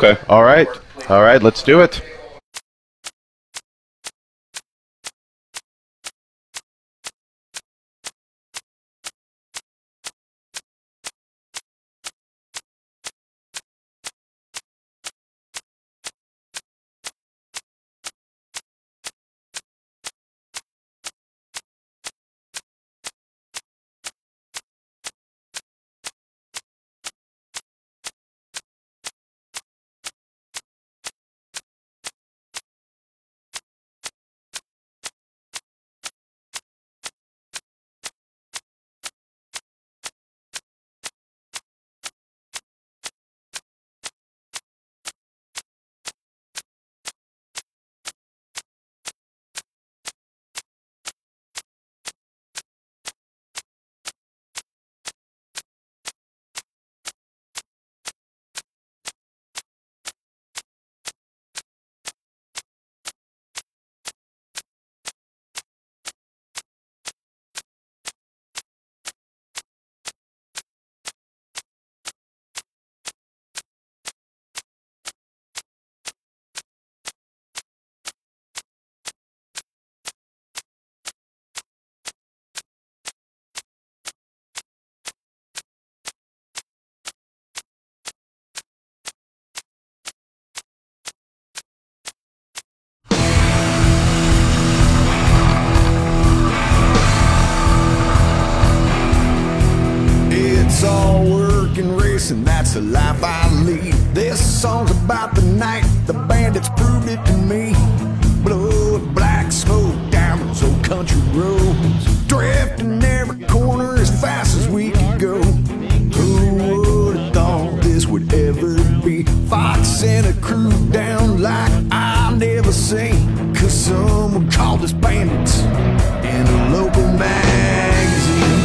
Okay. All right. All right, let's do it. And that's the life I lead. This song's about the night the bandits proved it to me. Blowing black smoke down those old country roads, drifting every corner as fast as we could go. Who would have thought this would ever be? Fox sent a crew down like I've never seen, 'cause someone called us bandits in a local magazine.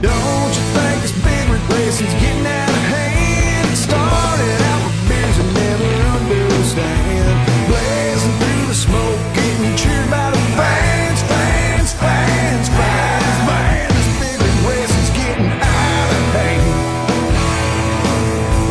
Don't you think this big rig racing's getting out of hand? It started out with beers and never understand, blazing through the smoke, getting cheered by the fans, fans, fans, fans. Man, this big rig racing's getting out of hand.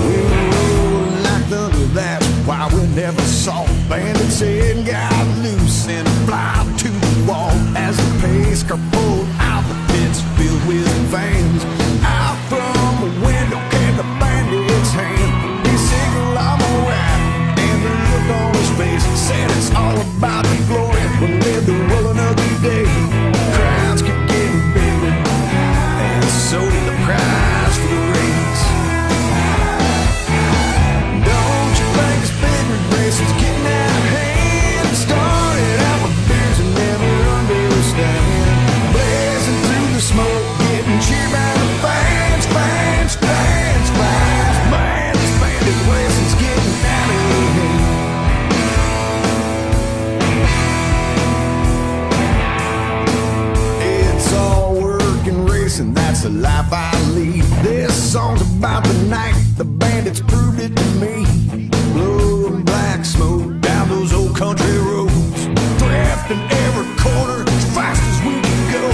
We were rolling like thunder, that's why we never saw bandits head got loose and fly to the wall as the pace car pulled out the pits filled with fans. Out from the window came the bandit's hand. He signaled I'm alright, and the look on his face said it's all about the glory. We lived the rolling ugly day. Crowds kept getting bigger, and so did the prize for the race. Don't you think this big rig racing's getting out of hand? Started out with beers and never understand, blazing through the smoke, getting cheered by the fans, fans, fans, fans. Man, this bandit racing's getting out of hand. It's all work and racing, that's the life I lead. This song's about the night the bandits proved it to me. Blowing black smoke down those old country roads, drifting every corner as fast as we could go.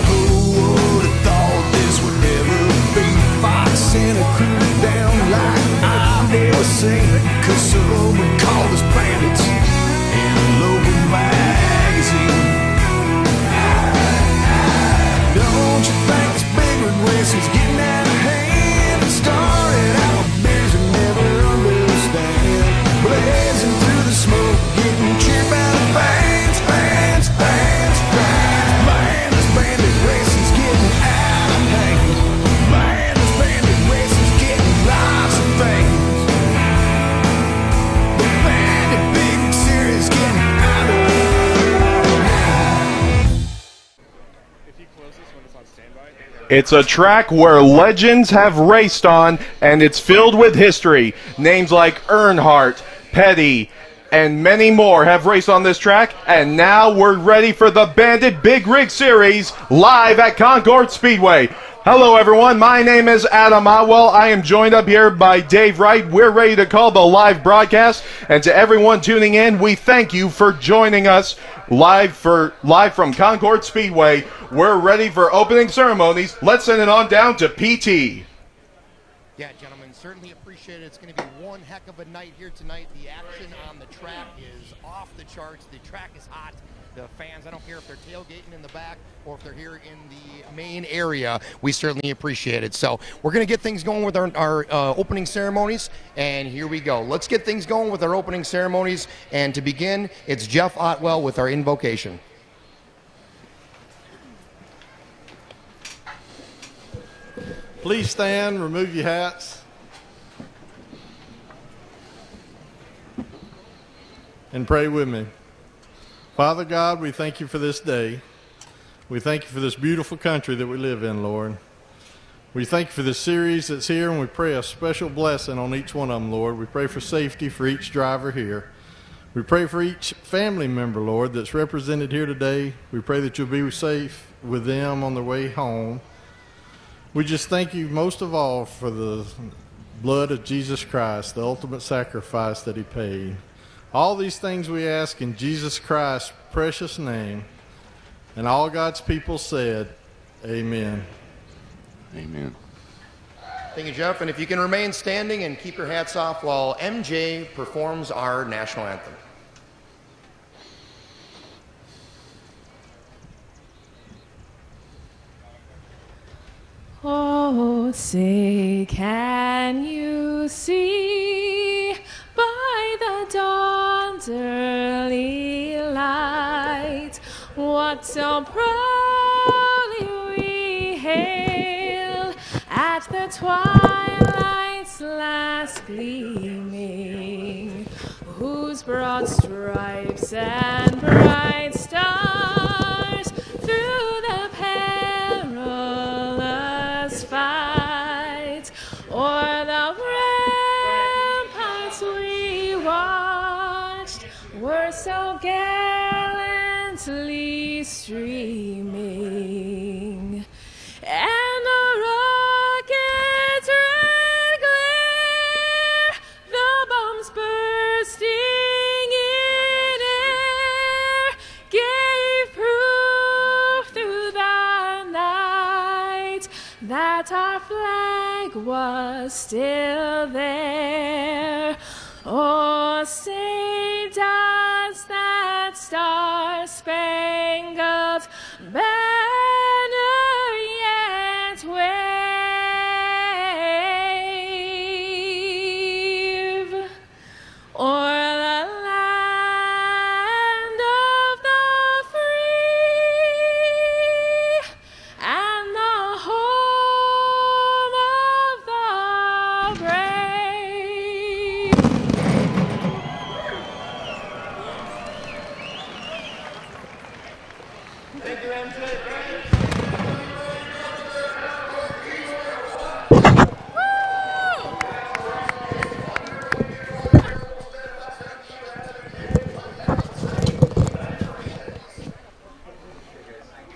Who would have thought this would ever be? Fox sent a crew down like I've never seen, 'cause someone called us bandits in a local magazine. Don't you think this big rig racing's getting out of hand? It started out with beers and never understand, blazing through the smoke, getting cheered by the fans, fans, fans, fans. Man, this bandit racing's getting out of hand. Man, this bandit racing's getting lots of things. The bandit big series getting out of hand. It's a track where legends have raced on, and it's filled with history. Names like Earnhardt, Petty, and many more have raced on this track, and now we're ready for the Bandit Big Rig Series live at Concord Speedway. Hello everyone, my name is Adam Otwell. I am joined up here by Dave Wright. We're ready to call the live broadcast, and to everyone tuning in, we thank you for joining us live from Concord Speedway. We're ready for opening ceremonies. Let's send it on down to PT. Yeah, gentlemen, certainly appreciate it. It's going to be one heck of a night here tonight. The action on the track is off the charts. The track is hot. The fans, I don't care if they're tailgating in the back or if they're here in the main area, we certainly appreciate it. So we're going to get things going with our opening ceremonies, and here we go. Let's get things going with our opening ceremonies, and to begin, it's Jeff Otwell with our invocation. Please stand, remove your hats, and pray with me. Father God, we thank you for this day. We thank you for this beautiful country that we live in, Lord. We thank you for this series that's here, and we pray a special blessing on each one of them, Lord. We pray for safety for each driver here. We pray for each family member, Lord, that's represented here today. We pray that you'll be safe with them on their way home. We just thank you most of all for the blood of Jesus Christ, the ultimate sacrifice that he paid. All these things we ask in Jesus Christ's precious name. And all God's people said, amen. Amen. Thank you, Jeff. And if you can remain standing and keep your hats off while MJ performs our national anthem. Oh, say, can you see by the dawn's early light what so proudly we hailed at the twilight's last gleaming, whose broad stripes and bright stars through the perilous fight o'er the ramparts we watched were so gallantly streaming, and the rocket's red glare, the bombs bursting in air, gave proof through the night that our flag was still there. Oh, say does that star-spangled banner yet wave o'er the land of the free and the home of the brave? Thank you, MJ.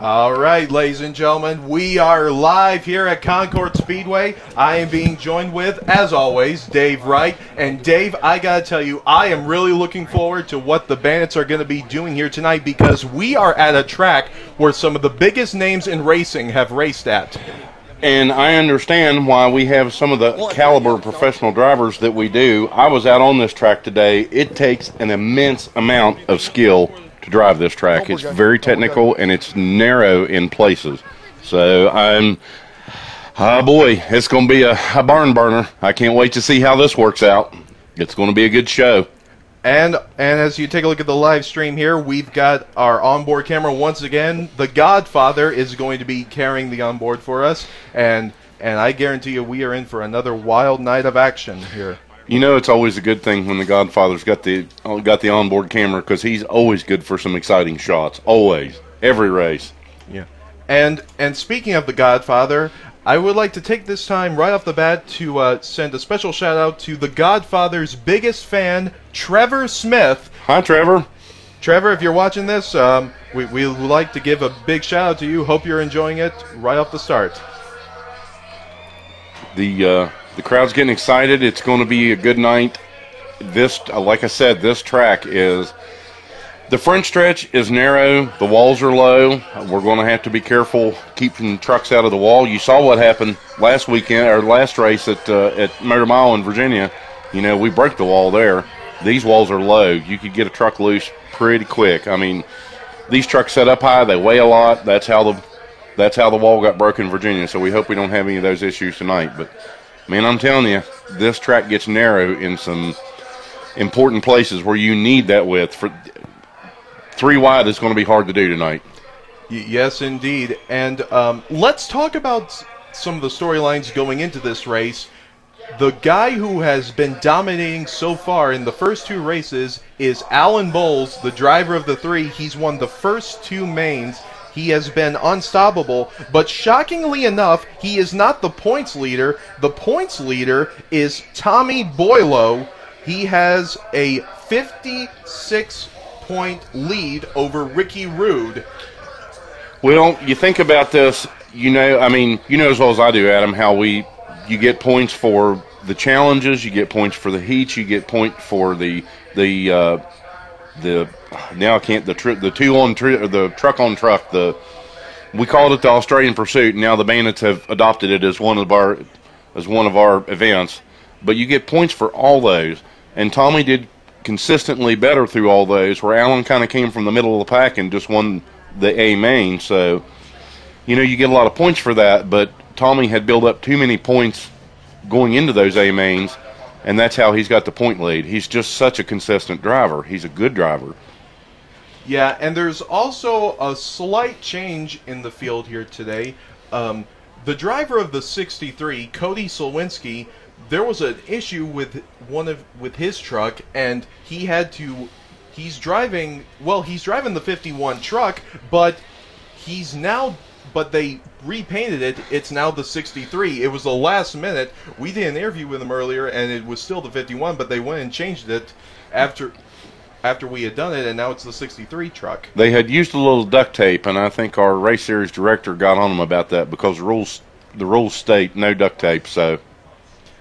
All right, ladies and gentlemen, we are live here at Concord Speedway. I am being joined with, as always, Dave Wright. And Dave, I gotta tell you, I am really looking forward to what the Bandits are going to be doing here tonight, because we are at a track where some of the biggest names in racing have raced at. And I understand why we have some of the caliber professional drivers that we do. I was out on this track today. It takes an immense amount of skill to drive this track. It's very technical and it's narrow in places. So oh boy, it's going to be a barn burner. I can't wait to see how this works out. It's going to be a good show. And as you take a look at the live stream here, we've got our onboard camera once again. The Godfather is going to be carrying the onboard for us, and I guarantee you we are in for another wild night of action here. You know, it's always a good thing when the Godfather's got the onboard camera, because he's always good for some exciting shots. Always, every race. Yeah. And speaking of the Godfather, I would like to take this time right off the bat to send a special shout out to the Godfather's biggest fan, Trevor Smith. Hi, Trevor. Trevor, if you're watching this, we would like to give a big shout out to you. Hope you're enjoying it right off the start. The crowd's getting excited. It's going to be a good night. This, like I said, this track is The front stretch is narrow. The walls are low. We're going to have to be careful keeping trucks out of the wall. You saw what happened last weekend or last race at Motor Mile in Virginia. You know, we broke the wall there. These walls are low. You could get a truck loose pretty quick. I mean, these trucks set up high. They weigh a lot. That's how the wall got broken in Virginia. So we hope we don't have any of those issues tonight. But man, I'm telling you, this track gets narrow in some important places where you need that width. For 3 wide is going to be hard to do tonight. Yes, indeed. And let's talk about some of the storylines going into this race. The guy who has been dominating so far in the first 2 races is Alan Bowles, the driver of the 3. He's won the first 2 mains. He has been unstoppable, but shockingly enough, he is not the points leader. The points leader is Tommy Boileau. He has a 56-point lead over Ricky Rude. Well, you think about this, you know as well as I do, Adam, how you get points for the challenges, you get points for the heats, you get point for the truck on truck. We called it the Australian Pursuit. Now the Bandits have adopted it as one of our events. But you get points for all those, and Tommy did consistently better through all those, where Alan kind of came from the middle of the pack and just won the A main. So, you know, you get a lot of points for that, but Tommy had built up too many points going into those A mains, and that's how he's got the point lead. He's just such a consistent driver. He's a good driver. Yeah, and there's also a slight change in the field here today. The driver of the 63, Cody Slewinski, there was an issue with his truck, and he's driving the 51 truck, but they repainted it. It's now the 63. It was the last minute. We did an interview with him earlier, and it was still the 51, but they went and changed it after we had done it, and now it's the 63 truck. They had used a little duct tape, and I think our race series director got on them about that because the rules state no duct tape. So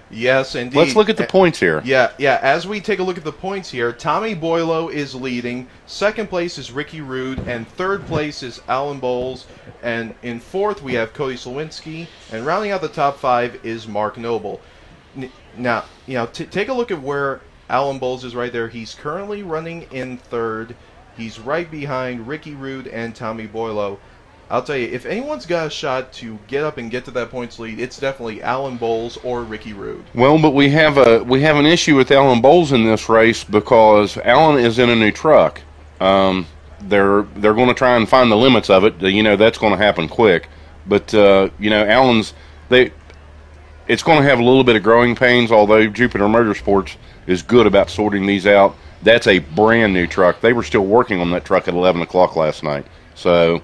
yes, indeed. Let's look at the points here. Yeah. As we take a look at the points here, Tommy Boileau is leading. Second place is Ricky Rude, and third place is Alan Bowles. And in fourth, we have Cody Slewinski. And rounding out the top 5 is Mark Noble. Now, take a look at where Alan Bowles is right there. He's currently running in third. He's right behind Ricky Rude and Tommy Boileau. I'll tell you, if anyone's got a shot to get up and get to that points lead, it's definitely Alan Bowles or Ricky Rude. Well, but we have an issue with Alan Bowles in this race because Alan is in a new truck. They're going to try and find the limits of it. You know, that's going to happen quick. But Alan's it's going to have a little bit of growing pains. Although Jupiter Motorsports is good about sorting these out. That's a brand new truck. They were still working on that truck at 11 o'clock last night. So,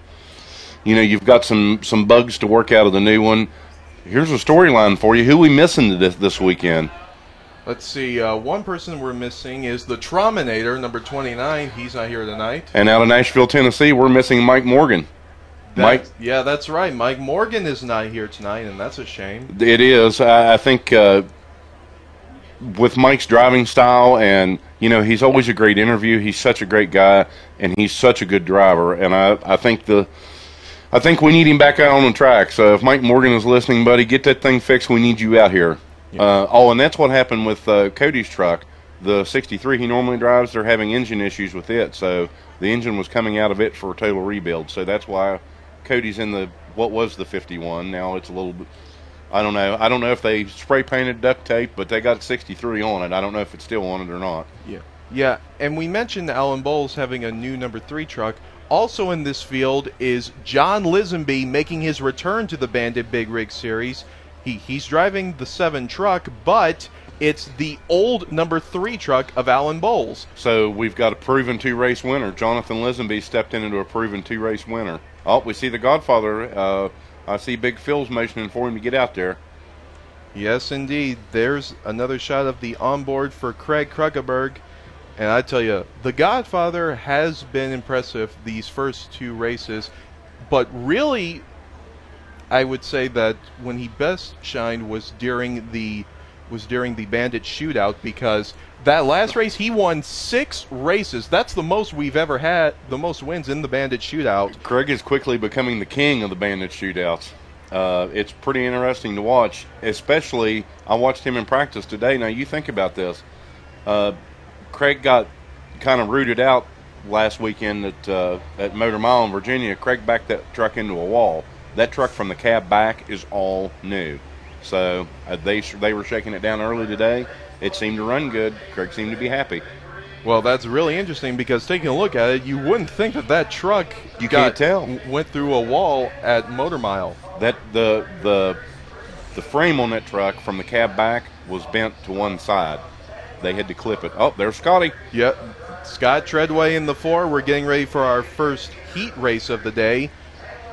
you know, you've got some bugs to work out of the new one. Here's a storyline for you. Who are we missing this weekend? Let's see. One person we're missing is the Trominator, number 29. He's not here tonight. And out of Nashville, Tennessee, we're missing Mike Morgan. Yeah, that's right. Mike Morgan is not here tonight, and that's a shame. It is. I think with Mike's driving style, and you know, he's always a great interview. He's such a great guy, and he's such a good driver. And I think we need him back out on the track. So if Mike Morgan is listening, buddy, get that thing fixed. We need you out here. Yeah. And that's what happened with Cody's truck. The 63 he normally drives, they're having engine issues with it. So the engine was coming out of it for a total rebuild. So that's why Cody's in what was the 51. Now it's a little bit, I don't know. I don't know if they spray painted duct tape, but they got 63 on it. I don't know if it's still on it or not. Yeah. And we mentioned Alan Bowles having a new number 3 truck. Also in this field is John Lisenby making his return to the Bandit Big Rig Series. He's driving the 7 truck, but it's the old number 3 truck of Alan Bowles. So we've got a proven 2-race winner. Jonathan Lisenby stepped into a proven 2-race winner. Oh, we see the Godfather. I see Big Phil's motioning for him to get out there. Yes, indeed. There's another shot of the onboard for Craig Krugerberg. And I tell you, the Godfather has been impressive these first 2 races. But really, I would say that when he best shined was during the was during the Bandit shootout, because that last race he won 6 races. That's the most we've ever had, the most wins in the Bandit shootout. Craig is quickly becoming the king of the Bandit shootouts. It's pretty interesting to watch, especially I watched him in practice today. Now you think about this. Craig got kind of rooted out last weekend at Motor Mile in Virginia. Craig backed that truck into a wall. That truck from the cab back is all new. So they were shaking it down early today. It seemed to run good. Craig seemed to be happy. Well, that's really interesting, because taking a look at it, you wouldn't think that truck can't tell went through a wall at Motor Mile. That the frame on that truck from the cab back was bent to one side. They had to clip it. Oh, there's Scotty. Yep. Scott Treadway in the 4. We're getting ready for our first heat race of the day.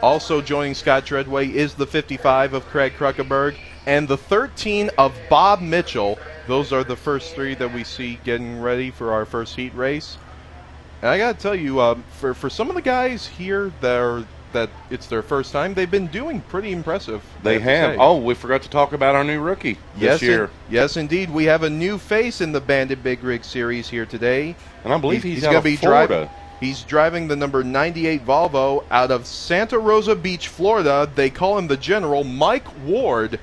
Also joining Scott Treadway is the 55 of Craig Kruckenberg and the 13 of Bob Mitchell. Those are the first 3 that we see getting ready for our first heat race. And I got to tell you, for some of the guys here that it's their first time, they've been doing pretty impressive. They have. Oh, we forgot to talk about our new rookie this year. Yes, indeed. We have a new face in the Bandit Big Rig Series here today. And I believe he's out of Florida. He's driving the number 98 Volvo out of Santa Rosa Beach, Florida. They call him the General, Mike Ward,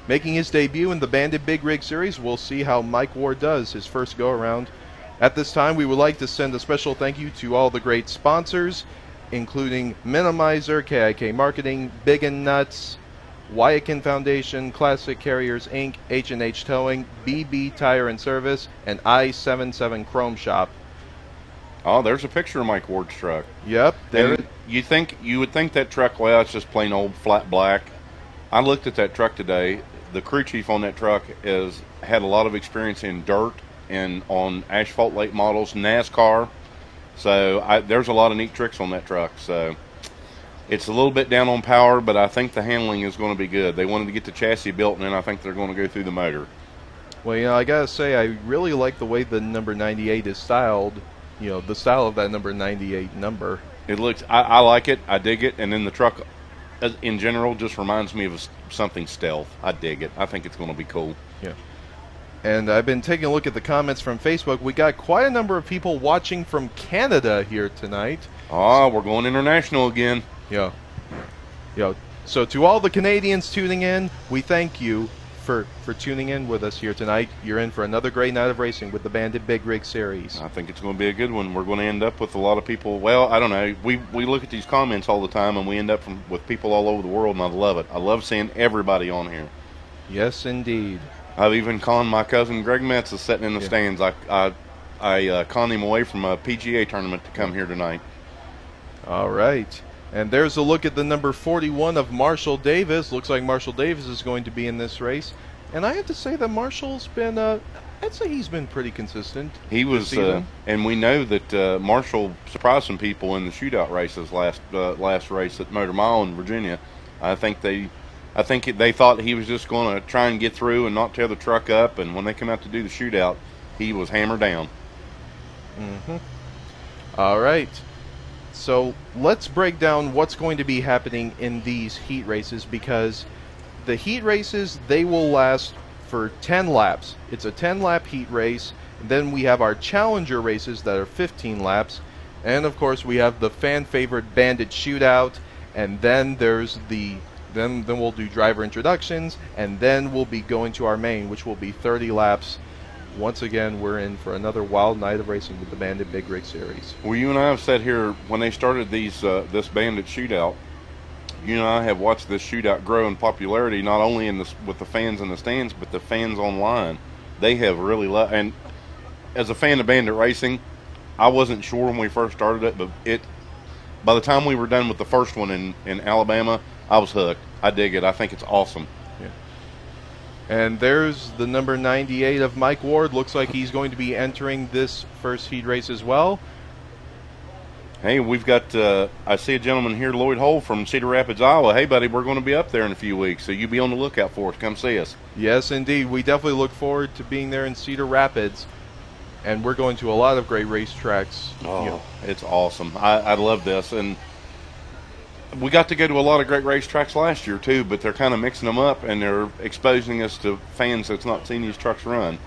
making his debut in the Bandit Big Rig Series. We'll see how Mike Ward does his first go-around. At this time, we would like to send a special thank you to all the great sponsors, including Minimizer, KIK Marketing, Big and Nuts, Wyakin Foundation, Classic Carriers Inc., H&H Towing, BB Tire and Service, and I-77 Chrome Shop. Oh, there's a picture of Mike Ward's truck. Yep. You would think that truck, well, it's just plain old flat black. I looked at that truck today. The crew chief on that truck had a lot of experience in dirt and on asphalt late models, NASCAR. So there's a lot of neat tricks on that truck. So it's a little bit down on power, but I think the handling is going to be good. They wanted to get the chassis built, and then I think they're going to go through the motor. Well, I got to say, I really like the way the number 98 is styled. The style of that number 98 number. It looks, I like it. I dig it. And then the truck, in general, just reminds me of something stealth. I dig it. I think it's going to be cool. Yeah. And I've been taking a look at the comments from Facebook. We got quite a number of people watching from Canada here tonight. Oh, we're going international again. Yeah. So to all the Canadians tuning in, we thank you for tuning in with us here tonight. You're in for another great night of racing with the Bandit Big Rig Series. I think it's going to be a good one. We're going to end up with a lot of people. Well, I don't know. We look at these comments all the time, and we end up with people all over the world, and I love it. I love seeing everybody on here. Yes, indeed. I've even conned my cousin Greg Metz is sitting in the stands. I conned him away from a PGA tournament to come here tonight. All right. And there's a look at the number 41 of Marshall Davis. Looks like Marshall Davis is going to be in this race. And I have to say that Marshall's been, I'd say he's been pretty consistent. He was, and we know that Marshall surprised some people in the shootout races last race at Motor Mile in Virginia. I think they thought he was just going to try and get through and not tear the truck up. And when they come out to do the shootout, he was hammered down. Mm-hmm. All right. So let's break down what's going to be happening in these heat races, because the heat races, they will last for 10 laps. It's a 10-lap heat race. Then we have our challenger races that are 15 laps. And, of course, we have the fan-favorite Bandit shootout. And then there's then we'll do driver introductions. And then we'll be going to our main, which will be 30 laps. Once again, we're in for another wild night of racing with the Bandit Big Rig Series. Well, you and I have sat here when they started this Bandit shootout. You and I have watched this shootout grow in popularity, not only with the fans in the stands, but the fans online. They have really loved. And as a fan of Bandit racing, I wasn't sure when we first started it, but by the time we were done with the first one in Alabama, I was hooked. I dig it. I think it's awesome. And there's the number 98 of Mike Ward. Looks like he's going to be entering this first heat race as well. Hey, we've got, I see a gentleman here, Lloyd Hole from Cedar Rapids, Iowa. Hey, buddy, we're going to be up there in a few weeks, so you be on the lookout for us. Come see us. Yes, indeed. We definitely look forward to being there in Cedar Rapids. And we're going to a lot of great racetracks. Oh, It's awesome. I love this. And we got to go to a lot of great racetracks last year too, but they're kind of mixing them up and they're exposing us to fans that's not seen these trucks run.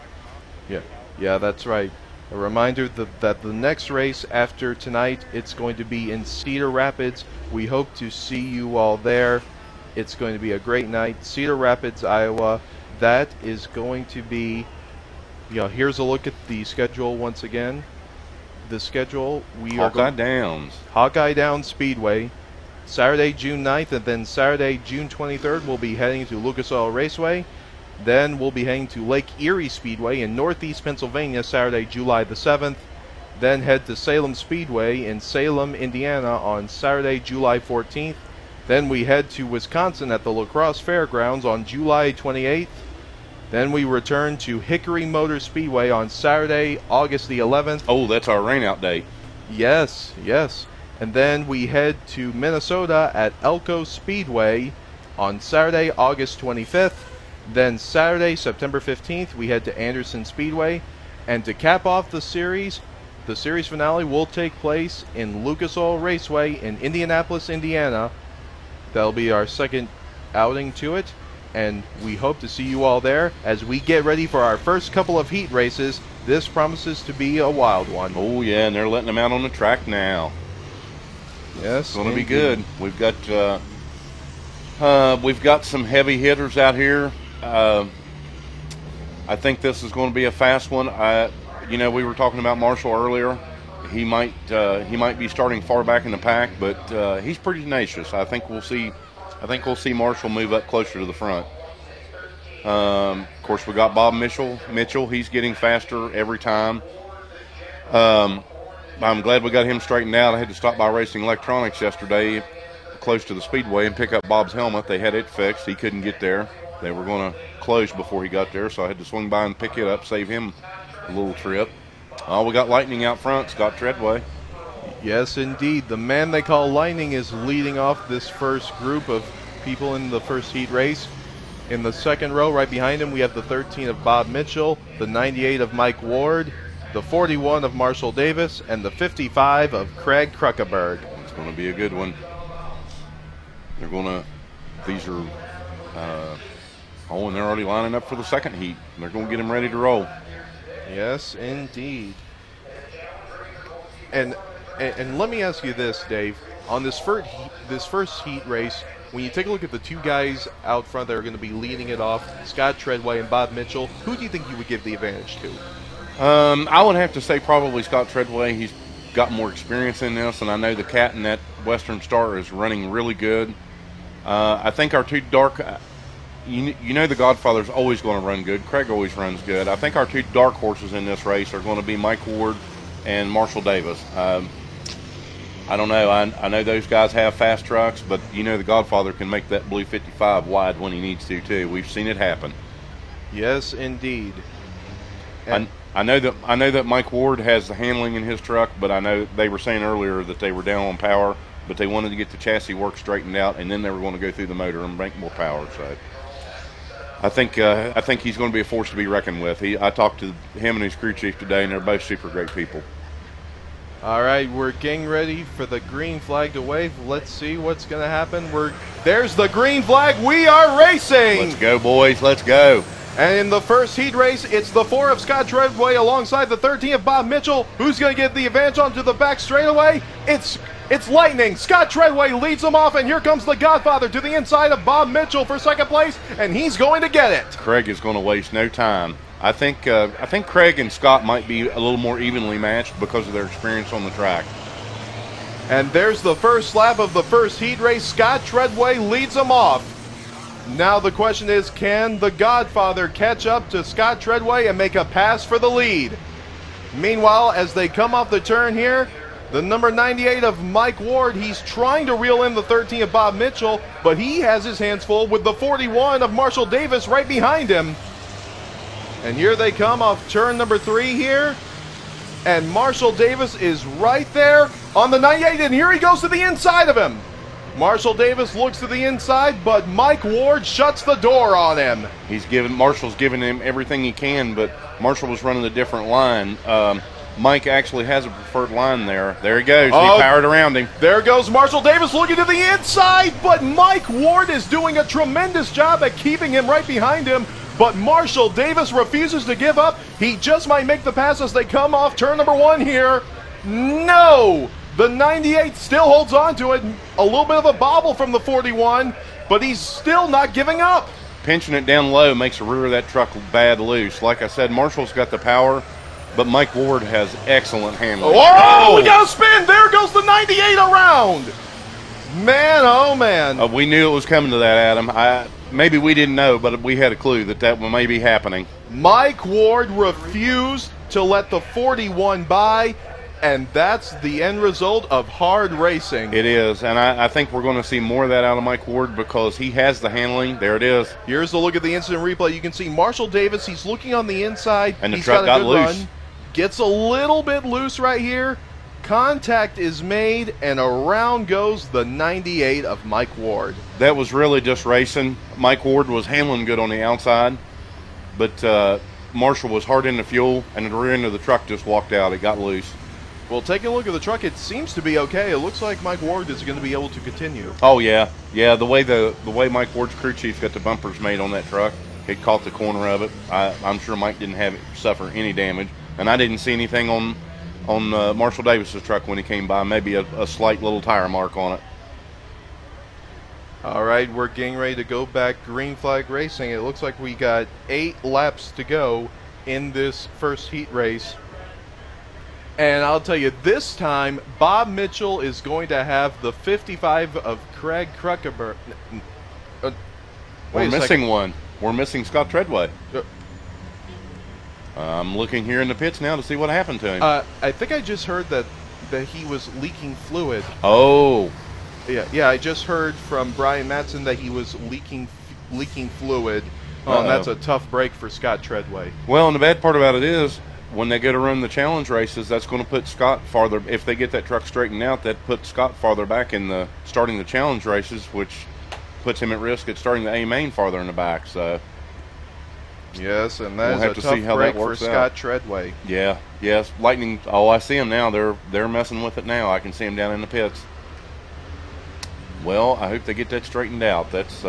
Yeah, that's right. A reminder that the next race after tonight, it's going to be in Cedar Rapids. We hope to see you all there. It's going to be a great night. Cedar Rapids, Iowa. That is going to be, here's a look at the schedule once again. The schedule, we are Hawkeye Downs. Hawkeye Downs Speedway, Saturday, June 9th, and then Saturday, June 23rd, we'll be heading to Lucas Oil Raceway. Then we'll be heading to Lake Erie Speedway in Northeast Pennsylvania, Saturday, July the 7th. Then head to Salem Speedway in Salem, Indiana on Saturday, July 14th. Then we head to Wisconsin at the La Crosse Fairgrounds on July 28th. Then we return to Hickory Motor Speedway on Saturday, August the 11th. Oh, that's our rainout date. Yes. And then we head to Minnesota at Elko Speedway on Saturday, August 25th. Then Saturday, September 15th, we head to Anderson Speedway. And to cap off the series finale will take place in Lucas Oil Raceway in Indianapolis, Indiana. That'll be our second outing to it. And we hope to see you all there as we get ready for our first couple of heat races. This promises to be a wild one. Oh, yeah, and they're letting them out on the track now. Yes, it's going to be good. We've got some heavy hitters out here. I think this is going to be a fast one. We were talking about Marshall earlier. He might be starting far back in the pack, but he's pretty tenacious. I think we'll see Marshall move up closer to the front. Of course, we got Bob Mitchell. He's getting faster every time. I'm glad we got him straightened out. I had to stop by Racing Electronics yesterday close to the speedway and pick up Bob's helmet. They had it fixed. He couldn't get there. They were going to close before he got there, so I had to swing by and pick it up, save him a little trip. We got Lightning out front, Scott Treadway. Yes, indeed. The man they call Lightning is leading off this first group of people in the first heat race. In the second row, right behind him, we have the 13 of Bob Mitchell, the 98 of Mike Ward, the 41 of Marshall Davis, and the 55 of Craig Kruckeberg. It's going to be a good one. And they're already lining up for the second heat. They're going to get them ready to roll. Yes, indeed. And let me ask you this, Dave. On this first heat race, when you take a look at the two guys out front that are going to be leading it off, Scott Treadway and Bob Mitchell, who do you think you would give the advantage to? I would have to say probably Scott Treadway. He's got more experience in this, and I know the cat in that Western Star is running really good. I think our two dark... the Godfather's always going to run good. Craig always runs good. I think our two dark horses in this race are going to be Mike Ward and Marshall Davis. I don't know. I know those guys have fast trucks, but the Godfather can make that blue 55 wide when he needs to too. We've seen it happen. Yes, indeed. I know that Mike Ward has the handling in his truck, but I know they were saying earlier that they were down on power, but they wanted to get the chassis work straightened out, and then they were going to go through the motor and make more power. So I think he's going to be a force to be reckoned with. I talked to him and his crew chief today, and they're both super great people. All right, we're getting ready for the green flag to wave. Let's see what's going to happen. There's the green flag. We are racing. Let's go, boys. Let's go. And in the first heat race, it's the 4 of Scott Treadway alongside the 13 of Bob Mitchell. Who's going to get the advantage onto the back straightaway? It's Lightning. Scott Treadway leads them off, and here comes the Godfather to the inside of Bob Mitchell for second place, and he's going to get it. Craig is going to waste no time. I think Craig and Scott might be a little more evenly matched because of their experience on the track. And there's the first lap of the first heat race. Scott Treadway leads them off. Now the question is, can the Godfather catch up to Scott Treadway and make a pass for the lead? Meanwhile, as they come off the turn here, the number 98 of Mike Ward, he's trying to reel in the 13 of Bob Mitchell, but he has his hands full with the 41 of Marshall Davis right behind him. And here they come off turn number 3 here. And Marshall Davis is right there on the 98, and here he goes to the inside of him. Marshall Davis looks to the inside, but Mike Ward shuts the door on him. Marshall's giving him everything he can, but Marshall was running a different line. Mike actually has a preferred line there. There he goes. Oh. He powered around him. There goes Marshall Davis looking to the inside, but Mike Ward is doing a tremendous job at keeping him right behind him. But Marshall Davis refuses to give up. He just might make the pass as they come off turn number 1 here. No! The 98 still holds on to it. A little bit of a bobble from the 41, but he's still not giving up. Pinching it down low makes the rear of that truck bad loose. Like I said, Marshall's got the power, but Mike Ward has excellent handling. Oh, we got a spin. There goes the 98 around. Man, oh man. We knew it was coming to that, Adam. Maybe we didn't know, but we had a clue that may be happening. Mike Ward refused to let the 41 by, and that's the end result of hard racing. It is, and I think we're going to see more of that out of Mike Ward because he has the handling. There it is. Here's a look at the instant replay. You can see Marshall Davis, he's looking on the inside. And the He's truck got a got good loose. run. Gets a little bit loose right here. Contact is made, and around goes the 98 of Mike Ward. That was really just racing. Mike Ward was handling good on the outside, but Marshall was hard in the fuel, and the rear end of the truck just walked out. It got loose. Well, taking a look at the truck, it seems to be okay. It looks like Mike Ward is going to be able to continue. Oh yeah. The way Mike Ward's crew chief got the bumpers made on that truck, it caught the corner of it. I'm sure Mike didn't have it suffer any damage, and I didn't see anything on Marshall Davis's truck when he came by. Maybe a slight little tire mark on it. All right, we're getting ready to go back green flag racing. It looks like we got 8 laps to go in this first heat race. And I'll tell you, this time, Bob Mitchell is going to have the 55 of Craig Kruckenberg. We're missing one. We're missing Scott Treadway. I'm looking here in the pits now to see what happened to him. I think I just heard that he was leaking fluid. Oh. Yeah, I just heard from Brian Matson that he was leaking fluid. Oh, and that's a tough break for Scott Treadway. Well, and the bad part about it is, when they go to run the challenge races, that's going to put Scott farther. If they get that truck straightened out, that puts Scott farther back in starting the challenge races, which puts him at risk at starting the A main farther in the back. So yes, and that we'll is a tough break for Scott Treadway. Yeah, yes, Lightning. Oh, I see him now. They're messing with it now. I can see him down in the pits. Well, I hope they get that straightened out. That's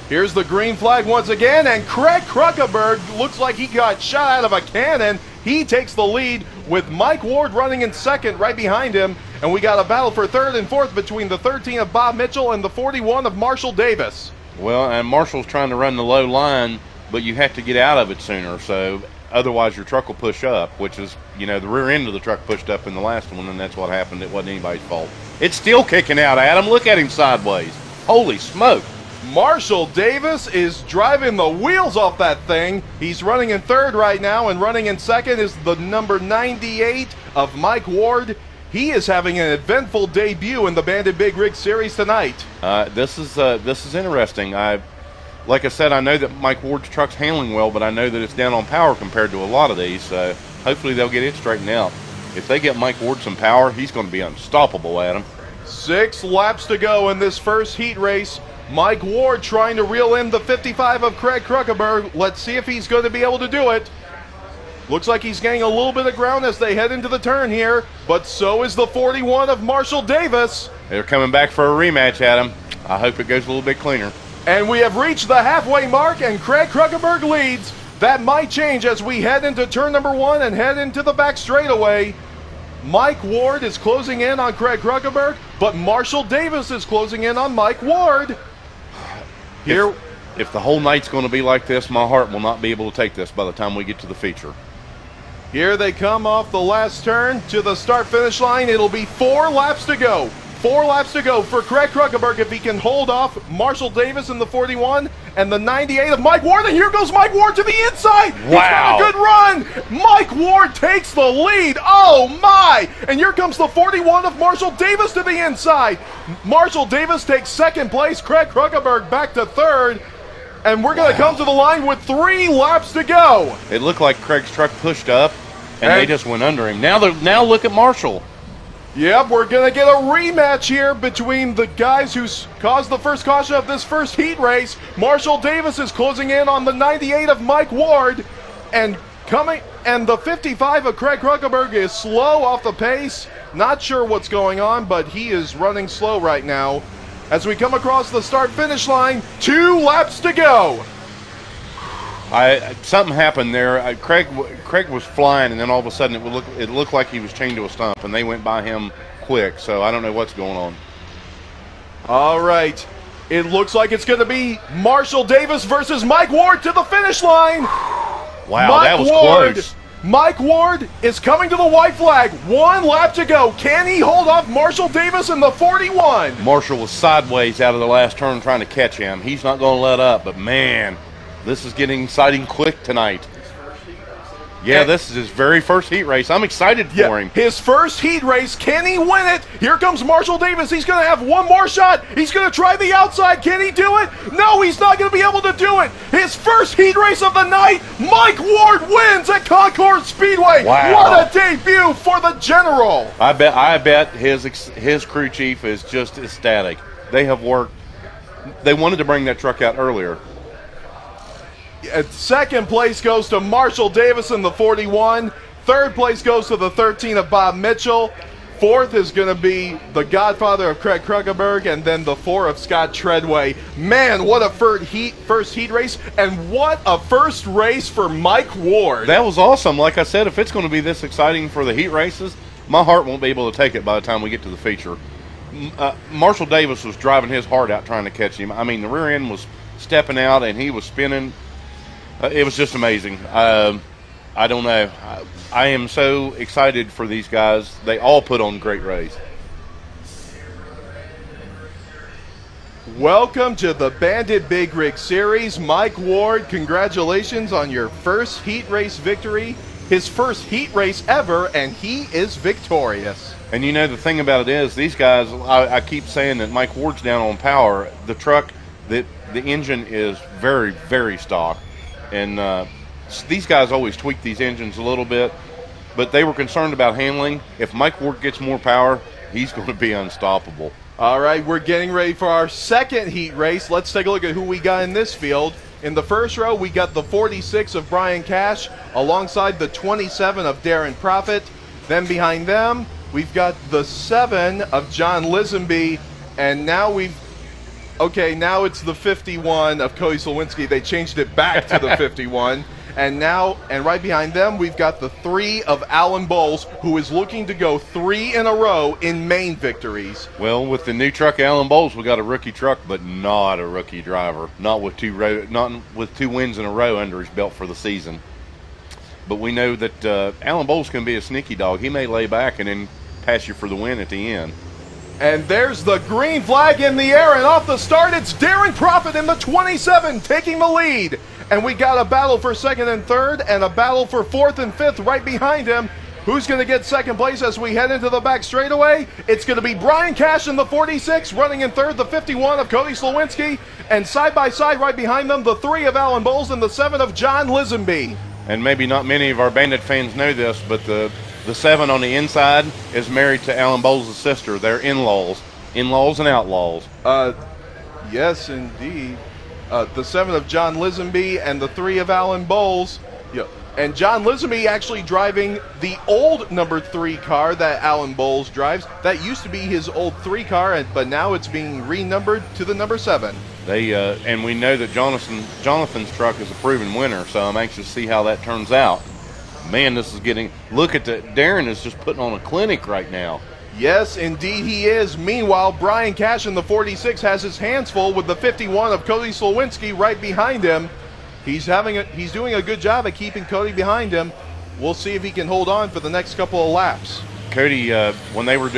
here's the green flag once again, and Craig Kruckenberg looks like he got shot out of a cannon. He takes the lead with Mike Ward running in second right behind him, and we got a battle for third and fourth between the 13 of Bob Mitchell and the 41 of Marshall Davis. Well, and Marshall's trying to run the low line, but you have to get out of it sooner, so otherwise your truck will push up, which is, the rear end of the truck pushed up in the last one, and that's what happened. It wasn't anybody's fault. It's still kicking out, Adam. Look at him sideways. Holy smoke. Marshall Davis is driving the wheels off that thing. He's running in third right now, and running in second is the number 98 of Mike Ward. He is having an eventful debut in the Bandit Big Rig Series tonight. This is interesting. Like I said, I know that Mike Ward's truck's handling well, but I know that it's down on power compared to a lot of these. So hopefully they'll get it straightened out. If they get Mike Ward some power, he's going to be unstoppable, Adam. 6 laps to go in this first heat race. Mike Ward trying to reel in the 55 of Craig Kruckenberg. Let's see if he's going to be able to do it. Looks like he's gaining a little bit of ground as they head into the turn here, but so is the 41 of Marshall Davis. They're coming back for a rematch, Adam. I hope it goes a little bit cleaner. And we have reached the halfway mark, and Craig Kruckenberg leads. That might change as we head into turn number 1 and head into the back straightaway. Mike Ward is closing in on Craig Kruckenberg, but Marshall Davis is closing in on Mike Ward. Here, if the whole night's going to be like this, my heart will not be able to take this by the time we get to the feature. Here they come off the last turn to the start-finish line. It'll be 4 laps to go. 4 laps to go for Craig Kruckenberg if he can hold off Marshall Davis in the 41 and the 98 of Mike Ward. And here goes Mike Ward to the inside. Wow. He's got a good run. Mike Ward takes the lead. Oh, my. And here comes the 41 of Marshall Davis to the inside. Marshall Davis takes second place. Craig Kruckenberg back to third. And we're going to come to the line with 3 laps to go. It looked like Craig's truck pushed up, and they just went under him. Now look at Marshall. Yep, we're going to get a rematch here between the guys who caused the first caution of this first heat race. Marshall Davis is closing in on the 98 of Mike Ward, and coming, and the 55 of Craig Kruckenberg is slow off the pace. Not sure what's going on, but he is running slow right now. As we come across the start-finish line, 2 laps to go. Something happened there. Craig was flying, and then all of a sudden it looked like he was chained to a stump, and they went by him quick. So I don't know what's going on. All right. It looks like it's going to be Marshall Davis versus Mike Ward to the finish line. Wow, that was close. Mike Ward is coming to the white flag. 1 lap to go. Can he hold off Marshall Davis in the 41? Marshall was sideways out of the last turn trying to catch him. He's not going to let up, but man, this is getting exciting quick tonight. Yeah, this is his very first heat race. I'm excited for him. His first heat race. Can he win it? Here comes Marshall Davis. He's going to have one more shot. He's going to try the outside. Can he do it? No, he's not going to be able to do it. His first heat race of the night. Mike Ward wins at Concord Speedway. Wow. What a debut for the General. I bet his crew chief is just ecstatic. They have worked. They wanted to bring that truck out earlier. Second place goes to Marshall Davis in the 41. Third place goes to the 13 of Bob Mitchell. Fourth is going to be the godfather of Craig Kruckenberg, and then the 4 of Scott Treadway. Man, what a first heat race, and what a first race for Mike Ward. That was awesome. Like I said, if it's going to be this exciting for the heat races, my heart won't be able to take it by the time we get to the feature. Marshall Davis was driving his heart out trying to catch him. I mean, the rear end was stepping out, and he was spinning. It was just amazing. I don't know. I am so excited for these guys. They all put on a great race. Welcome to the Bandit Big Rig Series. Mike Ward, congratulations on your first heat race victory. His first heat race ever, and he is victorious. And you know, the thing about it is, these guys, I keep saying that Mike Ward's down on power. The truck, the engine is very, very stock. And these guys always tweak these engines a little bit, but they were concerned about handling. If Mike Ward gets more power, he's going to be unstoppable. All right, we're getting ready for our second heat race. Let's take a look at who we got in this field. In the first row, we got the 46 of Brian Cash alongside the 27 of Darren Proffitt. Then behind them, we've got the 7 of John Lisenby, and now now it's the 51 of Cody Slowinski. They changed it back to the 51. And right behind them, we've got the 3 of Alan Bowles, who is looking to go 3 in a row in main victories. Well, with the new truck, Alan Bowles, we got a rookie truck, but not a rookie driver. Not with 2 wins in a row under his belt for the season. But we know that Alan Bowles can be a sneaky dog. He may lay back and then pass you for the win at the end. And there's the green flag in the air, and off the start, it's Darren Proffitt in the 27 taking the lead. And we got a battle for second and third, and a battle for fourth and fifth right behind him. Who's going to get second place as we head into the back straightaway? It's going to be Brian Cash in the 46, running in third, the 51 of Cody Slowinski, and side by side right behind them, the 3 of Alan Bowles and the 7 of John Lisenby. And maybe not many of our Bandit fans know this, but the 7 on the inside is married to Alan Bowles' sister. They're in-laws and outlaws. Yes, indeed. The 7 of John Lisenby and the 3 of Alan Bowles. Yeah. And John Lisenby actually driving the old number 3 car that Alan Bowles drives. That used to be his old 3 car, but now it's being renumbered to the number 7. And we know that Jonathan's truck is a proven winner, so I'm anxious to see how that turns out. Man, this is getting. Look at that. Darren is just putting on a clinic right now. Yes, indeed he is. Meanwhile, Brian Cash in the 46 has his hands full with the 51 of Cody Slowinski right behind him. He's doing a good job at keeping Cody behind him. We'll see if he can hold on for the next couple of laps. Cody, when they were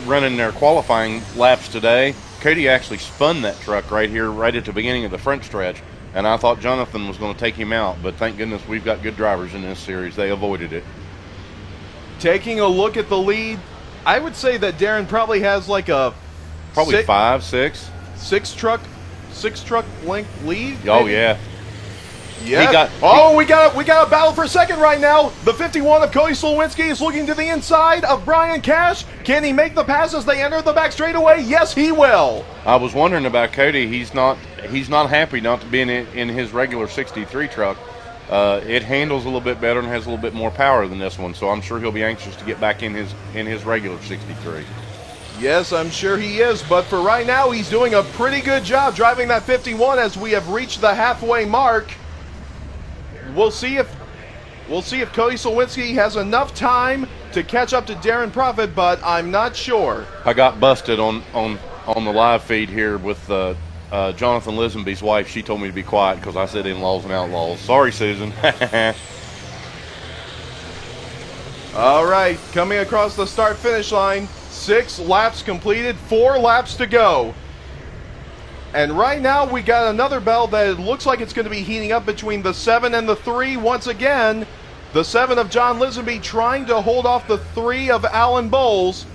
running their qualifying laps today, Cody actually spun that truck right here, right at the beginning of the front stretch. And I thought Jonathan was going to take him out, but thank goodness we've got good drivers in this series. They avoided it. Taking a look at the lead, I would say that Darren probably has like a 6 truck length lead. Oh yeah. Yeah. We got a battle for second right now. The 51 of Cody Slowinski is looking to the inside of Brian Cash. Can he make the pass as they enter the back straightaway? Yes, he will. I was wondering about Cody. He's not happy not to be in his regular 63 truck. It handles a little bit better and has a little bit more power than this one, so I'm sure he'll be anxious to get back in his regular 63. Yes, I'm sure he is, but for right now, he's doing a pretty good job driving that 51 as we have reached the halfway mark. We'll see if Cody Slewinski has enough time to catch up to Darren Profit, but I'm not sure. I got busted on the live feed here with Jonathan Lisenby's wife. She told me to be quiet because I said in-laws and outlaws. Sorry, Susan. All right, coming across the start-finish line, 6 laps completed, 4 laps to go. And right now we got another battle that it looks like it's going to be heating up between the 7 and the 3 once again. The 7 of John Lisenby trying to hold off the 3 of Alan Bowles.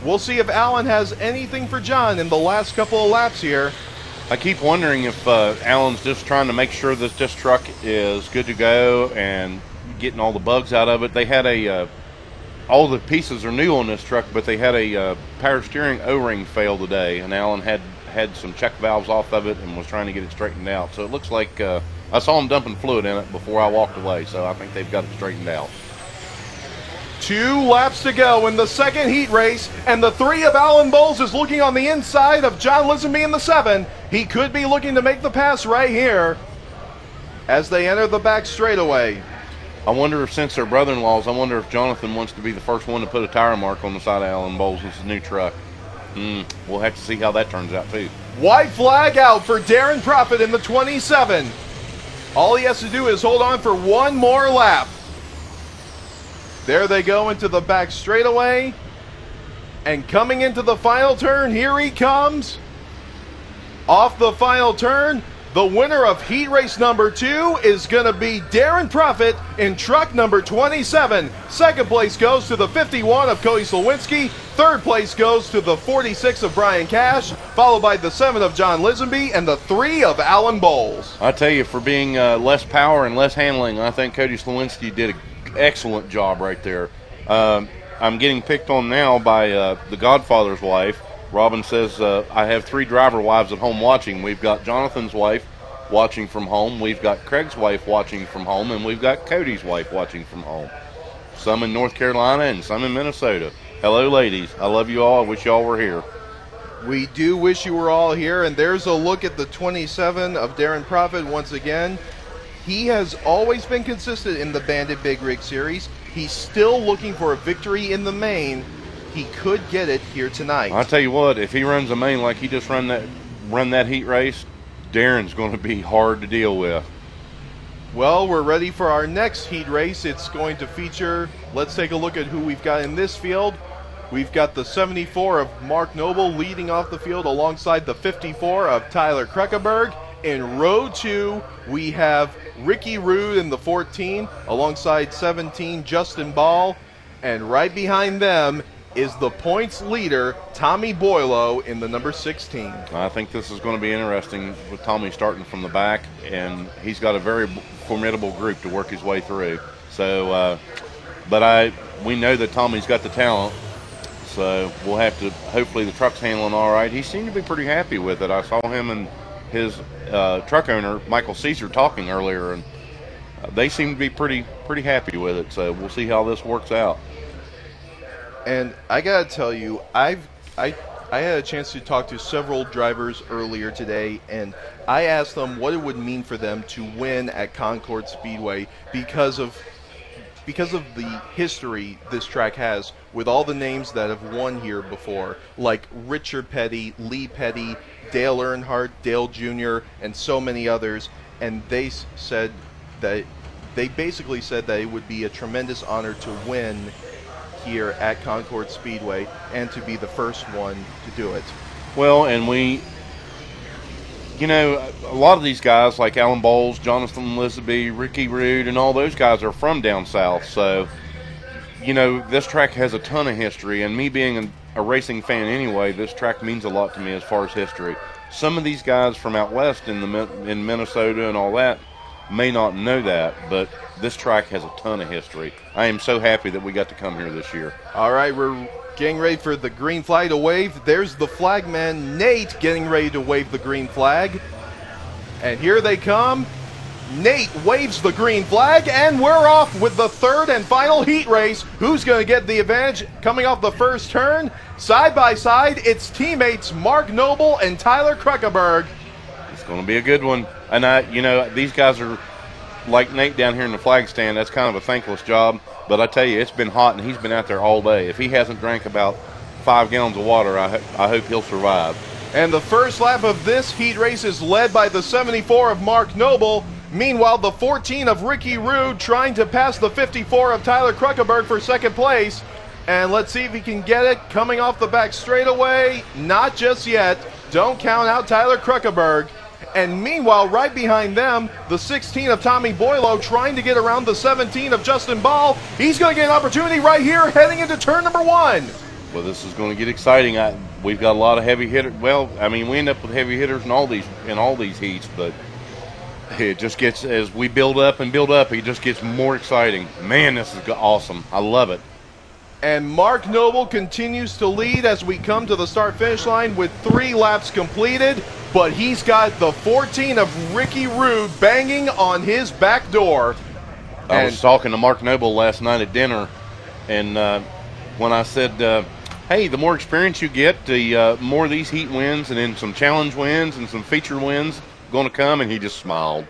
We'll see if Alan has anything for John in the last couple of laps here. I keep wondering if Alan's just trying to make sure that this truck is good to go and getting all the bugs out of it. They had all the pieces are new on this truck, but they had a power steering O-ring fail today, and Alan had some check valves off of it and was trying to get it straightened out. So it looks like I saw him dumping fluid in it before I walked away, so I think they've got it straightened out. 2 laps to go in the second heat race, and the 3 of Alan Bowles is looking on the inside of John Lisenby in the 7. He could be looking to make the pass right here as they enter the back straightaway. I wonder if, since they're brother-in-laws, I wonder if Jonathan wants to be the first one to put a tire mark on the side of Alan Bowles' new truck. We'll have to see how that turns out, too. White flag out for Darren Profit in the 27. All he has to do is hold on for one more lap. There they go into the back straightaway. And coming into the final turn, here he comes. Off the final turn, the winner of heat race number 2 is going to be Darren Profit in truck number 27. Second place goes to the 51 of Cody Slewinski. Third place goes to the 46 of Brian Cash, followed by the 7 of John Lisenby and the 3 of Alan Bowles. I tell you, for being less power and less handling, I think Cody Slewinski did an excellent job right there. I'm getting picked on now by the Godfather's wife. Robin says, I have 3 driver wives at home watching. We've got Jonathan's wife watching from home. We've got Craig's wife watching from home. And we've got Cody's wife watching from home. Some in North Carolina and some in Minnesota. Hello, ladies. I love you all. I wish you all were here. We do wish you were all here. And there's a look at the 27 of Darren Profit once again. He has always been consistent in the Bandit Big Rig Series. He's still looking for a victory in the main. He could get it here tonight. I'll tell you what, if he runs a main like he just run that heat race, Darren's going to be hard to deal with. Well, we're ready for our next heat race. It's going to feature, let's take a look at who we've got in this field. We've got the 74 of Mark Noble leading off the field alongside the 54 of Tyler Kreckenberg. In row 2, we have Ricky Rude in the 14 alongside 17 Justin Ball. And right behind them is the points leader, Tommy Boylo, in the number 16. I think this is going to be interesting with Tommy starting from the back, and he's got a very formidable group to work his way through. So, we know that Tommy's got the talent, so we'll have to, hopefully the truck's handling all right. He seemed to be pretty happy with it. I saw him and his truck owner, Michael Caesar, talking earlier, and they seem to be pretty happy with it. So we'll see how this works out. And I gotta tell you, I had a chance to talk to several drivers earlier today, and I asked them what it would mean for them to win at Concord Speedway because of the history this track has with all the names that have won here before, like Richard Petty, Lee Petty, Dale Earnhardt, Dale Jr., and so many others. And they basically said that it would be a tremendous honor to win here at Concord Speedway and to be the first one to do it. Well, and a lot of these guys like Alan Bowles, Jonathan Lisenby, Ricky Rude, and all those guys are from down south. So, this track has a ton of history, and me being a racing fan anyway, this track means a lot to me as far as history. Some of these guys from out west in Minnesota and all that may not know that, but this track has a ton of history. I am so happy that we got to come here this year. All right, we're getting ready for the green flag to wave. There's the flagman, Nate, getting ready to wave the green flag. And here they come. Nate waves the green flag, and we're off with the third and final heat race. Who's going to get the advantage coming off the first turn? Side by side, it's teammates Mark Noble and Tyler Kruckeberg. It's going to be a good one. And, these guys are like Nate down here in the flag stand. That's kind of a thankless job. But I tell you, it's been hot, and he's been out there all day. If he hasn't drank about 5 gallons of water, I hope he'll survive. And the first lap of this heat race is led by the 74 of Mark Noble. Meanwhile, the 14 of Ricky Rude trying to pass the 54 of Tyler Kruckeberg for second place. And let's see if he can get it coming off the back straightaway. Not just yet. Don't count out Tyler Kruckeberg. And meanwhile, right behind them, the 16 of Tommy Boylo trying to get around the 17 of Justin Ball. He's going to get an opportunity right here heading into turn number 1. Well, this is going to get exciting. We've got a lot of heavy hitters. Well, I mean, we end up with heavy hitters in all these heats, but it just gets, as we build up, it just gets more exciting. Man, this is awesome. I love it. And Mark Noble continues to lead as we come to the start-finish line with 3 laps completed, but he's got the 14 of Ricky Rude banging on his back door. I was talking to Mark Noble last night at dinner, and when I said, hey, the more experience you get, the more of these heat wins and then some challenge wins and some feature wins going to come, and he just smiled.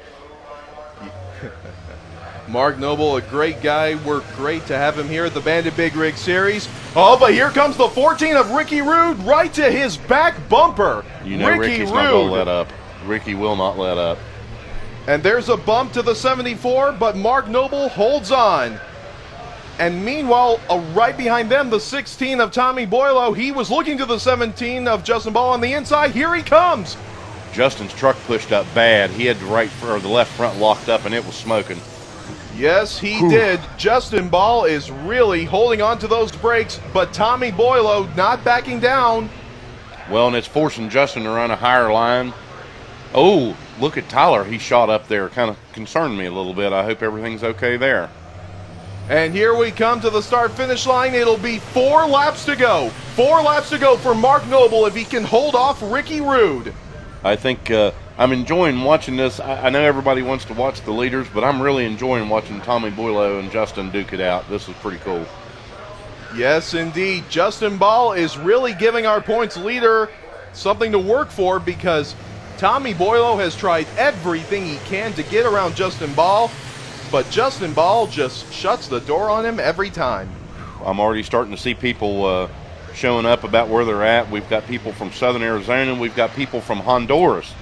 Mark Noble, a great guy. We're great to have him here at the Bandit Big Rig Series. Oh, but here comes the 14 of Ricky Rude right to his back bumper. You know Ricky's not going to let up. Ricky will not let up. And there's a bump to the 74, but Mark Noble holds on. And meanwhile, right behind them, the 16 of Tommy Boylo. He was looking to the 17 of Justin Ball on the inside. Here he comes. Justin's truck pushed up bad. He had the left front locked up, and it was smoking. Yes, he did. Justin Ball is really holding on to those brakes, but Tommy Boylo not backing down. Well, and it's forcing Justin to run a higher line. Oh, look at Tyler. He shot up there. Kind of concerned me a little bit. I hope everything's okay there. And here we come to the start-finish line. It'll be 4 laps to go. 4 laps to go for Mark Noble if he can hold off Ricky Rude. I think I'm enjoying watching this. I know everybody wants to watch the leaders, but I'm really enjoying watching Tommy Boylo and Justin duke it out. This is pretty cool. Yes, indeed. Justin Ball is really giving our points leader something to work for, because Tommy Boylo has tried everything he can to get around Justin Ball, but Justin Ball just shuts the door on him every time. I'm already starting to see people showing up about where they're at. We've got people from Southern Arizona. We've got people from Honduras.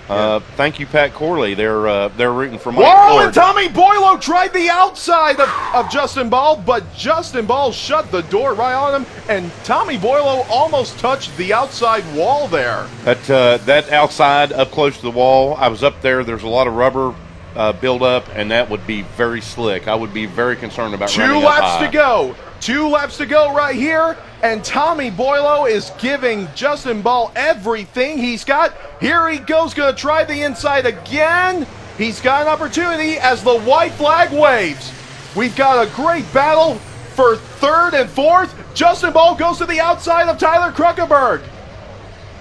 Thank you, Pat Corley. They're rooting for Mike Whoa, Ford. and Tommy Boylo tried the outside of Justin Ball, but Justin Ball shut the door right on him, and Tommy Boylo almost touched the outside wall there. That outside up close to the wall, I was up there. There's a lot of rubber buildup, and that would be very slick. I would be very concerned about running up high. 2 laps to go. 2 laps to go right here, and Tommy Boylo is giving Justin Ball everything he's got. Here he goes, going to try the inside again. He's got an opportunity as the white flag waves. We've got a great battle for 3rd and 4th. Justin Ball goes to the outside of Tyler Kruckeberg.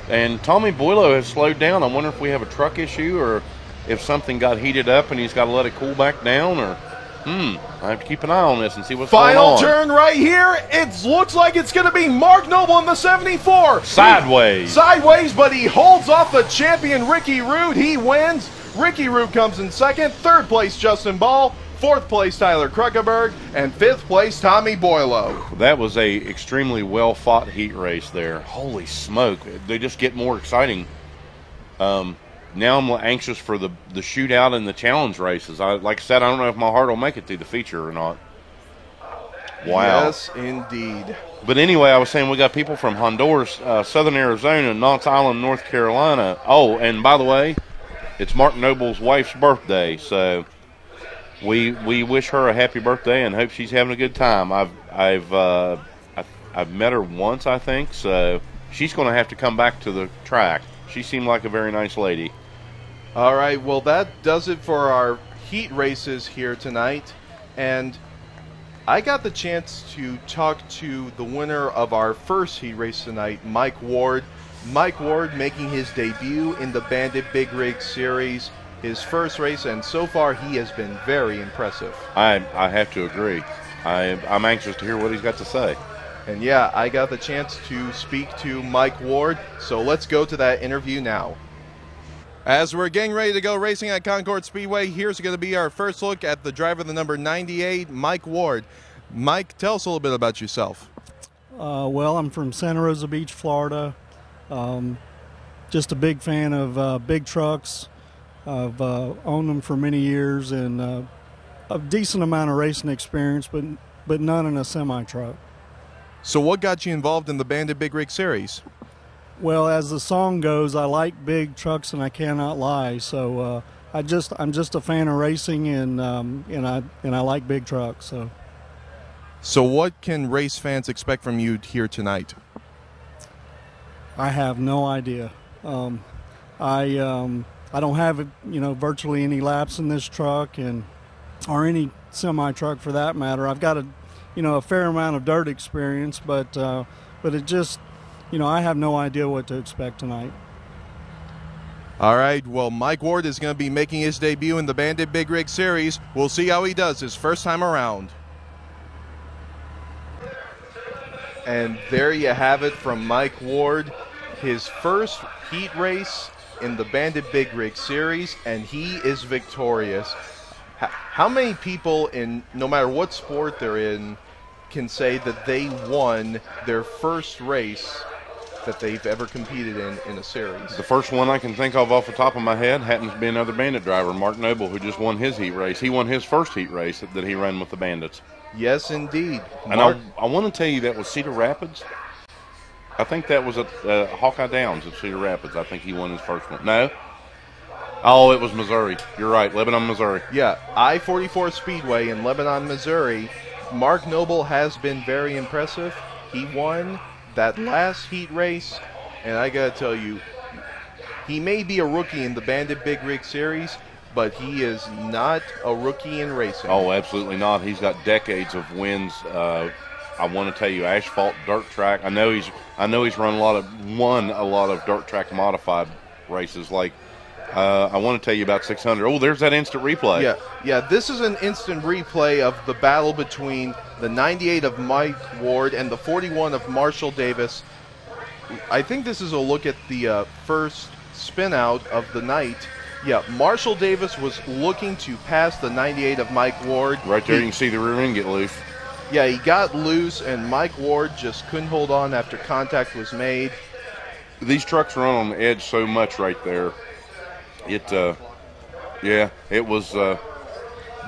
And Tommy Boylo has slowed down. I wonder if we have a truck issue, or if something got heated up and he's got to let it cool back down, or I have to keep an eye on this and see what's going on. Final turn right here. It looks like it's going to be Mark Noble in the 74. Sideways, but he holds off the champion Ricky Rude. He wins. Ricky Rude comes in 2nd. 3rd place, Justin Ball. 4th place, Tyler Kruckeberg. And 5th place, Tommy Boylo. That was a extremely well-fought heat race there. Holy smoke. They just get more exciting. Now I'm anxious for the shootout and the challenge races. Like I said, I don't know if my heart will make it through the feature or not. Wow. Yes, indeed. But anyway, I was saying we got people from Honduras, Southern Arizona, Knox Island, North Carolina. Oh, and by the way, it's Mark Noble's wife's birthday, so we wish her a happy birthday and hope she's having a good time. I've met her once, I think, so she's going to have to come back to the track. She seemed like a very nice lady. All right, well, that does it for our heat races here tonight. And I got the chance to talk to the winner of our first heat race tonight, Mike Ward. Mike Ward making his debut in the Bandit Big Rig Series. his first race, and so far he has been very impressive. I have to agree. I'm anxious to hear what he's got to say. And yeah, I got the chance to speak to Mike Ward, so let's go to that interview now. As we're getting ready to go racing at Concord Speedway, here's going to be our first look at the driver, the number 98, Mike Ward. Mike, tell us a little bit about yourself. Well, I'm from Santa Rosa Beach, Florida. Just a big fan of big trucks. I've owned them for many years, and a decent amount of racing experience, but none in a semi-truck. So what got you involved in the Bandit Big Rig Series? Well, as the song goes, I like big trucks and I cannot lie. So I'm just a fan of racing, and I like big trucks. So what can race fans expect from you here tonight? I have no idea. I don't have virtually any laps in this truck, or any semi truck for that matter. I've got a fair amount of dirt experience, but it just, I have no idea what to expect tonight. All right, well, Mike Ward is going to be making his debut in the Bandit Big Rig Series. We'll see how he does his first time around. And there you have it from Mike Ward, his first heat race in the Bandit Big Rig Series, and he is victorious. How many people, no matter what sport they're in, can say that they won their first race that they've ever competed in a series? The first one I can think of off the top of my head happens to be another Bandit driver, Mark Noble, who just won his heat race. He won his first heat race that he ran with the Bandits. Yes, indeed. And I want to tell you that was Cedar Rapids. I think that was at Hawkeye Downs at Cedar Rapids. I think he won his first one. No? Oh, it was Missouri. You're right, Lebanon, Missouri. Yeah, I-44 Speedway in Lebanon, Missouri. Mark Noble has been very impressive. He won that last heat race, and I got to tell you, he may be a rookie in the Bandit Big Rig Series, but he is not a rookie in racing. Oh, absolutely not. He's got decades of wins. I want to tell you, asphalt, dirt track. I know he's won a lot of dirt track modified races. Like I want to tell you about 600. Oh, there's that instant replay. Yeah. This is an instant replay of the battle between the 98 of Mike Ward and the 41 of Marshall Davis. I think this is a look at the first spin out of the night. Yeah, Marshall Davis was looking to pass the 98 of Mike Ward. Right there, you can see the rear end get loose. Yeah, he got loose, and Mike Ward just couldn't hold on after contact was made. These trucks run on the edge so much right there. It was.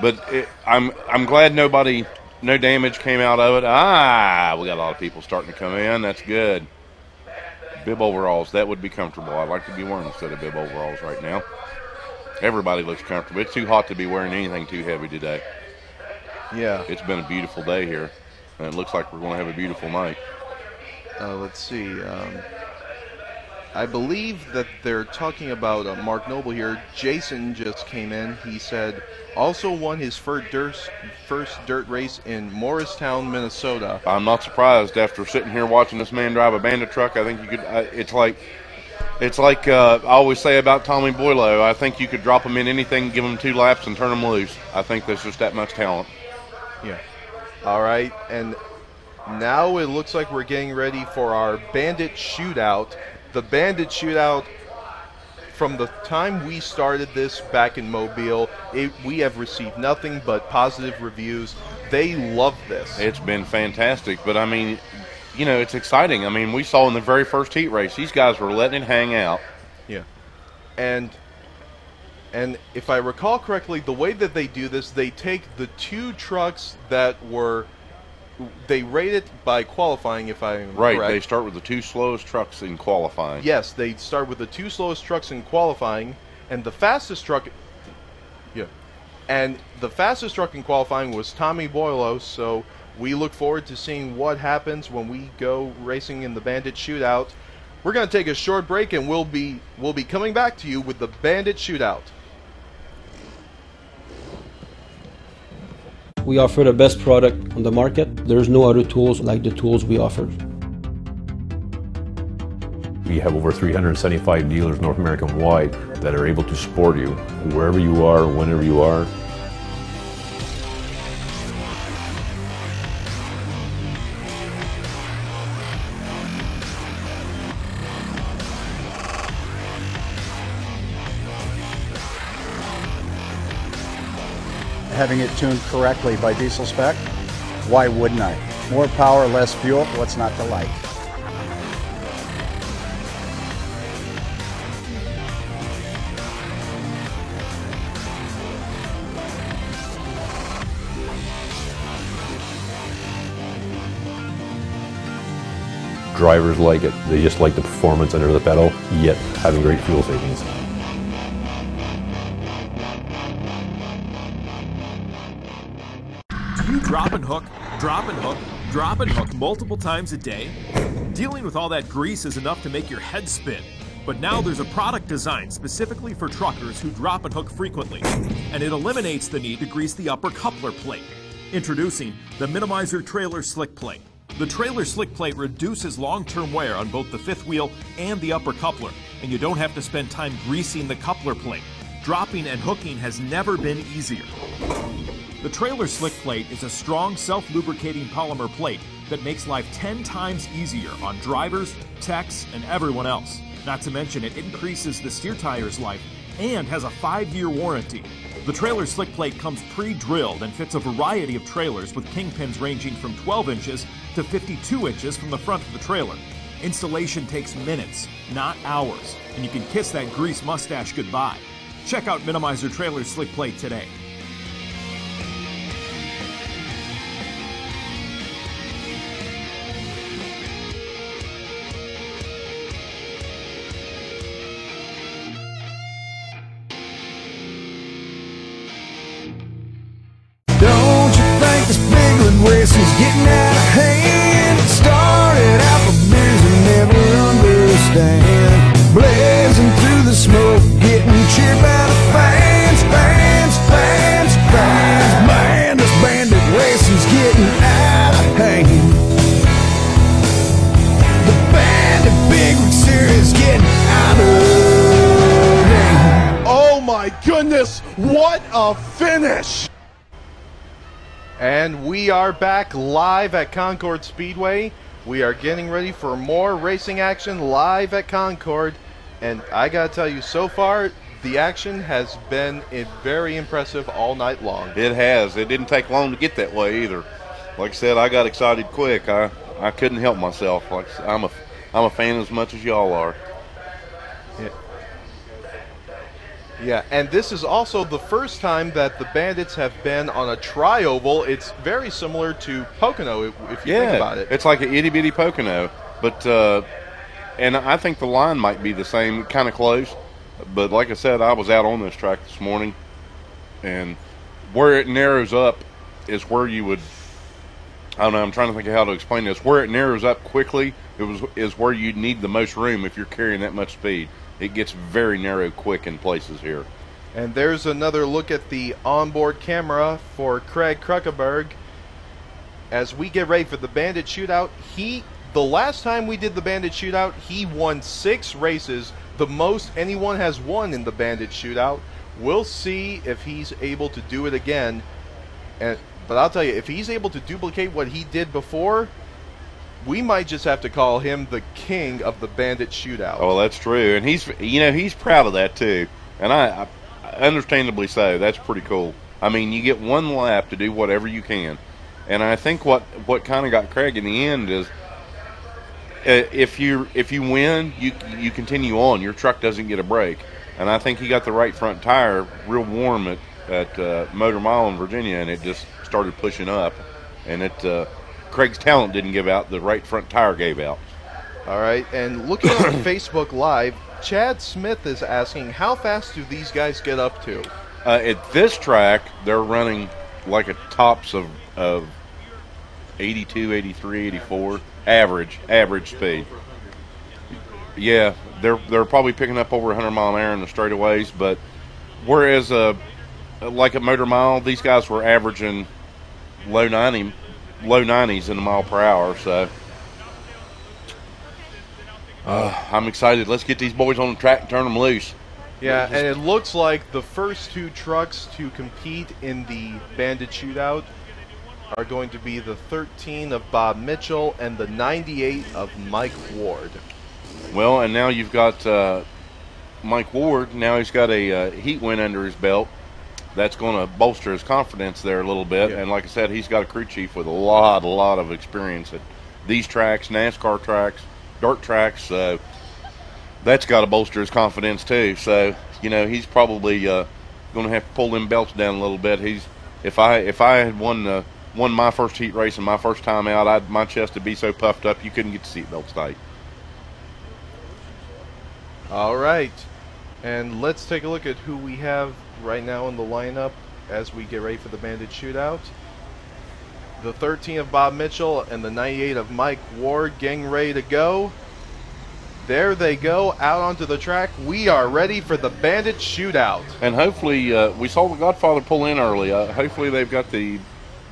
But I'm glad no damage came out of it. We got a lot of people starting to come in. That's good. Bib overalls, that would be comfortable. I'd like to be wearing a set of bib overalls right now. Everybody looks comfortable. It's too hot to be wearing anything too heavy today. Yeah. It's been a beautiful day here, and it looks like we're going to have a beautiful night. Let's see. I believe that they're talking about Mark Noble here. Jason just came in. He said also won his first dirt race in Morristown, Minnesota. I'm not surprised after sitting here watching this man drive a Bandit truck. I think you could. It's like I always say about Tommy Boylo. I think you could drop him in anything, give him 2 laps, and turn him loose. I think there's just that much talent. Yeah. All right, and now it looks like we're getting ready for our Bandit Shootout. The Bandit Shootout, from the time we started this back in Mobile, we have received nothing but positive reviews. They love this. It's been fantastic, but I mean, it's exciting. I mean, we saw in the very first heat race, these guys were letting it hang out. Yeah. And if I recall correctly, the way that they do this, they take the 2 trucks that they rate it by qualifying, if I'm correct. Right, they start with the 2 slowest trucks in qualifying. Yes, they start with the 2 slowest trucks in qualifying, and the fastest truck... Yeah. And the fastest truck in qualifying was Tommy Boylo, so we look forward to seeing what happens when we go racing in the Bandit Shootout. We're going to take a short break, and we'll be coming back to you with the Bandit Shootout. We offer the best product on the market. There's no other tools like the tools we offer. We have over 375 dealers North American wide that that are able to support you wherever you are, whenever you are. Having it tuned correctly by diesel spec, why wouldn't I? More power, less fuel, what's not to like? Drivers like it. They just like the performance under the pedal, yet having great fuel savings. Do you drop and hook, drop and hook, drop and hook multiple times a day? Dealing with all that grease is enough to make your head spin. But now there's a product designed specifically for truckers who drop and hook frequently, and it eliminates the need to grease the upper coupler plate. Introducing the Minimizer Trailer Slick Plate. The Trailer Slick Plate reduces long-term wear on both the fifth wheel and the upper coupler, and you don't have to spend time greasing the coupler plate. Dropping and hooking has never been easier. The Trailer Slick Plate is a strong, self-lubricating polymer plate that makes life 10 times easier on drivers, techs, and everyone else. Not to mention, it increases the steer tire's life and has a 5-year warranty. The Trailer Slick Plate comes pre-drilled and fits a variety of trailers with kingpins ranging from 12 inches to 52 inches from the front of the trailer. Installation takes minutes, not hours, and you can kiss that grease mustache goodbye. Check out Minimizer Trailer Slick Plate today. This big race is getting out of hand. It started out for beers we never understand. Blazing through the smoke, getting cheered by the fans, fans, fans, fans. Man, this bandit racing's getting out of hand. The Bandit Big Rig Series getting out of hand. Oh my goodness, what a finish! And we are back live at Concord Speedway. We are getting ready for more racing action live at Concord. And I gotta tell you, so far, the action has been very impressive all night long. It has. It didn't take long to get that way either. Like I said, I got excited quick. I couldn't help myself. Like I'm a fan as much as y'all are. Yeah, and this is also the first time that the Bandits have been on a tri-oval. It's very similar to Pocono, if you think about it. It's like an itty-bitty Pocono. But, and I think the line might be the same, kind of close. But like I said, I was out on this track this morning. And where it narrows up is where you would, I don't know, I'm trying to think of how to explain this. Where it narrows up quickly is where you need the most room if you're carrying that much speed. It gets very narrow quick in places here. And there's another look at the onboard camera for Craig Kruckeberg. As we get ready for the Bandit Shootout, the last time we did the Bandit Shootout, he won 6 races, the most anyone has won in the Bandit Shootout. We'll see if he's able to do it again. But I'll tell you, if he's able to duplicate what he did before, we might just have to call him the king of the Bandit Shootout. Oh, that's true, and he's proud of that too, and I understandably so. That's pretty cool. I mean, you get one lap to do whatever you can, and I think what kind of got Craig in the end is if you win, you continue on. Your truck doesn't get a break, and I think he got the right front tire real warm at Motor Mile in Virginia, and it just started pushing up, and Craig's talent didn't give out. The right front tire gave out. All right, and looking on Facebook Live, Chad Smith is asking, how fast do these guys get up to? At this track, they're running like a tops of 82, 83, 84, average speed. Yeah, they're probably picking up over 100 mile an hour in the straightaways, but whereas like at Motor Mile, these guys were averaging low 90s in a mile per hour, so I'm excited. Let's get these boys on the track and turn them loose. Yeah, and it looks like the first two trucks to compete in the Bandit Shootout are going to be the 13 of Bob Mitchell and the 98 of Mike Ward. Well, and now you've got Mike Ward. Now he's got a heat win under his belt. That's going to bolster his confidence there a little bit. Yeah. And like I said, he's got a crew chief with a lot of experience at these tracks, NASCAR tracks, dirt tracks. So that's got to bolster his confidence too. So, you know, he's probably going to have to pull them belts down a little bit. If I had won my first heat race and my first time out, my chest would be so puffed up you couldn't get the seat belts tight. All right, and let's take a look at who we have right now in the lineup as we get ready for the Bandit Shootout. The 13 of Bob Mitchell and the 98 of Mike Ward getting ready to go. There they go, out onto the track. We are ready for the Bandit Shootout. And hopefully, we saw the Godfather pull in early. Hopefully they've got the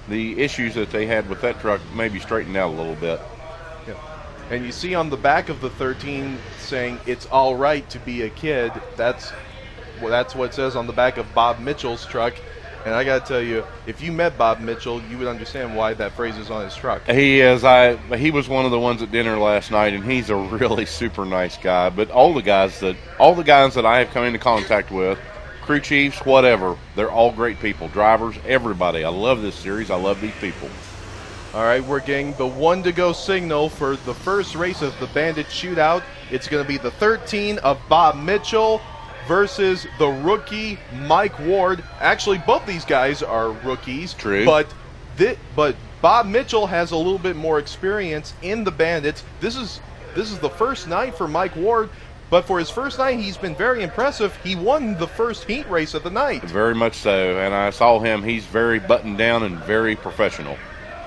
issues that they had with that truck maybe straightened out a little bit. Yeah. And you see on the back of the 13 saying, "It's all right to be a kid." That's what it says on the back of Bob Mitchell's truck. And I got to tell you, if you met Bob Mitchell, you would understand why that phrase is on his truck. He is. He was one of the ones at dinner last night, and he's a really super nice guy. But all the guys that I have come into contact with, crew chiefs, whatever, they're all great people. Drivers, everybody. I love this series. I love these people. All right, we're getting the 1-to-go signal for the first race of the Bandit Shootout. It's going to be the 13 of Bob Mitchell versus the rookie Mike Ward. Actually, both these guys are rookies. True. But Bob Mitchell has a little bit more experience in the Bandits. This is the first night for Mike Ward, but for his first night, he's been very impressive. He won the first heat race of the night. Very much so, and I saw him. He's very buttoned down and very professional.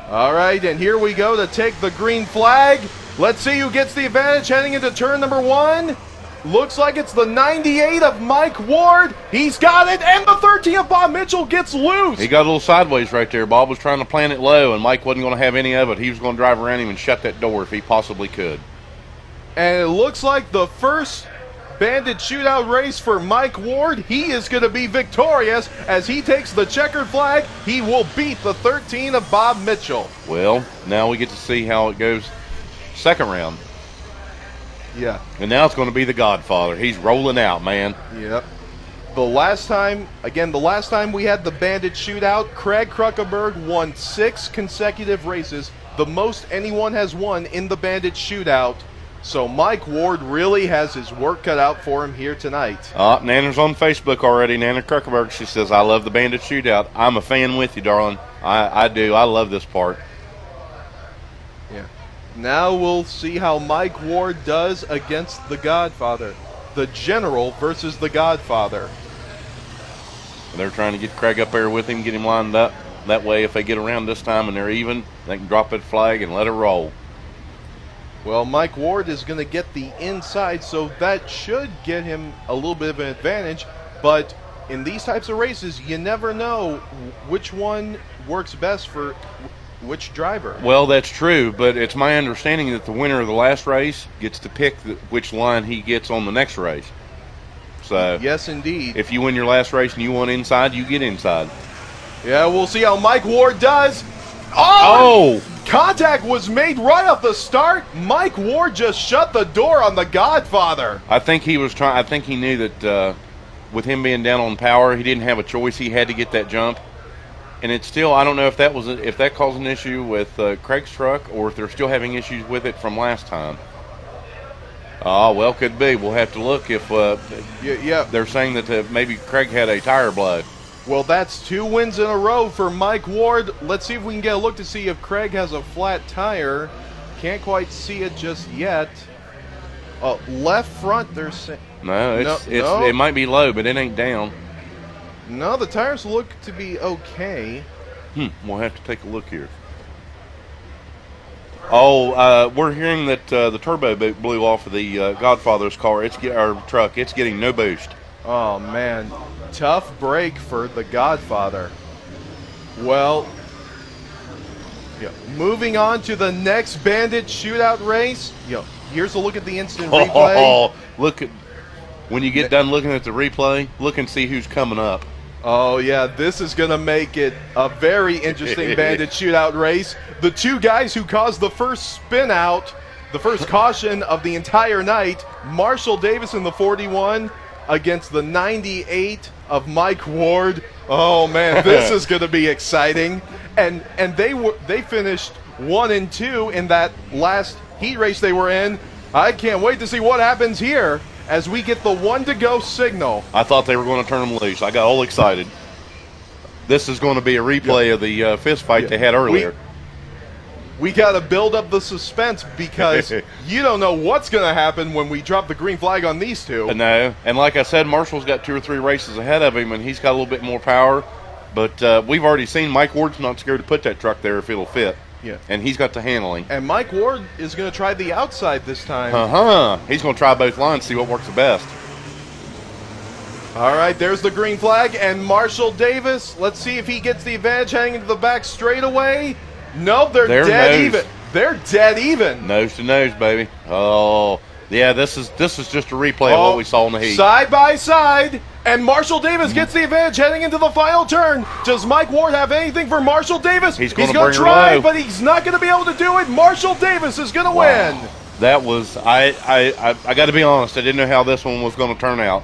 All right, and here we go to take the green flag. Let's see who gets the advantage heading into turn number 1. Looks like it's the 98 of Mike Ward. He's got it, and the 13 of Bob Mitchell gets loose. He got a little sideways right there. Bob was trying to plant it low, and Mike wasn't going to have any of it. He was going to drive around him and shut that door if he possibly could. And it looks like the first Bandit Shootout race for Mike Ward. He is going to be victorious as he takes the checkered flag. He will beat the 13 of Bob Mitchell. Well, now we get to see how it goes second round. Yeah. And now it's going to be the Godfather. He's rolling out, man. Yep. The last time we had the Bandit Shootout, Craig Kruckenberg won 6 consecutive races, the most anyone has won in the Bandit Shootout. So Mike Ward really has his work cut out for him here tonight. Nana's on Facebook already. Nana Kruckenberg, she says, "I love the Bandit Shootout." I'm a fan with you, darling. I do. I love this part. Yeah. Now we'll see how Mike Ward does against the Godfather. The General versus the Godfather. They're trying to get Craig up there with him, get him lined up. That way, if they get around this time and they're even, they can drop that flag and let it roll. Well, Mike Ward is going to get the inside, so that should get him a little bit of an advantage. But in these types of races, you never know which one works best for which driver. Well, that's true, but it's my understanding that the winner of the last race gets to pick which line he gets on the next race. So yes, indeed. If you win your last race and you want inside, you get inside. Yeah, we'll see how Mike Ward does. Oh! Contact was made right off the start. Mike Ward just shut the door on the Godfather. I think he was trying. I think he knew that with him being down on power, he didn't have a choice. He had to get that jump. And it's still, I don't know if that caused an issue with Craig's truck or if they're still having issues with it from last time. Well, could be. We'll have to look if they're saying that maybe Craig had a tire blow. Well, that's 2 wins in a row for Mike Ward. Let's see if we can get a look to see if Craig has a flat tire. Can't quite see it just yet. Left front, they're saying. No, it might be low, but it ain't down. No, the tires look to be okay. We'll have to take a look here. We're hearing that the turbo blew off of the Godfather's car. Our truck. It's getting no boost. Oh, man. Tough break for the Godfather. Well, moving on to the next Bandit Shootout race. Here's a look at the instant replay. Look at when you get done looking at the replay, look and see who's coming up. Oh, yeah, this is going to make it a very interesting Bandit shootout race. The two guys who caused the first spin out, the first caution of the entire night, Marshall Davis in the 41 against the 98 of Mike Ward. Oh, man, this is going to be exciting. And they finished 1 and 2 in that last heat race they were in. I can't wait to see what happens here as we get the 1 to go signal. I thought they were going to turn them loose. I got all excited. This is going to be a replay of the fist fight they had earlier. We got to build up the suspense because you don't know what's going to happen when we drop the green flag on these two. No, and like I said, Marshall's got 2 or 3 races ahead of him, and he's got a little bit more power. But we've already seen Mike Ward's not scared to put that truck there if it'll fit. Yeah. And he's got the handling. And Mike Ward is going to try the outside this time. He's going to try both lines, see what works the best. All right, there's the green flag. And Marshall Davis, let's see if he gets the advantage heading into the back straightaway. Nope, they're dead even. They're dead even. Nose to nose, baby. Oh, yeah, this is just a replay of what we saw in the heat. Side by side. And Marshall Davis gets the advantage heading into the final turn. Does Mike Ward have anything for Marshall Davis? He's going to try, but he's not going to be able to do it. Marshall Davis is going to win. That was, I got to be honest, I didn't know how this one was going to turn out.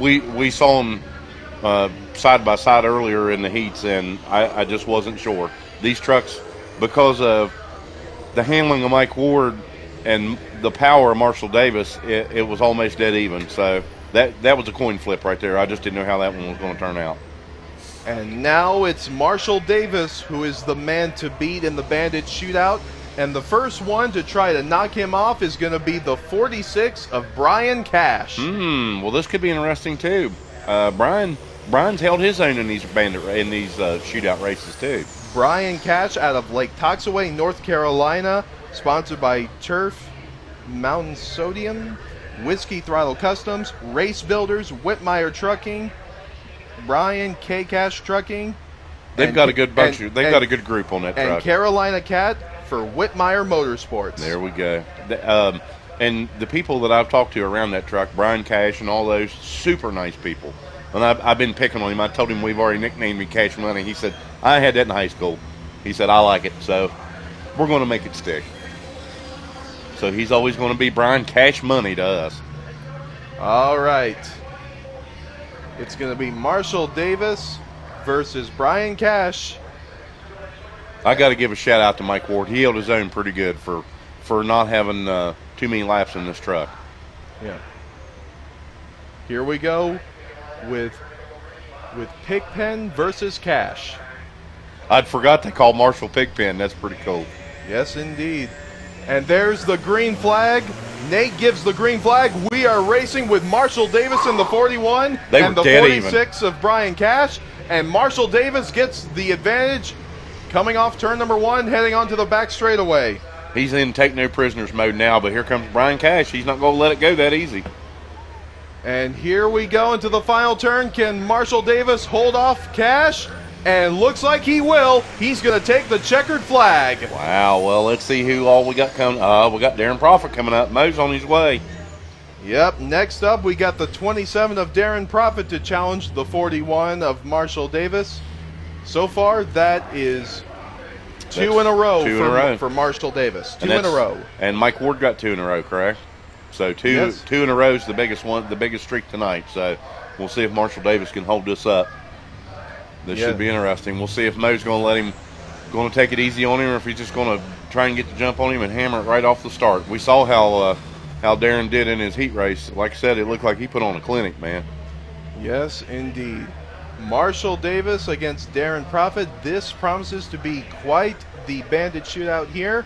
We saw them side by side earlier in the heats, and I just wasn't sure. These trucks, because of the handling of Mike Ward and the power of Marshall Davis, it was almost dead even. So that was a coin flip right there. I just didn't know how that one was going to turn out. And now it's Marshall Davis who is the man to beat in the Bandit shootout. And the first one to try to knock him off is going to be the 46 of Brian Cash. Well, this could be interesting too. Brian's held his own in these shootout races too. Brian Cash out of Lake Toxaway, North Carolina, sponsored by Turf, Mountain Sodium, Whiskey Throttle Customs, Race Builders, Whitmire Trucking, Brian K. Cash Trucking. They've got a good bunch. They've got a good group on that truck. And Carolina Cat for Whitmire Motorsports. There we go. And the people that I've talked to around that truck, Brian Cash and all those, super nice people. And I've been picking on him. I told him we've already nicknamed me Cash Money. He said, I had that in high school. He said, I like it. So we're going to make it stick. So he's always going to be Brian Cash Money to us. All right. It's going to be Marshall Davis versus Brian Cash. I got to give a shout out to Mike Ward. He held his own pretty good for not having too many laps in this truck. Yeah. Here we go with Pigpen versus Cash. I'd forgot they called Marshall Pigpen. That's pretty cool. Yes, indeed. And there's the green flag. Nate gives the green flag. We are racing with Marshall Davis in the 41 and the 46 of Brian Cash. And Marshall Davis gets the advantage coming off turn number 1, heading onto the back straightaway. He's in take no prisoners mode now, but here comes Brian Cash. He's not going to let it go that easy. And here we go into the final turn. Can Marshall Davis hold off Cash? And looks like he will. He's going to take the checkered flag. Wow. Well, let's see who all we got coming. We got Darren Prophet coming up. Mo's on his way. Yep. Next up, we got the 27 of Darren Prophet to challenge the 41 of Marshall Davis. So far, that is two in a row for Marshall Davis. Two in a row. And Mike Ward got 2 in a row, correct? So two in a row is the biggest one, the biggest streak tonight. So we'll see if Marshall Davis can hold this up. This should be interesting. We'll see if Mo's going to take it easy on him, or if he's just going to try and get the jump on him and hammer it right off the start. We saw how Darren did in his heat race. Like I said, it looked like he put on a clinic, man. Yes, indeed. Marshall Davis against Darren Prophet. This promises to be quite the Bandit shootout here.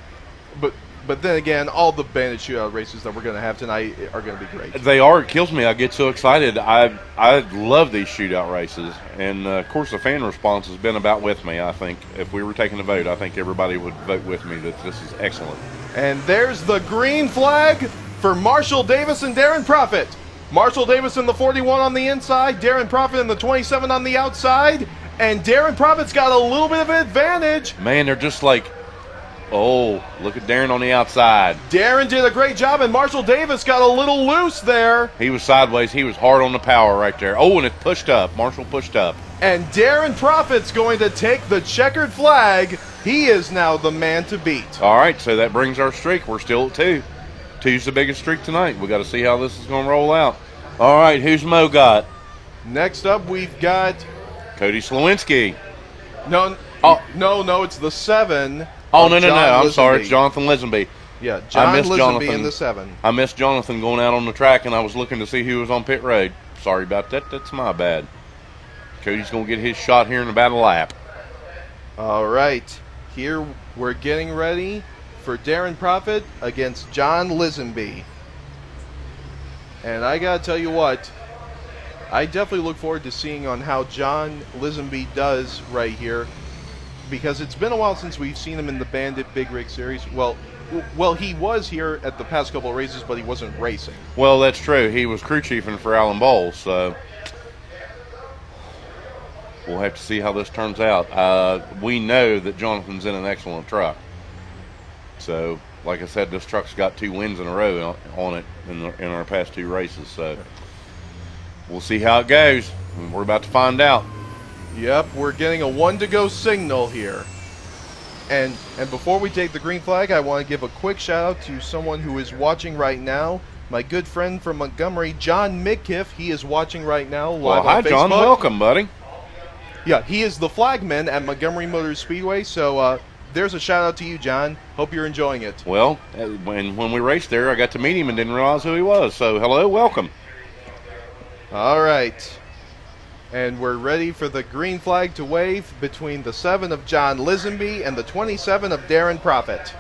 But then again, all the Bandit shootout races that we're going to have tonight are going to be great. They are. It kills me. I get so excited. I love these shootout races. And, of course, the fan response has been about with me. I think if we were taking a vote, I think everybody would vote with me that this is excellent. And there's the green flag for Marshall Davis and Darren Prophet. Marshall Davis in the 41 on the inside, Darren Prophet in the 27 on the outside. And Darren Prophet's got a little bit of an advantage. Man, they're just like Oh, look at Darren on the outside. Darren did a great job, and Marshall Davis got a little loose there. He was sideways. He was hard on the power right there. Oh, and it pushed up. Marshall pushed up. And Darren Profit's going to take the checkered flag. He is now the man to beat. All right, so that brings our streak. We're still at 2. 2's the biggest streak tonight. We got to see how this is going to roll out. All right, who's Mo got? Next up, we've got Cody Slowinski. no, it's the 7. Oh, no. I'm sorry. It's Jonathan Lisenby. Yeah, John Lisenby Jonathan in the 7. I missed Jonathan going out on the track, and I was looking to see who was on pit road. Sorry about that. That's my bad. Cody's going to get his shot here in about a lap. All right. Here we're getting ready for Darren Profit against John Lisenby. And I got to tell you what, I definitely look forward to seeing on how John Lisenby does right here, because it's been a while since we've seen him in the Bandit Big Rig Series. Well, he was here at the past couple of races, but he wasn't racing. Well, that's true. He was crew chiefing for Alan Bowles, so we'll have to see how this turns out. We know that Jonathan's in an excellent truck. So, like I said, this truck's got 2 wins in a row on it in our past 2 races. So, we'll see how it goes. We're about to find out. Yep, we're getting a 1 to go signal here. And before we take the green flag, I want to give a quick shout out to someone who is watching right now. My good friend from Montgomery, John Midkiff. He is watching right now live on Facebook. Hi, John. Welcome, buddy. Yeah, he is the flagman at Montgomery Motor Speedway. So there's a shout out to you, John. Hope you're enjoying it. Well, when we raced there, I got to meet him and didn't realize who he was. So, hello, welcome. All right. And we're ready for the green flag to wave between the 7 of John Lisenby and the 27 of Darren Profit.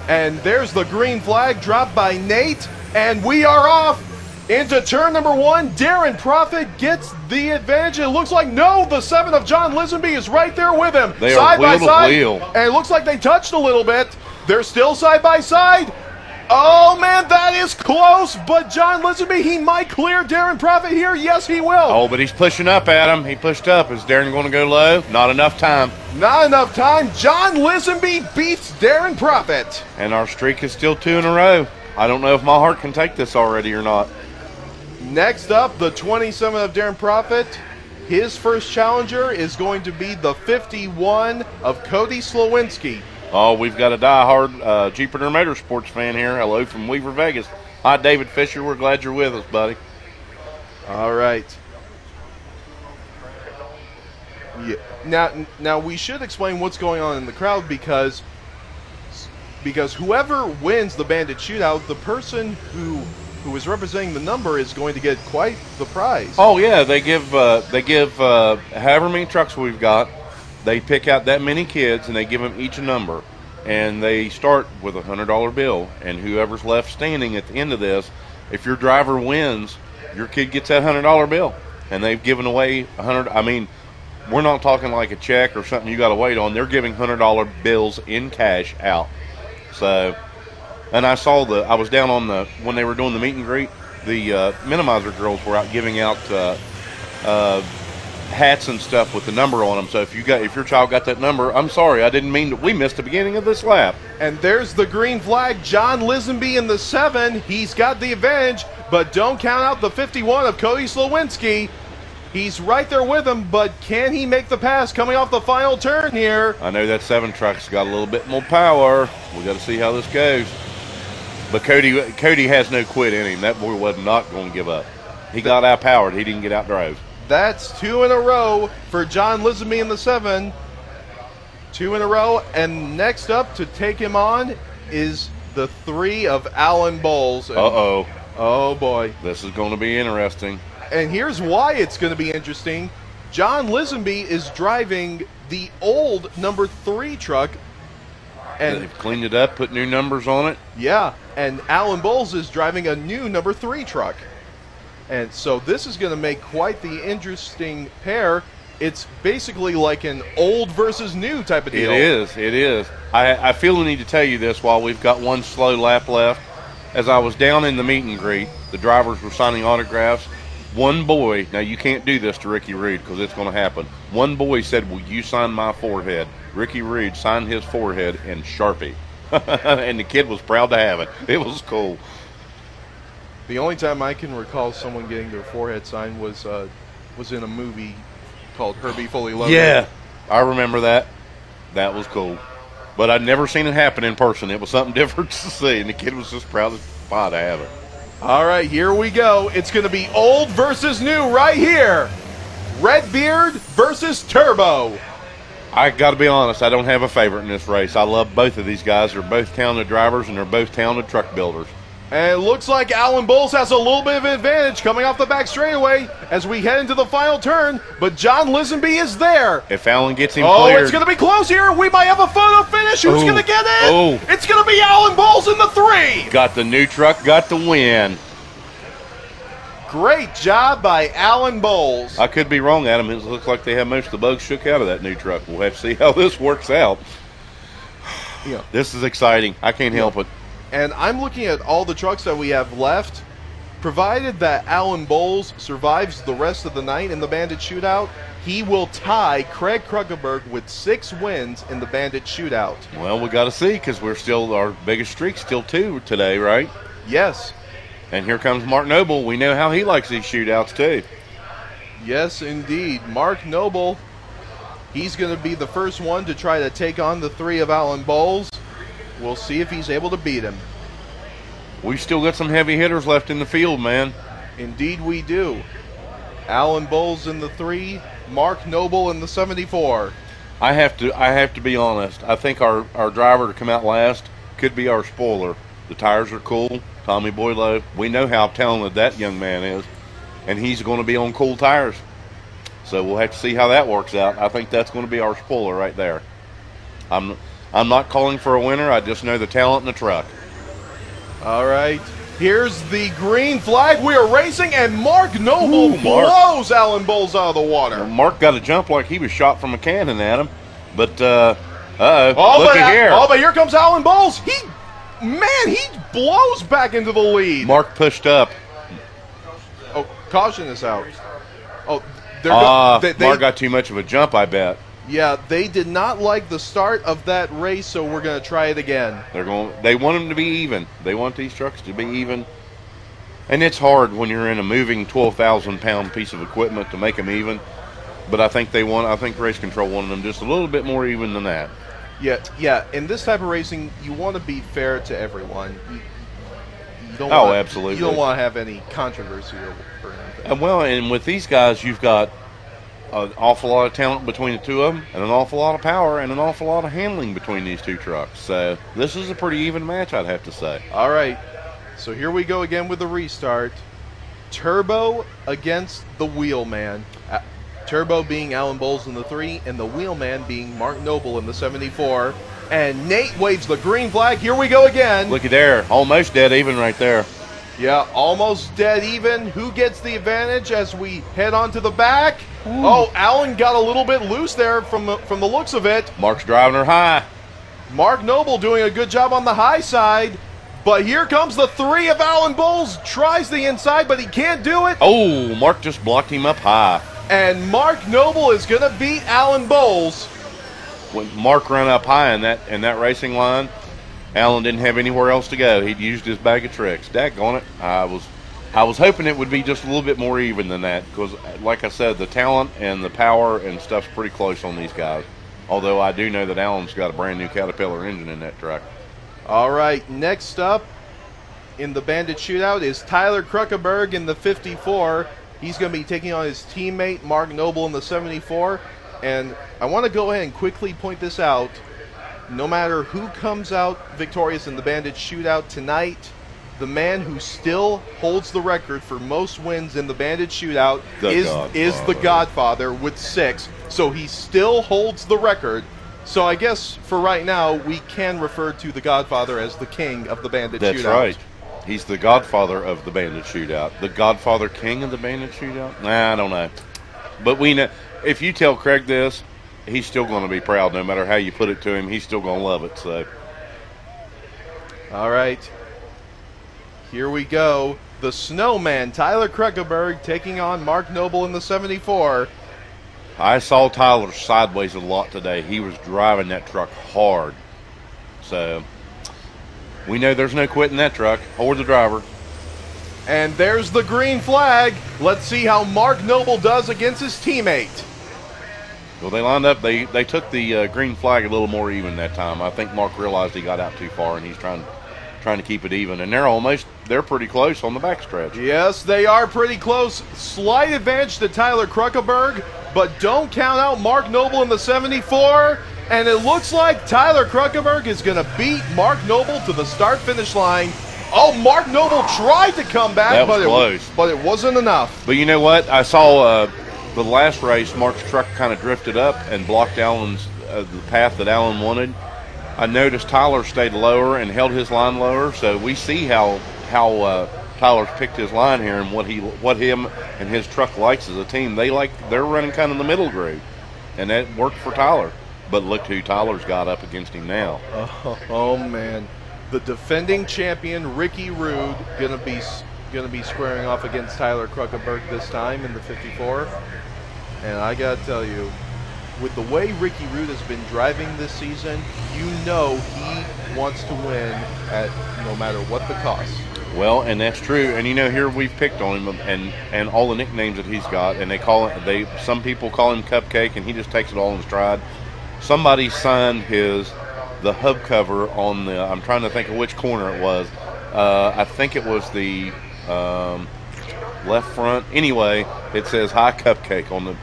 And there's the green flag dropped by Nate, and we are off into turn number 1. Darren Profit gets the advantage. It looks like, no, the 7 of John Lisenby is right there with him. They side are by wheel side. to wheel. And it looks like they touched a little bit. They're still side by side. Oh, man, that is close, but John Lisenby, he might clear Darren Profit here. Yes, he will. Oh, but he's pushing up at him. He pushed up. Is Darren going to go low? Not enough time. Not enough time. John Lisenby beats Darren Profit. And our streak is still 2 in a row. I don't know if my heart can take this already or not. Next up, the 27 of Darren Profit. His first challenger is going to be the 51 of Cody Slowinski. Oh, we've got a die-hard Jupiter Motorsports fan here. Hello from Weaver, Vegas. Hi, David Fisher. We're glad you're with us, buddy. All right. Yeah. Now we should explain what's going on in the crowd because whoever wins the Bandit Shootout, the person who is representing the number is going to get quite the prize. Oh yeah, they give however many trucks we've got. They pick out that many kids, and they give them each a number. And they start with a $100 bill. And whoever's left standing at the end of this, if your driver wins, your kid gets that $100 bill. And they've given away $100. I mean, we're not talking like a check or something you got to wait on. They're giving $100 bills in cash out. So, and I was down on when they were doing the meet and greet, the Minimizer girls were out giving out hats and stuff with the number on them. So if your child got that number, I'm sorry, I didn't mean that. We missed the beginning of this lap. And there's the green flag. John Lisenby in the 7. He's got the advantage, but don't count out the 51 of Cody Slowinski. He's right there with him, but can he make the pass coming off the final turn here? I know that 7 truck's got a little bit more power. We got to see how this goes. But Cody has no quit in him. That boy was not going to give up. He got outpowered. He didn't get outdrove. That's 2 in a row for John Lisenby in the 7. 2 in a row. And next up to take him on is the 3 of Alan Bowles. Uh-oh. Oh, boy. This is going to be interesting. And here's why it's going to be interesting. John Lisenby is driving the old number 3 truck. And they've cleaned it up, put new numbers on it. Yeah, and Alan Bowles is driving a new number 3 truck. And so this is going to make quite the interesting pair. It's basically like an old versus new type of deal. It is. I feel the need to tell you this while we've got one slow lap left. As I was down in the meet and greet, the drivers were signing autographs. One boy, now you can't do this to Ricky Rude because it's going to happen. One boy said, "Will you sign my forehead?" Ricky Rude signed his forehead in Sharpie. And the kid was proud to have it. It was cool. The only time I can recall someone getting their forehead signed was in a movie called Herbie Fully Loaded. Yeah, I remember that. That was cool. But I'd never seen it happen in person. It was something different to see, and the kid was just proud as pie to have it. All right, here we go. It's going to be old versus new right here. Redbeard versus Turbo. I got to be honest, I don't have a favorite in this race. I love both of these guys. They're both talented drivers, and they're both talented truck builders. And it looks like Alan Bowles has a little bit of an advantage coming off the back straightaway as we head into the final turn, but John Lisenby is there. If Alan gets him cleared. cleared. It's going to be close here. We might have a photo finish. Who's going to get it? Oh. It's going to be Alan Bowles in the 3. Got the new truck, got the win. Great job by Alan Bowles. I could be wrong, Adam. It looks like they have most of the bugs shook out of that new truck. We'll have to see how this works out. Yeah. This is exciting. I can't help it. And I'm looking at all the trucks that we have left. Provided that Alan Bowles survives the rest of the night in the Bandit Shootout, he will tie Craig Kruckenberg with 6 wins in the Bandit Shootout. Well, we got to see because we're still, our biggest streak's still 2 today, right? Yes. And here comes Mark Noble. We know how he likes these shootouts, too. Yes, indeed. Mark Noble, he's going to be the first one to try to take on the 3 of Alan Bowles. We'll see if he's able to beat him. We've still got some heavy hitters left in the field, man. Indeed we do. Alan Bowles in the 3, Mark Noble in the 74. I have to be honest. I think our driver to come out last could be our spoiler. The tires are cool. Tommy Boylow, we know how talented that young man is, and he's going to be on cool tires. So we'll have to see how that works out. I think that's going to be our spoiler right there. I'm not calling for a winner. I just know the talent in the truck. All right. Here's the green flag. We are racing, and Mark Noble blows Alan Bowles out of the water. Well, Mark got a jump like he was shot from a cannon at him. But, looky here. Oh, but here comes Alan Bowles. He blows back into the lead. Mark pushed up. Oh, caution is out. Oh, Mark got too much of a jump, I bet. Yeah, they did not like the start of that race, so we're going to try it again. They want them to be even. They want these trucks to be even. And it's hard when you're in a moving 12,000-pound piece of equipment to make them even. But I think race control wanted them just a little bit more even than that. Yeah. In this type of racing, you want to be fair to everyone. You don't absolutely. You don't want to have any controversy or anything. Well, and with these guys, you've got an awful lot of talent between the 2 of them, and an awful lot of power, and an awful lot of handling between these 2 trucks. So this is a pretty even match, I'd have to say. All right. So here we go again with the restart. Turbo against the Wheelman. Turbo being Alan Bowles in the 3, and the Wheelman being Mark Noble in the 74. And Nate waves the green flag. Here we go again. Looky there. Almost dead even right there. Yeah, almost dead even. Who gets the advantage as we head on to the back? Ooh. Oh, Alan got a little bit loose there from the looks of it. Mark's driving her high. Mark Noble doing a good job on the high side. But here comes the 3 of Alan Bowles. Tries the inside, but he can't do it. Oh, Mark just blocked him up high. And Mark Noble is going to beat Alan Bowles. When Mark ran up high in that racing line, Alan didn't have anywhere else to go. He'd used his bag of tricks. Daggone it. I was hoping it would be just a little bit more even than that because, like I said, the talent and the power and stuff's pretty close on these guys. Although I do know that Alan's got a brand new Caterpillar engine in that truck. All right, next up in the Bandit Shootout is Tyler Kruckenberg in the 54. He's going to be taking on his teammate Mark Noble in the 74. And I want to go ahead and quickly point this out. No matter who comes out victorious in the Bandit Shootout tonight, the man who still holds the record for most wins in the Bandit Shootout is the Godfather with 6. So he still holds the record. So I guess for right now, we can refer to the Godfather as the king of the Bandit Shootout. That's right. He's the Godfather of the Bandit Shootout. The Godfather King of the Bandit Shootout? Nah, I don't know. But we know, if you tell Craig this, he's still going to be proud. No matter how you put it to him, he's still going to love it. So, all right. Here we go. the Snowman, Tyler Kruckeberg, taking on Mark Noble in the 74. I saw Tyler sideways a lot today. He was driving that truck hard. So we know there's no quitting that truck or the driver. And there's the green flag. Let's see how Mark Noble does against his teammate. Well, they lined up. They took the green flag a little more even that time. I think Mark realized he got out too far, and he's trying to keep it even. And they're pretty close on the backstretch. Yes, they are pretty close. Slight advantage to Tyler Kruckeberg, but don't count out Mark Noble in the 74. And it looks like Tyler Kruckeberg is going to beat Mark Noble to the start-finish line. Oh, Mark Noble tried to come back, but it wasn't enough. But you know what? I saw the last race, Mark's truck kind of drifted up and blocked Allen's the path that Allen wanted. I noticed Tyler stayed lower and held his line lower, so we see how Tyler's picked his line here and what him and his truck likes as a team. They're running kind of the middle groove, and that worked for Tyler. But look who Tyler's got up against him now. Oh man, the defending champion Ricky Rude gonna be squaring off against Tyler Kruckeberg this time in the 54. And I gotta tell you, with the way Ricky Rude has been driving this season, you know he wants to win at no matter what the cost. Well, and that's true. And you know, here we've picked on him and all the nicknames that he's got, and some people call him Cupcake, and he just takes it all in stride. Somebody signed the hub cover on the, I'm trying to think of which corner it was. I think it was the left front. Anyway, it says "Hi Cupcake" on the.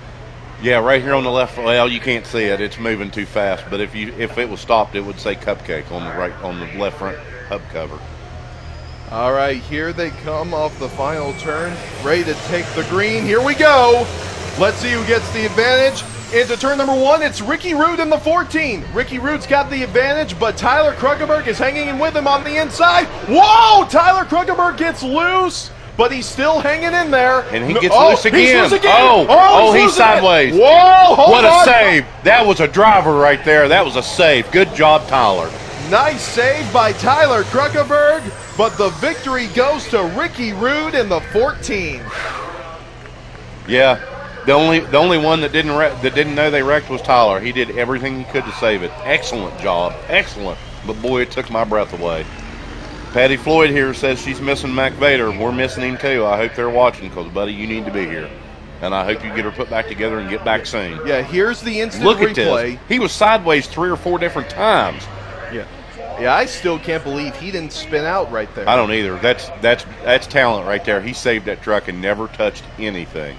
Yeah, right here on the left. Well, you can't see it; it's moving too fast. But if it was stopped, it would say "Cupcake" on the left front hub cover. All right, here they come off the final turn, ready to take the green. Here we go. Let's see who gets the advantage. Into turn number 1, it's Ricky Rude in the 14. Ricky Rude's got the advantage, but Tyler Kruckeberg is hanging in with him on the inside. Whoa! Tyler Kruckeberg gets loose, but he's still hanging in there. And he gets loose again. He's loose again. He's sideways. Whoa! What a save. That was a driver right there. That was a save. Good job, Tyler. Nice save by Tyler Kruckeberg, but the victory goes to Ricky Rude in the 14. Yeah. The only one that didn't know they wrecked was Tyler. He did everything he could to save it. Excellent job. Excellent. But boy, it took my breath away. Patty Floyd here says she's missing Mac Vader. We're missing him too. I hope they're watching because, buddy, you need to be here. And I hope you get her put back together and get back soon. Yeah, here's the instant replay. Look at this. He was sideways 3 or 4 different times. Yeah, I still can't believe he didn't spin out right there. I don't either. That's talent right there. He saved that truck and never touched anything.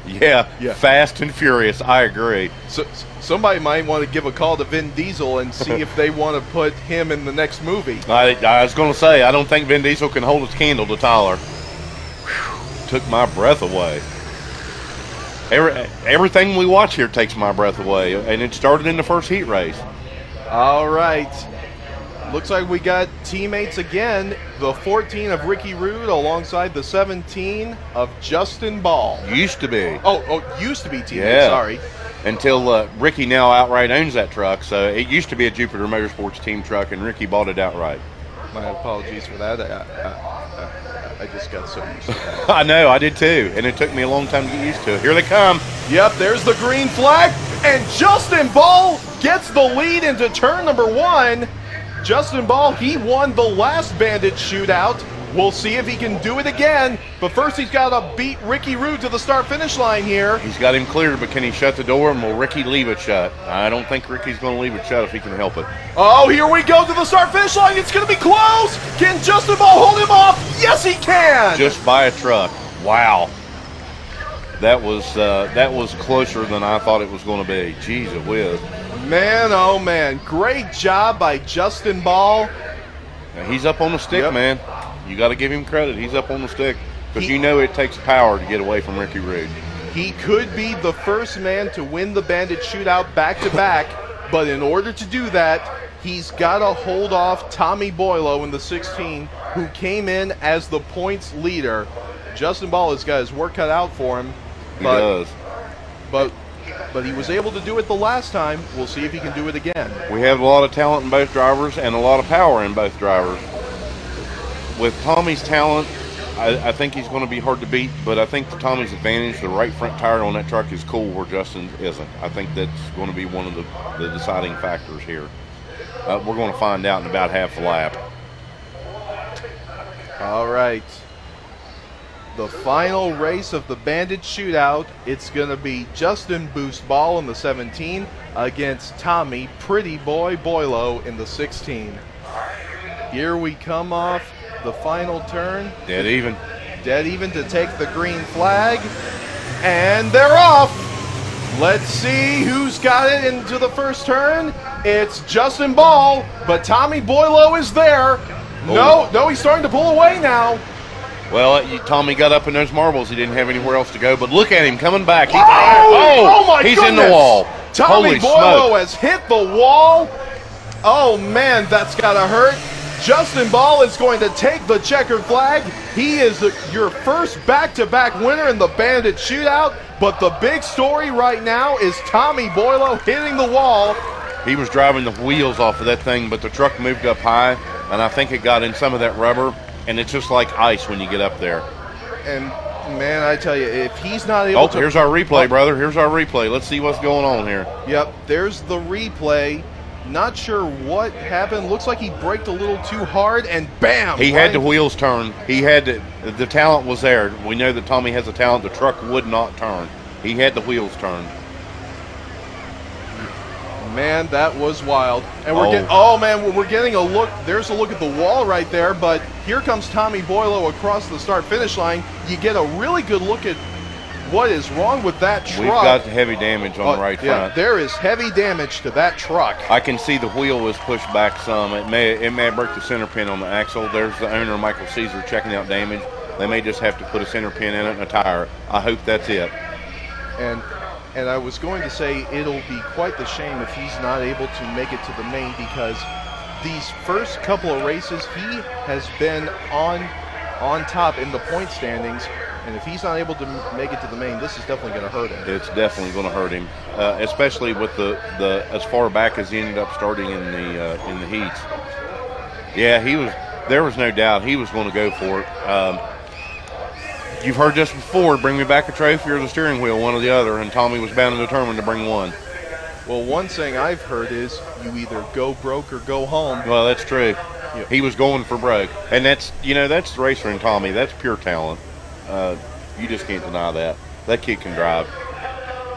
Yeah, fast and furious. I agree. So somebody might want to give a call to Vin Diesel and see if they want to put him in the next movie. I was going to say, I don't think Vin Diesel can hold his candle to Tyler. Whew, took my breath away. Everything we watch here takes my breath away, and it started in the first heat race. All right. Looks like we got teammates again. The 14 of Ricky Rude alongside the 17 of Justin Ball. Used to be. Used to be teammates, yeah. Sorry. Until Ricky now outright owns that truck. So it used to be a Jupiter Motorsports team truck, and Ricky bought it outright. My apologies for that. I just got so used to that. I know, I did too. And it took me a long time to get used to it. Here they come. Yep, there's the green flag. And Justin Ball gets the lead into turn number 1. Justin Ball, he won the last Bandit shootout. We'll see if he can do it again. But first, he's got to beat Ricky Rude to the start-finish line here. He's got him cleared, but can he shut the door, and will Ricky leave it shut? I don't think Ricky's going to leave it shut if he can help it. Oh, here we go to the start-finish line. It's going to be close. Can Justin Ball hold him off? Yes, he can. Just by a truck. Wow. That was closer than I thought it was going to be. Jeez, it whiz. Man, oh man, great job by Justin Ball. Now, he's up on the stick, man. You got to give him credit. He's up on the stick because you know it takes power to get away from Ricky Rude. He could be the first man to win the Bandit shootout back-to-back, but in order to do that, he's got to hold off Tommy Boylo in the 16, who came in as the points leader. Justin Ball has got his work cut out for him. He does. But he was able to do it the last time. We'll see if he can do it again. We have a lot of talent in both drivers and a lot of power in both drivers. With Tommy's talent, I think he's going to be hard to beat, but I think Tommy's advantage, the right front tire on that truck is cool where Justin isn't. I think that's going to be one of the deciding factors here. We're going to find out in about half a lap. All right. The final race of the Bandit Shootout, it's going to be Justin Boost Ball in the 17 against Tommy Pretty Boy Boylo in the 16. Here we come off the final turn. Dead even. Dead even to take the green flag. And they're off. Let's see who's got it into the first turn. It's Justin Ball, but Tommy Boylo is there. No, he's starting to pull away now. Well, Tommy got up in those marbles. He didn't have anywhere else to go. But look at him coming back. Oh my he's goodness. in the wall. Tommy Holy Boylo smoke. has hit the wall. Oh, man, that's got to hurt. Justin Ball is going to take the checkered flag. He is your first back-to-back winner in the Bandit Shootout. But the big story right now is Tommy Boylo hitting the wall. He was driving the wheels off of that thing, but the truck moved up high, and I think it got in some of that rubber, and it's just like ice when you get up there. And, man, I tell you, if he's not able to... Oh, here's our replay, brother. Here's our replay. Let's see what's going on here. Yep, there's the replay. Not sure what happened. Looks like he braked a little too hard, and bam! He had the wheels turn. He had the talent was there. We know that Tommy has a talent. The truck would not turn. He had the wheels turned. Man, that was wild. And we're getting a look. There's a look at the wall right there, but here comes Tommy Boylo across the start-finish line. You get a really good look at what is wrong with that truck. We've got heavy damage on the right front. Yeah, there is heavy damage to that truck. I can see the wheel was pushed back some. It may have broke the center pin on the axle. There's the owner, Michael Caesar, checking out damage. They may just have to put a center pin in it and a tire. I hope that's it. And I was going to say it'll be quite the shame if he's not able to make it to the main, because these first couple of races he has been on top in the point standings, and if he's not able to make it to the main, this is definitely going to hurt him. It's definitely going to hurt him, especially with the as far back as he ended up starting in the heats. Yeah, there was no doubt he was going to go for it. You've heard this before, bring me back a trophy or the steering wheel, one or the other, and Tommy was bound and determined to bring one. Well, one thing I've heard is you either go broke or go home. Well, that's true. Yeah. He was going for broke. And that's the racer in Tommy. That's pure talent. You just can't deny that. That kid can drive.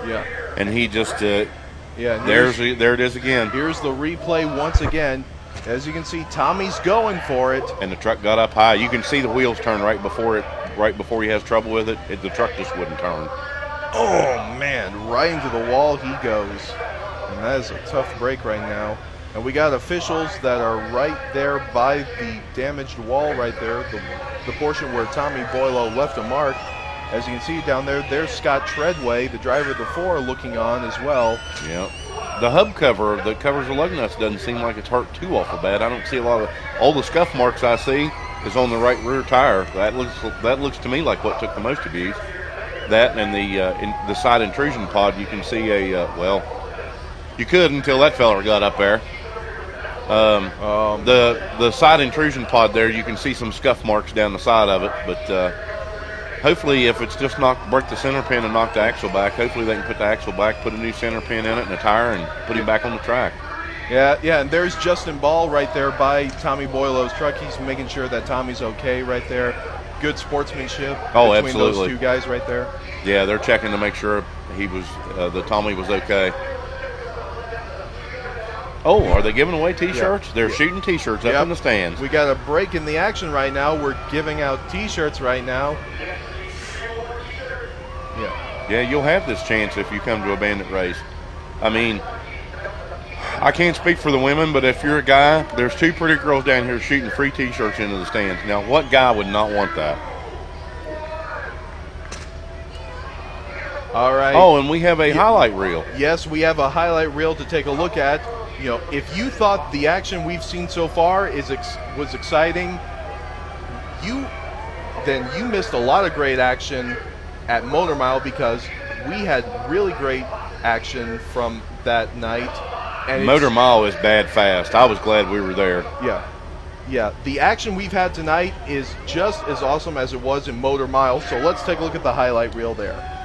Yeah. And he just, there it is again. Here's the replay once again. As you can see, Tommy's going for it. And the truck got up high. You can see the wheels turn right before he has trouble with it. The truck just wouldn't turn. Oh, man, right into the wall he goes. And that is a tough break right now. And we got officials that are right there by the damaged wall right there, the portion where Tommy Boylo left a mark. As you can see down there, there's Scott Treadway, the driver of the 4, looking on as well. Yeah. The hub cover that covers the lug nuts doesn't seem like it's hurt too awful bad. I don't see a lot of all the scuff marks I see is on the right rear tire. That looks to me like what took the most abuse. That and the side intrusion pod, you can see you could until that fella got up there. The side intrusion pod there, you can see some scuff marks down the side of it, but hopefully if it's just break the center pin and knock the axle back, hopefully they can put the axle back, put a new center pin in it and a tire, and put him back on the track. Yeah, and there's Justin Ball right there by Tommy Boylo's truck. He's making sure that Tommy's okay right there. Good sportsmanship between absolutely. those two guys right there. Yeah, they're checking to make sure that Tommy was okay. Oh, are they giving away T-shirts? Yeah. They're shooting T-shirts up in the stands. We got a break in the action right now. We're giving out T-shirts right now. Yeah, you'll have this chance if you come to a Bandit race. I mean, I can't speak for the women, but if you're a guy, there's 2 pretty girls down here shooting free T-shirts into the stands. Now, what guy would not want that? All right. Oh, and we have a highlight reel. Yes, we have a highlight reel to take a look at. If you thought the action we've seen so far was exciting, you missed a lot of great action at Motor Mile, because we had really great action from that night. And Motor Mile is bad fast. I was glad we were there. Yeah, the action we've had tonight is just as awesome as it was in Motor Mile, so let's take a look at the highlight reel there.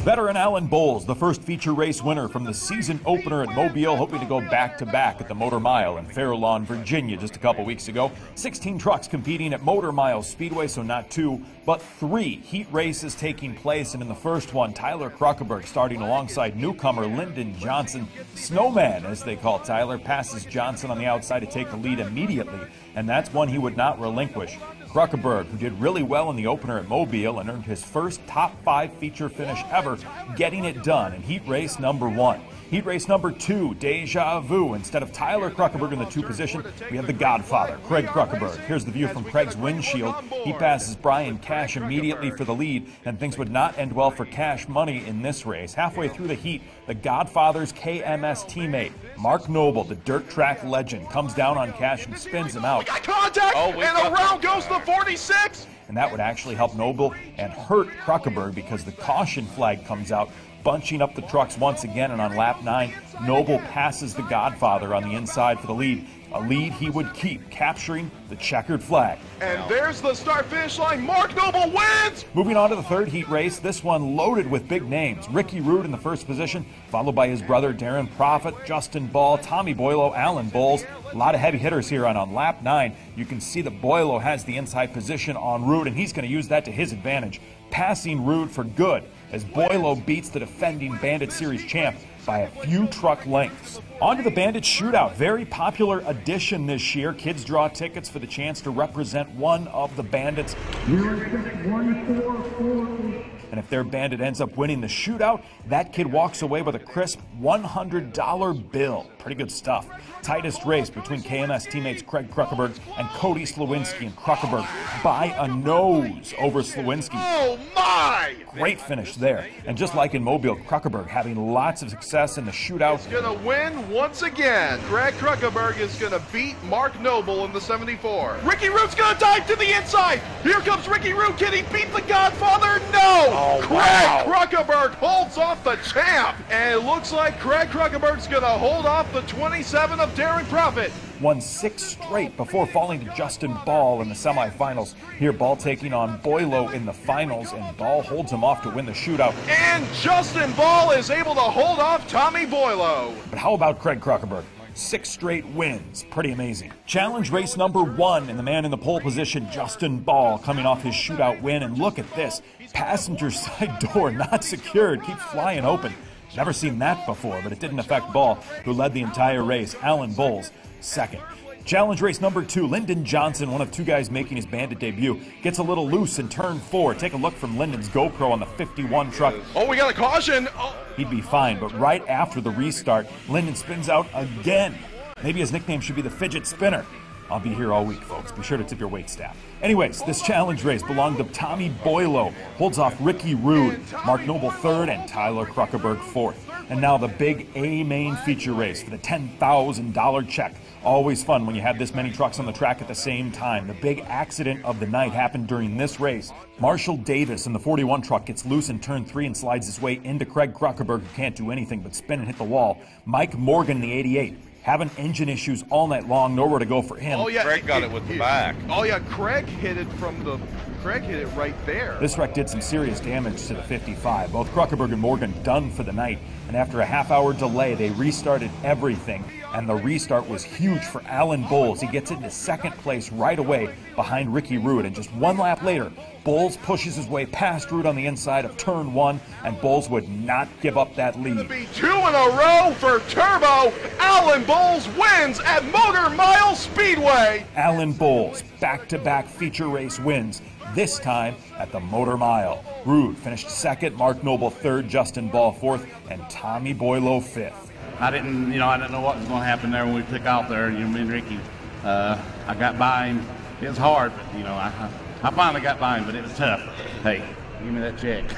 Veteran Alan Bowles, the first feature race winner from the season opener at Mobile, hoping to go back-to-back at the Motor Mile in Fair Lawn, Virginia just a couple weeks ago. 16 trucks competing at Motor Mile Speedway, so not 2, but 3 heat races taking place. And in the first one, Tyler Kruckeberg starting alongside newcomer Lyndon Johnson. Snowman, as they call Tyler, passes Johnson on the outside to take the lead immediately, and that's one he would not relinquish. Kruckeberg, who did really well in the opener at Mobile and earned his first top 5 feature finish ever, getting it done in heat race number 1. Heat race number 2, Deja Vu. Instead of Tyler Kruckeberg in the 2 position, we have the Godfather, Craig Kruckeberg. Here's the view from Craig's windshield. He passes Brian Cash immediately for the lead, and things would not end well for Cash Money in this race. Halfway through the heat, the Godfather's KMS teammate, Mark Noble, the dirt track legend, comes down on Cash and spins him out. Contact, and around goes the 46! And that would actually help Noble and hurt Kruckeberg because the caution flag comes out, bunching up the trucks once again. And on lap 9, Noble passes the Godfather on the inside for the lead, a lead he would keep, capturing the checkered flag. And there's the start-finish line. Mark Noble wins! Moving on to the third heat race, this one loaded with big names. Ricky Rude in the first position, followed by his brother Darren Proffitt, Justin Ball, Tommy Boylo, Alan Bowles. A lot of heavy hitters here. On lap 9, you can see that Boylo has the inside position on Rude, and he's going to use that to his advantage, passing Rude for good as Boylo beats the defending Bandit Series champ by a few truck lengths. On to the Bandit Shootout, very popular addition this year. Kids draw tickets for the chance to represent one of the Bandits. And if their Bandit ends up winning the shootout, that kid walks away with a crisp $100 bill. Pretty good stuff. Tightest race between KMS teammates Craig Kruckeberg and Cody Slawinski, and Kruckeberg by a nose over Slawinski. Oh my! Great finish there. And just like in Mobile, Kruckeberg having lots of success in the shootout. He's gonna win once again. Craig Kruckeberg is gonna beat Mark Noble in the 74. Ricky Rude's gonna dive to the inside. Here comes Ricky Rude. Can he beat the Godfather? No! Oh, Craig wow. Kruckeberg holds off the champ. And it looks like Craig Kruckeberg's gonna hold off the 27 of Darren Proffitt. Won 6 straight before falling to Justin Ball in the semifinals. Here, Ball taking on Boylo in the finals, and Ball holds him off to win the shootout. And Justin Ball is able to hold off Tommy Boylo. But how about Craig Kruckeberg? 6 straight wins. Pretty amazing. Challenge race number 1, and the man in the pole position, Justin Ball, coming off his shootout win. And look at this. Passenger side door not secured. Keeps flying open. Never seen that before, but it didn't affect Ball, who led the entire race. Alan Bowles, second. Challenge race number 2, Lyndon Johnson, one of 2 guys making his Bandit debut, gets a little loose in turn 4. Take a look from Lyndon's GoPro on the 51 truck. Oh, we got a caution. Oh. He'd be fine, but right after the restart, Lyndon spins out again. Maybe his nickname should be the Fidget Spinner. I'll be here all week, folks. Be sure to tip your wait staff. Anyways, this challenge race belonged to Tommy Boylo. Holds off Ricky Rude, Mark Noble third, and Tyler Kruckeberg fourth. And now the big A main feature race for the $10,000 check. Always fun when you have this many trucks on the track at the same time. The big accident of the night happened during this race. Marshall Davis in the 41 truck gets loose in turn 3 and slides his way into Craig Kruckeberg, who can't do anything but spin and hit the wall. Mike Morgan in the 88. Having engine issues all night long, nowhere to go for him. Oh, yeah. Craig got it with the back. Oh, yeah, Craig hit it right there. This wreck did some serious damage to the 55. Both Kruckeberg and Morgan done for the night, and after a half-hour delay, they restarted everything, and the restart was huge for Alan Bowles. He gets into second place right away behind Ricky Rude, and just one lap later, Bowles pushes his way past Rude on the inside of turn 1, and Bowles would not give up that lead. It'll be 2 in a row for Turbo. Alan Bowles wins at Motor Mile Speedway. Alan Bowles, back-to-back feature race wins, this time at the Motor Mile. Rude finished second, Mark Noble third, Justin Ball fourth, and Tommy Boylo fifth. I didn't know what was going to happen there when we took off there. Me and Ricky, I got by him. It was hard, but I finally got by him, but it was tough. Hey, give me that check.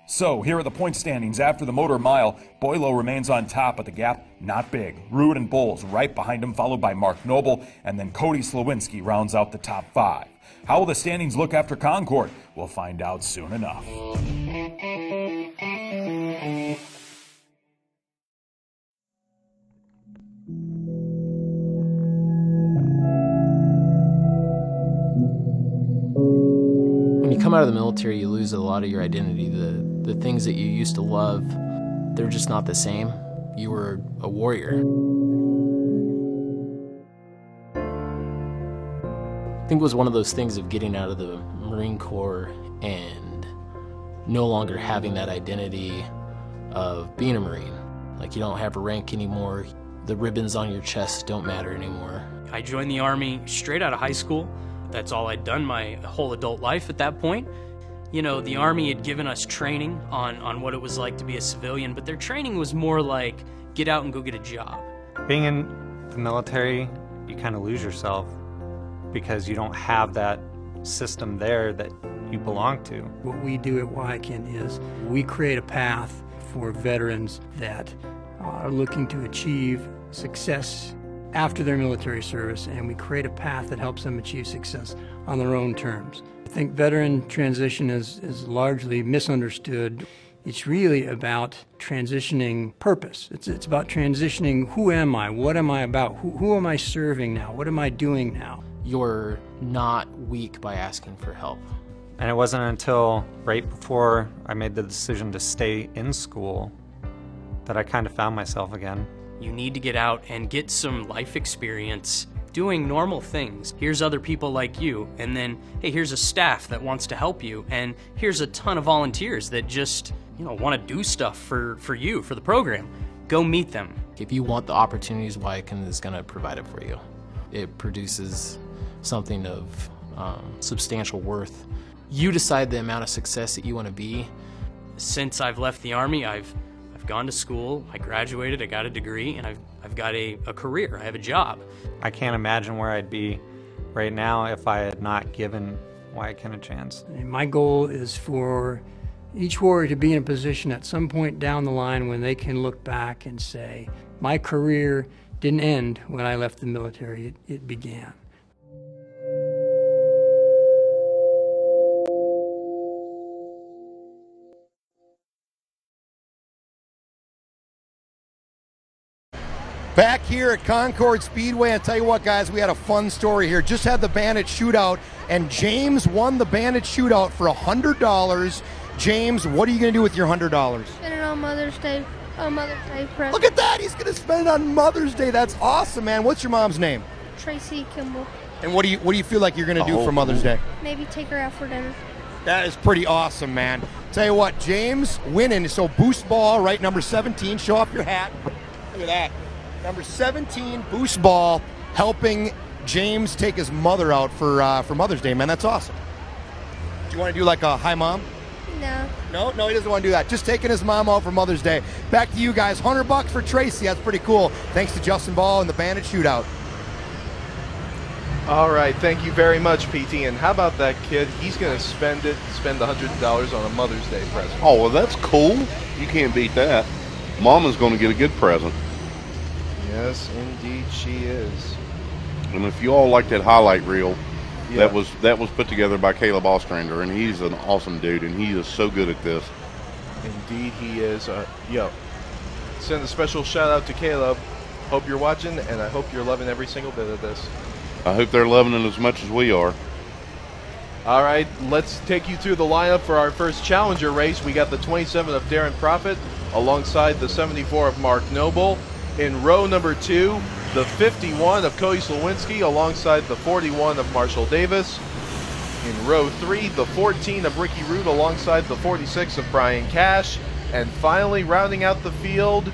So, here are the point standings after the Motor Mile. Boylo remains on top, but the gap not big. Rude and Bowles right behind him, followed by Mark Noble, and then Cody Slawinski rounds out the top 5. How will the standings look after Concord? We'll find out soon enough. come out of the military, you lose a lot of your identity. The things that you used to love, they're just not the same. You were a warrior. I think it was one of those things of getting out of the Marine Corps and no longer having that identity of being a Marine. Like, you don't have a rank anymore. The ribbons on your chest don't matter anymore. I joined the Army straight out of high school. That's all I'd done my whole adult life at that point. You know, the Army had given us training on what it was like to be a civilian, but their training was more like, get out and go get a job. Being in the military, you kind of lose yourself because you don't have that system there that you belong to. What we do at Waiken is we create a path for veterans that are looking to achieve success after their military service, and we create a path that helps them achieve success on their own terms. I think veteran transition is largely misunderstood. It's really about transitioning purpose. It's about transitioning who am I, what am I about, who am I serving now, what am I doing now. You're not weak by asking for help. And it wasn't until right before I made the decision to stay in school that I kind of found myself again. You need to get out and get some life experience doing normal things. Here's other people like you, and then, hey, here's a staff that wants to help you, and here's a ton of volunteers that just, you know, want to do stuff for you, for the program. Go meet them. If you want the opportunities, Waiken is going to provide it for you. It produces something of substantial worth. You decide the amount of success that you want to be. Since I've left the Army, I've gone to school, I graduated, I got a degree, and I've got a career, I have a job. I can't imagine where I'd be right now if I had not given Waiken a chance. And my goal is for each warrior to be in a position at some point down the line when they can look back and say, my career didn't end when I left the military, it began. Back here at Concord Speedway, I tell you what, guys, we had a fun story here. Just had the Bandit shootout, and James won the Bandit shootout for $100. James, what are you going to do with your $100? Spend it on Mother's Day. Present. Look at that! He's going to spend it on Mother's Day. That's awesome, man. What's your mom's name? Tracy Kimball. And what do you feel like you're going to do for Mother's Day? Maybe take her out for dinner. That is pretty awesome, man. Tell you what, James winning. So boost ball, right? Number 17. Show off your hat. Look at that. Number 17, boost ball, helping James take his mother out for Mother's Day, man. That's awesome. Do you want to do like a hi, Mom? No. No, he doesn't want to do that. Just taking his mom out for Mother's Day. Back to you guys. $100 for Tracy. That's pretty cool. Thanks to Justin Ball and the Bandit shootout. All right, thank you very much, PT. And how about that kid? He's going to spend $100 on a Mother's Day present. Oh, well, that's cool. You can't beat that. Mama's going to get a good present. Yes, indeed she is. And if you all like that highlight reel, that was put together by Caleb Ostrander, and he's an awesome dude, and he is so good at this. Indeed he is. Send a special shout out to Caleb. Hope you're watching, and I hope you're loving every single bit of this. I hope they're loving it as much as we are. All right, let's take you through the lineup for our first Challenger race. We got the 27 of Darren Proffitt alongside the 74 of Mark Noble. In row number 2, the 51 of Cody Slawinski alongside the 41 of Marshall Davis. In row 3, the 14 of Ricky Root alongside the 46 of Brian Cash. And finally, rounding out the field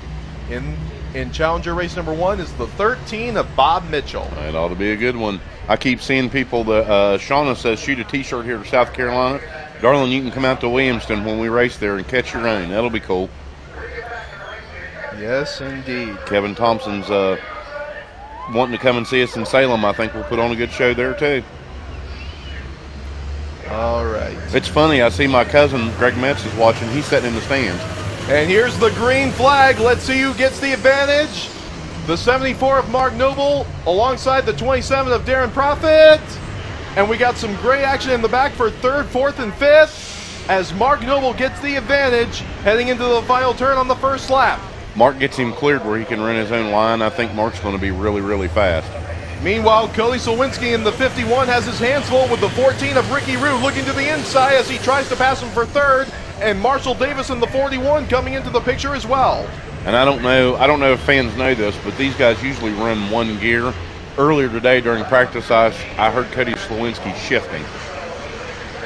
in Challenger race number 1 is the 13 of Bob Mitchell. That ought to be a good one. I keep seeing people that Shauna says shoot a t-shirt here to South Carolina. Darling, you can come out to Williamston when we race there and catch your own. That'll be cool. Yes, indeed. Kevin Thompson's wanting to come and see us in Salem. I think we'll put on a good show there, too. All right. It's funny. I see my cousin, Greg Metz, is watching. He's sitting in the stands. And here's the green flag. Let's see who gets the advantage. The 74 of Mark Noble alongside the 27 of Darren Proffitt. And we got some gray action in the back for 3rd, 4th, and 5th as Mark Noble gets the advantage heading into the final turn on the first lap. Mark gets him cleared where he can run his own line. I think Mark's going to be really, really fast. Meanwhile, Cody Slewinski in the 51 has his hands full with the 14 of Ricky Rude looking to the inside as he tries to pass him for third, and Marshall Davis in the 41 coming into the picture as well. And I don't know if fans know this, but these guys usually run one gear. Earlier today during practice, I heard Cody Slewinski shifting.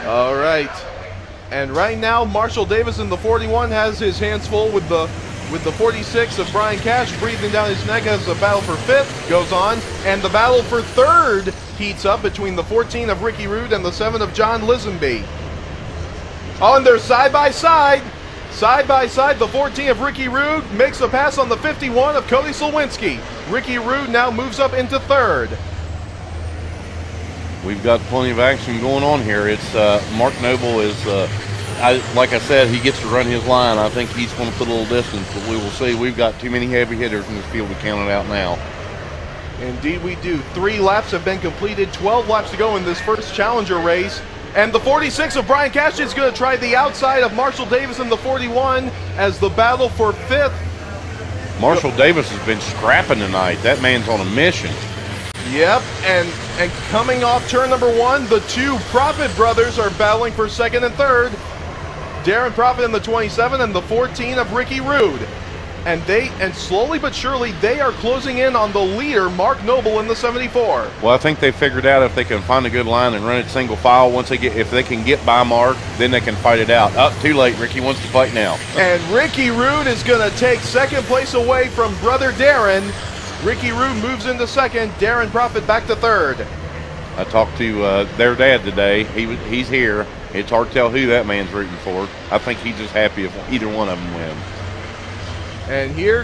All right. And right now, Marshall Davis in the 41 has his hands full with the 46 of Brian Cash breathing down his neck as the battle for fifth goes on. And the battle for third heats up between the 14 of Ricky Rude and the 7 of John Lisenby. Oh, and they're side by side. Side by side, the 14 of Ricky Rude makes a pass on the 51 of Cody Slewinski. Ricky Rude now moves up into third. We've got plenty of action going on here. It's Mark Noble is, like I said, he gets to run his line. I think he's going to put a little distance, but we will see. We've got too many heavy hitters in this field to count it out now. Indeed we do. 3 laps have been completed, 12 laps to go in this first Challenger race. And the 46 of Brian Cash is going to try the outside of Marshall Davis in the 41 as the battle for fifth. Marshall Davis has been scrapping tonight. That man's on a mission. Yep, and coming off turn number 1, the 2 Profit brothers are battling for second and third. Darren Profit in the 27 and the 14 of Ricky Rude. And slowly but surely they are closing in on the leader, Mark Noble, in the 74. Well, I think they figured out if they can find a good line and run it single file, if they can get by Mark, then they can fight it out. Too late. Ricky wants to fight now. And Ricky Rude is going to take second place away from brother Darren. Ricky Rude moves into second. Darren Profit back to third. I talked to their dad today. He's here. It's hard to tell who that man's rooting for. I think he's just happy if either one of them win. And here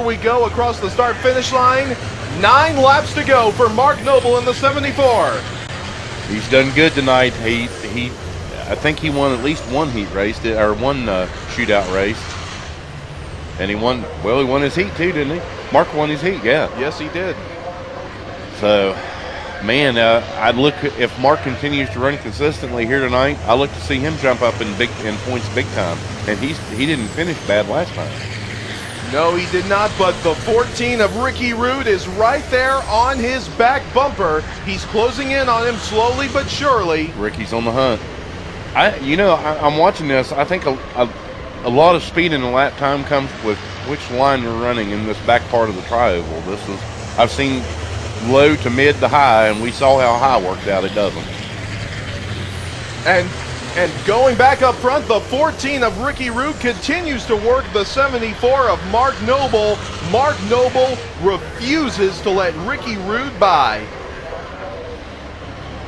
we go across the start-finish line. 9 laps to go for Mark Noble in the 74. He's done good tonight. I think he won at least one heat race, or one shootout race. And he won his heat too, didn't he? Mark won his heat, yeah. Yes, he did. So, man, I'd look, if Mark continues to run consistently here tonight, I look to see him jump up in points big time. And he didn't finish bad last time. No, he did not, but the 14 of Ricky Rude is right there on his back bumper. He's closing in on him slowly but surely. Ricky's on the hunt. I'm watching this. I think a lot of speed in the lap time comes with which line you're running in this back part of the tri-oval. I've seen low to mid to high, and we saw how high worked out. It doesn't. And going back up front, the 14 of Ricky Rude continues to work the 74 of Mark Noble. Mark Noble refuses to let Ricky Rude by.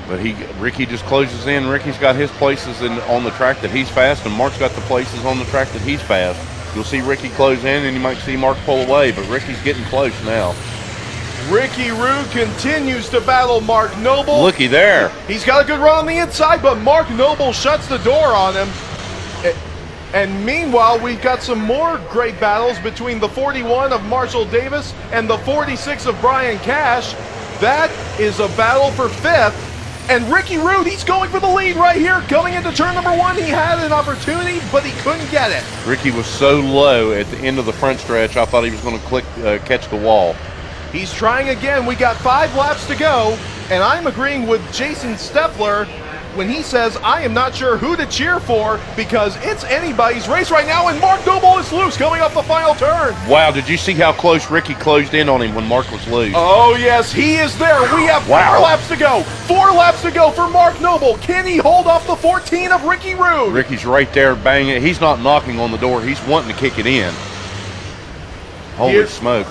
But Ricky just closes in. Ricky's got his places on the track that he's fast, and Mark's got the places on the track that he's fast. You'll see Ricky close in, and you might see Mark pull away, but Ricky's getting close now. Ricky Rude continues to battle Mark Noble. Looky there. He's got a good run on the inside, but Mark Noble shuts the door on him. And meanwhile, we've got some more great battles between the 41 of Marshall Davis and the 46 of Brian Cash. That is a battle for fifth. And Ricky Rude, he's going for the lead right here. Coming into turn number 1, he had an opportunity, but he couldn't get it. Ricky was so low at the end of the front stretch, I thought he was going to catch the wall. He's trying again. We got 5 laps to go, and I'm agreeing with Jason Steffler when he says I am not sure who to cheer for because it's anybody's race right now, and Mark Noble is loose coming off the final turn. Wow, did you see how close Ricky closed in on him when Mark was loose? Oh, yes, he is there. We have 4 laps to go. 4 laps to go for Mark Noble. Can he hold off the 14 of Ricky Rude? Ricky's right there banging. He's not knocking on the door. He's wanting to kick it in. Holy smoke.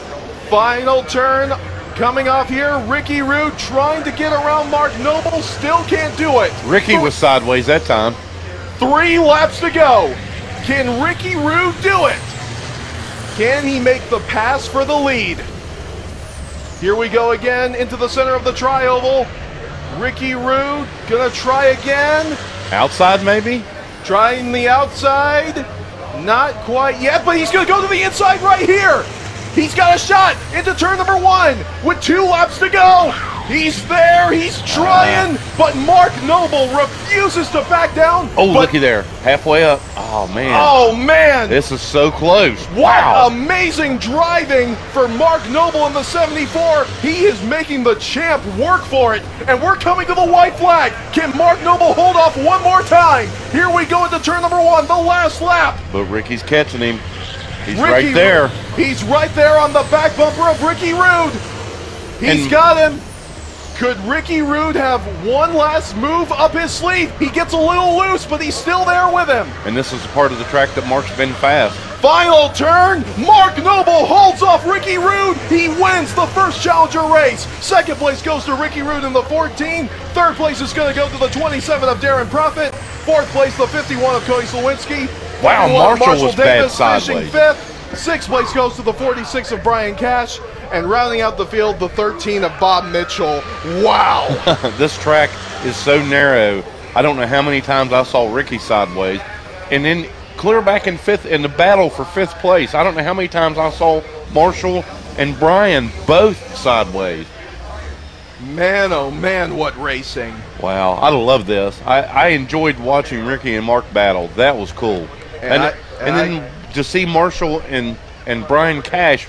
Final turn coming off here. Ricky Rude trying to get around Mark Noble. Still can't do it. Ricky was sideways that time. 3 laps to go. Can Ricky Rude do it? Can he make the pass for the lead? Here we go again into the center of the tri-oval. Ricky Rude gonna try again. Outside maybe? Trying the outside. Not quite yet, but he's gonna go to the inside right here. He's got a shot into turn number 1 with 2 laps to go. He's there. He's trying, but Mark Noble refuses to back down. Oh, looky there. Halfway up. Oh, man. Oh, man. This is so close. Wow. Amazing driving for Mark Noble in the 74. He is making the champ work for it. And we're coming to the white flag. Can Mark Noble hold off one more time? Here we go into turn number 1, the last lap. But Ricky's catching him. He's Ricky, right there. He's right there on the back bumper of Ricky Rude. He's got him. Could Ricky Rude have one last move up his sleeve? He gets a little loose, but he's still there with him. And this is the part of the track that Mark's been fast. Final turn. Mark Noble holds off Ricky Rude. He wins the first Challenger race. Second place goes to Ricky Rude in the 14. Third place is going to go to the 27 of Darren Proffitt. Fourth place, the 51 of Cody Slawinski. Wow, Marshall was bad finishing sideways. fifth. Sixth place goes to the 46 of Brian Cash. And rounding out the field, the 13 of Bob Mitchell. Wow. This track is so narrow. I don't know how many times I saw Ricky sideways. And then clear back in fifth in the battle for fifth place. I don't know how many times I saw Marshall and Brian both sideways. Man, oh man, what racing. Wow, I love this. I enjoyed watching Ricky and Mark battle. That was cool. And then to see Marshall and Brian Cash,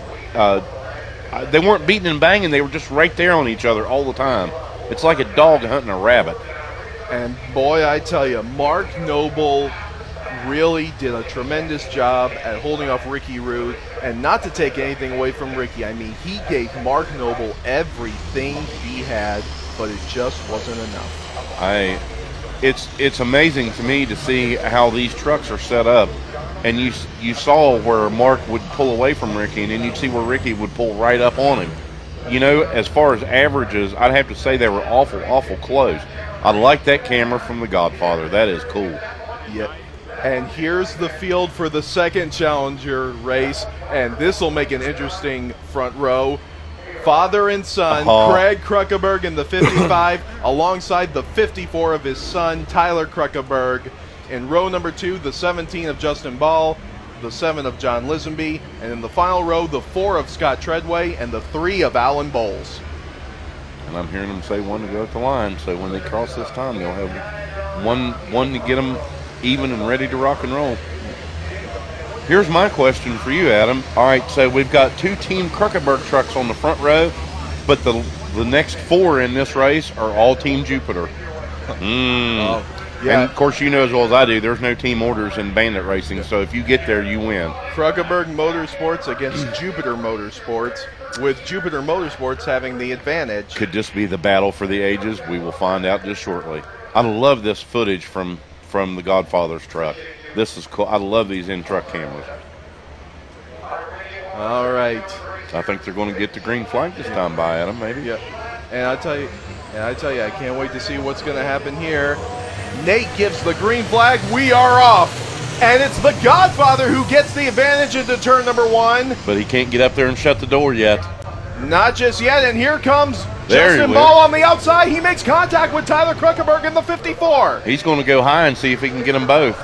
they weren't beating and banging. They were just right there on each other all the time. It's like a dog hunting a rabbit. And boy, I tell you, Mark Noble really did a tremendous job at holding off Ricky Rude. And not to take anything away from Ricky, I mean, he gave Mark Noble everything he had, but it just wasn't enough. It's amazing to me to see how these trucks are set up. And you saw where Mark would pull away from Ricky, and then you'd see where Ricky would pull right up on him. You know, as far as averages, I'd have to say they were awful close. I like that camera from The Godfather. That is cool. Yeah. And here's the field for the second Challenger race, and this will make an interesting front row. Father and son, Craig Kruckeberg in the 55, alongside the 54 of his son, Tyler Kruckeberg. In row number 2, the 17 of Justin Ball, the 7 of John Lisenby, and in the final row, the 4 of Scott Treadway and the 3 of Alan Bowles. And I'm hearing them say 1 to go at the line, so when they cross this time, they'll have one to get them even and ready to rock and roll. Here's my question for you, Adam. All right, so we've got 2 Team Kruckeberg trucks on the front row, but the next 4 in this race are all Team Jupiter. Yeah. And of course, you know as well as I do, there's no team orders in Bandit racing, so if you get there, you win. Kruckeberg Motorsports against Jupiter Motorsports, with Jupiter Motorsports having the advantage. Could this be the battle for the ages? We will find out just shortly. I love this footage from the Godfather's truck. This is cool. I love these in-truck cameras. All right. I think they're going to get the green flag this time by Adam, maybe. Yeah. And I tell you, I can't wait to see what's going to happen here. Nate gives the green flag. We are off. And it's the Godfather who gets the advantage into turn number 1. But he can't get up there and shut the door yet. Not just yet. And here comes Justin Ball on the outside. He makes contact with Tyler Kruckeberg in the 54. He's going to go high and see if he can get them both.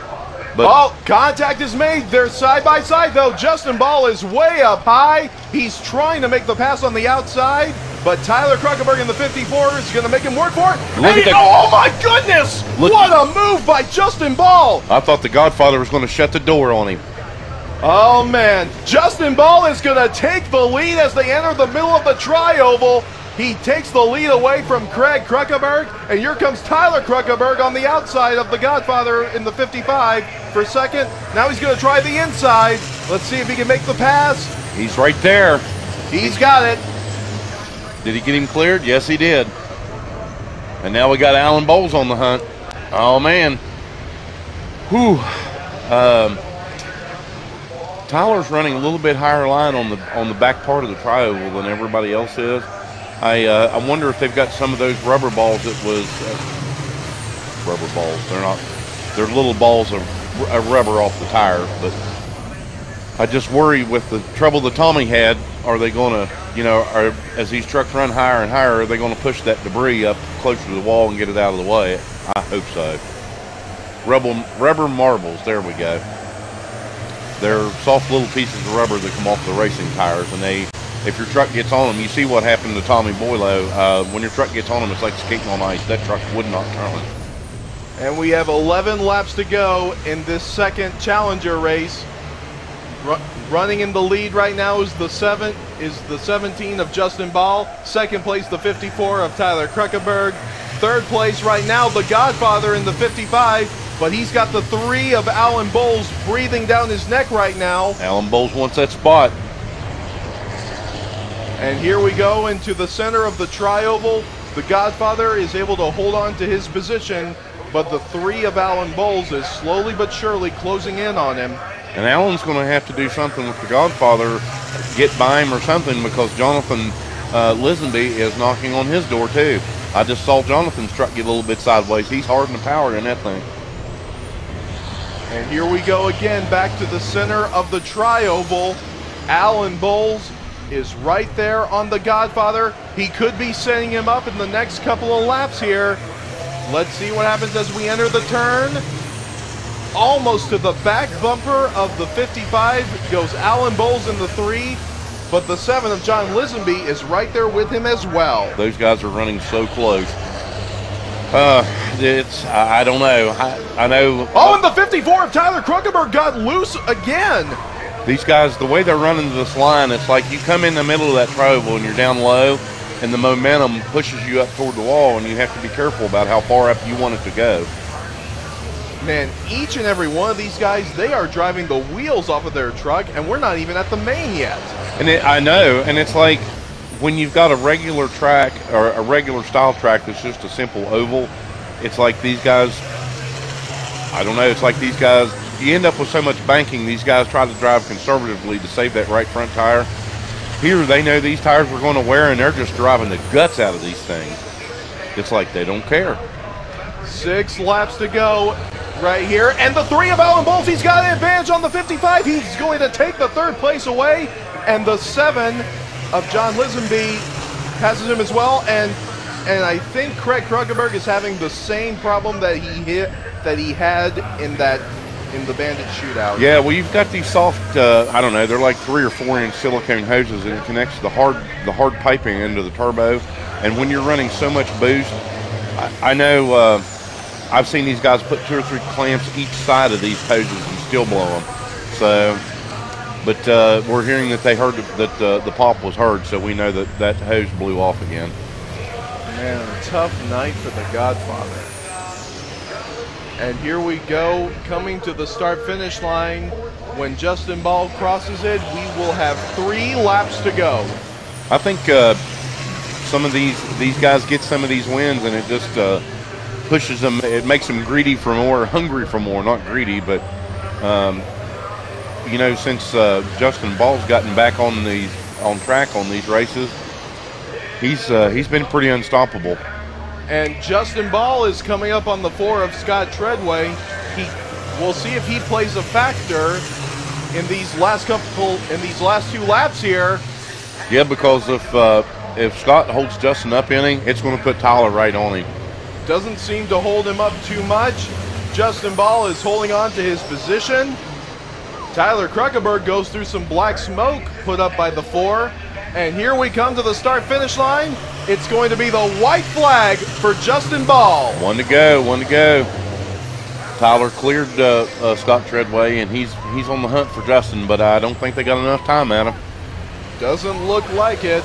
But contact is made. They're side by side, though. Justin Ball is way up high. He's trying to make the pass on the outside, but Tyler Kruckeberg in the 54 is going to make him work for it. Oh, my goodness! What a move by Justin Ball! I thought the Godfather was going to shut the door on him. Oh, man. Justin Ball is going to take the lead as they enter the middle of the tri-oval. He takes the lead away from Craig Kruckeberg, and here comes Tyler Kruckeberg on the outside of the Godfather in the 55 for second. Now he's going to try the inside. Let's see if he can make the pass. He's right there. He's got it. Did he get him cleared? Yes, he did. And now we got Alan Bowles on the hunt. Oh, man. Whew. Tyler's running a little bit higher line on the back part of the tri-oval than everybody else is. I wonder if they've got some of those rubber balls that was rubber balls. They're not. They're little balls of rubber off the tire. But I just worry with the trouble that Tommy had. Are they going to, as these trucks run higher and higher, are they going to push that debris up closer to the wall and get it out of the way? I hope so. Rubber marbles. There we go. They're soft little pieces of rubber that come off the racing tires, and they if your truck gets on them, you see what happened to Tommy Boylo. When your truck gets on them, it's like skating on ice. That truck would not turn. And we have 11 laps to go in this second Challenger race. Running in the lead right now is the 17 of Justin Ball. Second place, the 54 of Tyler Kruckenberg. Third place right now, the Godfather in the 55, but he's got the 3 of Alan Bowles breathing down his neck right now. Alan Bowles wants that spot. And here we go into the center of the tri-oval. The Godfather is able to hold on to his position, but the 3 of Alan Bowles is slowly but surely closing in on him. And Alan's going to have to do something with the Godfather, get by him or something, because Jonathan Lisenby is knocking on his door too. I just saw Jonathan's truck get a little bit sideways. He's hard and powered in that thing. And here we go again, back to the center of the tri-oval. Alan Bowles is right there on the Godfather. He could be setting him up in the next couple of laps here. Let's see what happens as we enter the turn. Almost to the back bumper of the 55 goes Alan Bowles in the 3, but the 7 of John Lisenby is right there with him as well. Those guys are running so close. I don't know. I know. Oh, and the 54 of Tyler Kruckenberg got loose again. These guys, the way they're running this line, it's like you come in the middle of that tri-oval and you're down low, and the momentum pushes you up toward the wall, and you have to be careful about how far up you want it to go. Man, each and every one of these guys, they are driving the wheels off of their truck, and we're not even at the main yet. And I know, and it's like when you've got a regular track or a regular style track that's just a simple oval, it's like these guys, I don't know, it's like these guys, you end up with so much banking, these guys try to drive conservatively to save that right front tire. Here, they know these tires are going to wear, and they're just driving the guts out of these things. It's like they don't care. 6 laps to go right here, and the 3 of Alan Bowles, he's got an advantage on the 55. He's going to take the 3rd place away, and the 7 of John Lisenby passes him as well, and I think Craig Kruckenberg is having the same problem that he had in the Bandit shootout. Yeah, well, you've got these soft, I don't know, they're like 3 or 4 inch silicone hoses, and it connects the hard piping into the turbo. And when you're running so much boost, I know I've seen these guys put 2 or 3 clamps each side of these hoses and still blow them. So, but we're hearing that they heard that the pop was heard, so we know that hose blew off again. Man, a tough night for the Godfather. And here we go, coming to the start-finish line. When Justin Ball crosses it, we will have 3 laps to go. I think some of these guys get some of these wins, and it just pushes them. It makes them greedy for more, hungry for more. Not greedy, but you know, since Justin Ball's gotten back on track on these races, he's been pretty unstoppable. And Justin Ball is coming up on the 4 of Scott Treadway. We'll see if he plays a factor in these last 2 laps here. Yeah, because if Scott holds Justin up any, it's going to put Tyler right on him. Doesn't seem to hold him up too much. Justin Ball is holding on to his position. Tyler Kruckenberg goes through some black smoke put up by the 4. And here we come to the start-finish line. It's going to be the white flag for Justin Ball. One to go. Tyler cleared Scott Treadway, and he's on the hunt for Justin, but I don't think they got enough time at him. Doesn't look like it.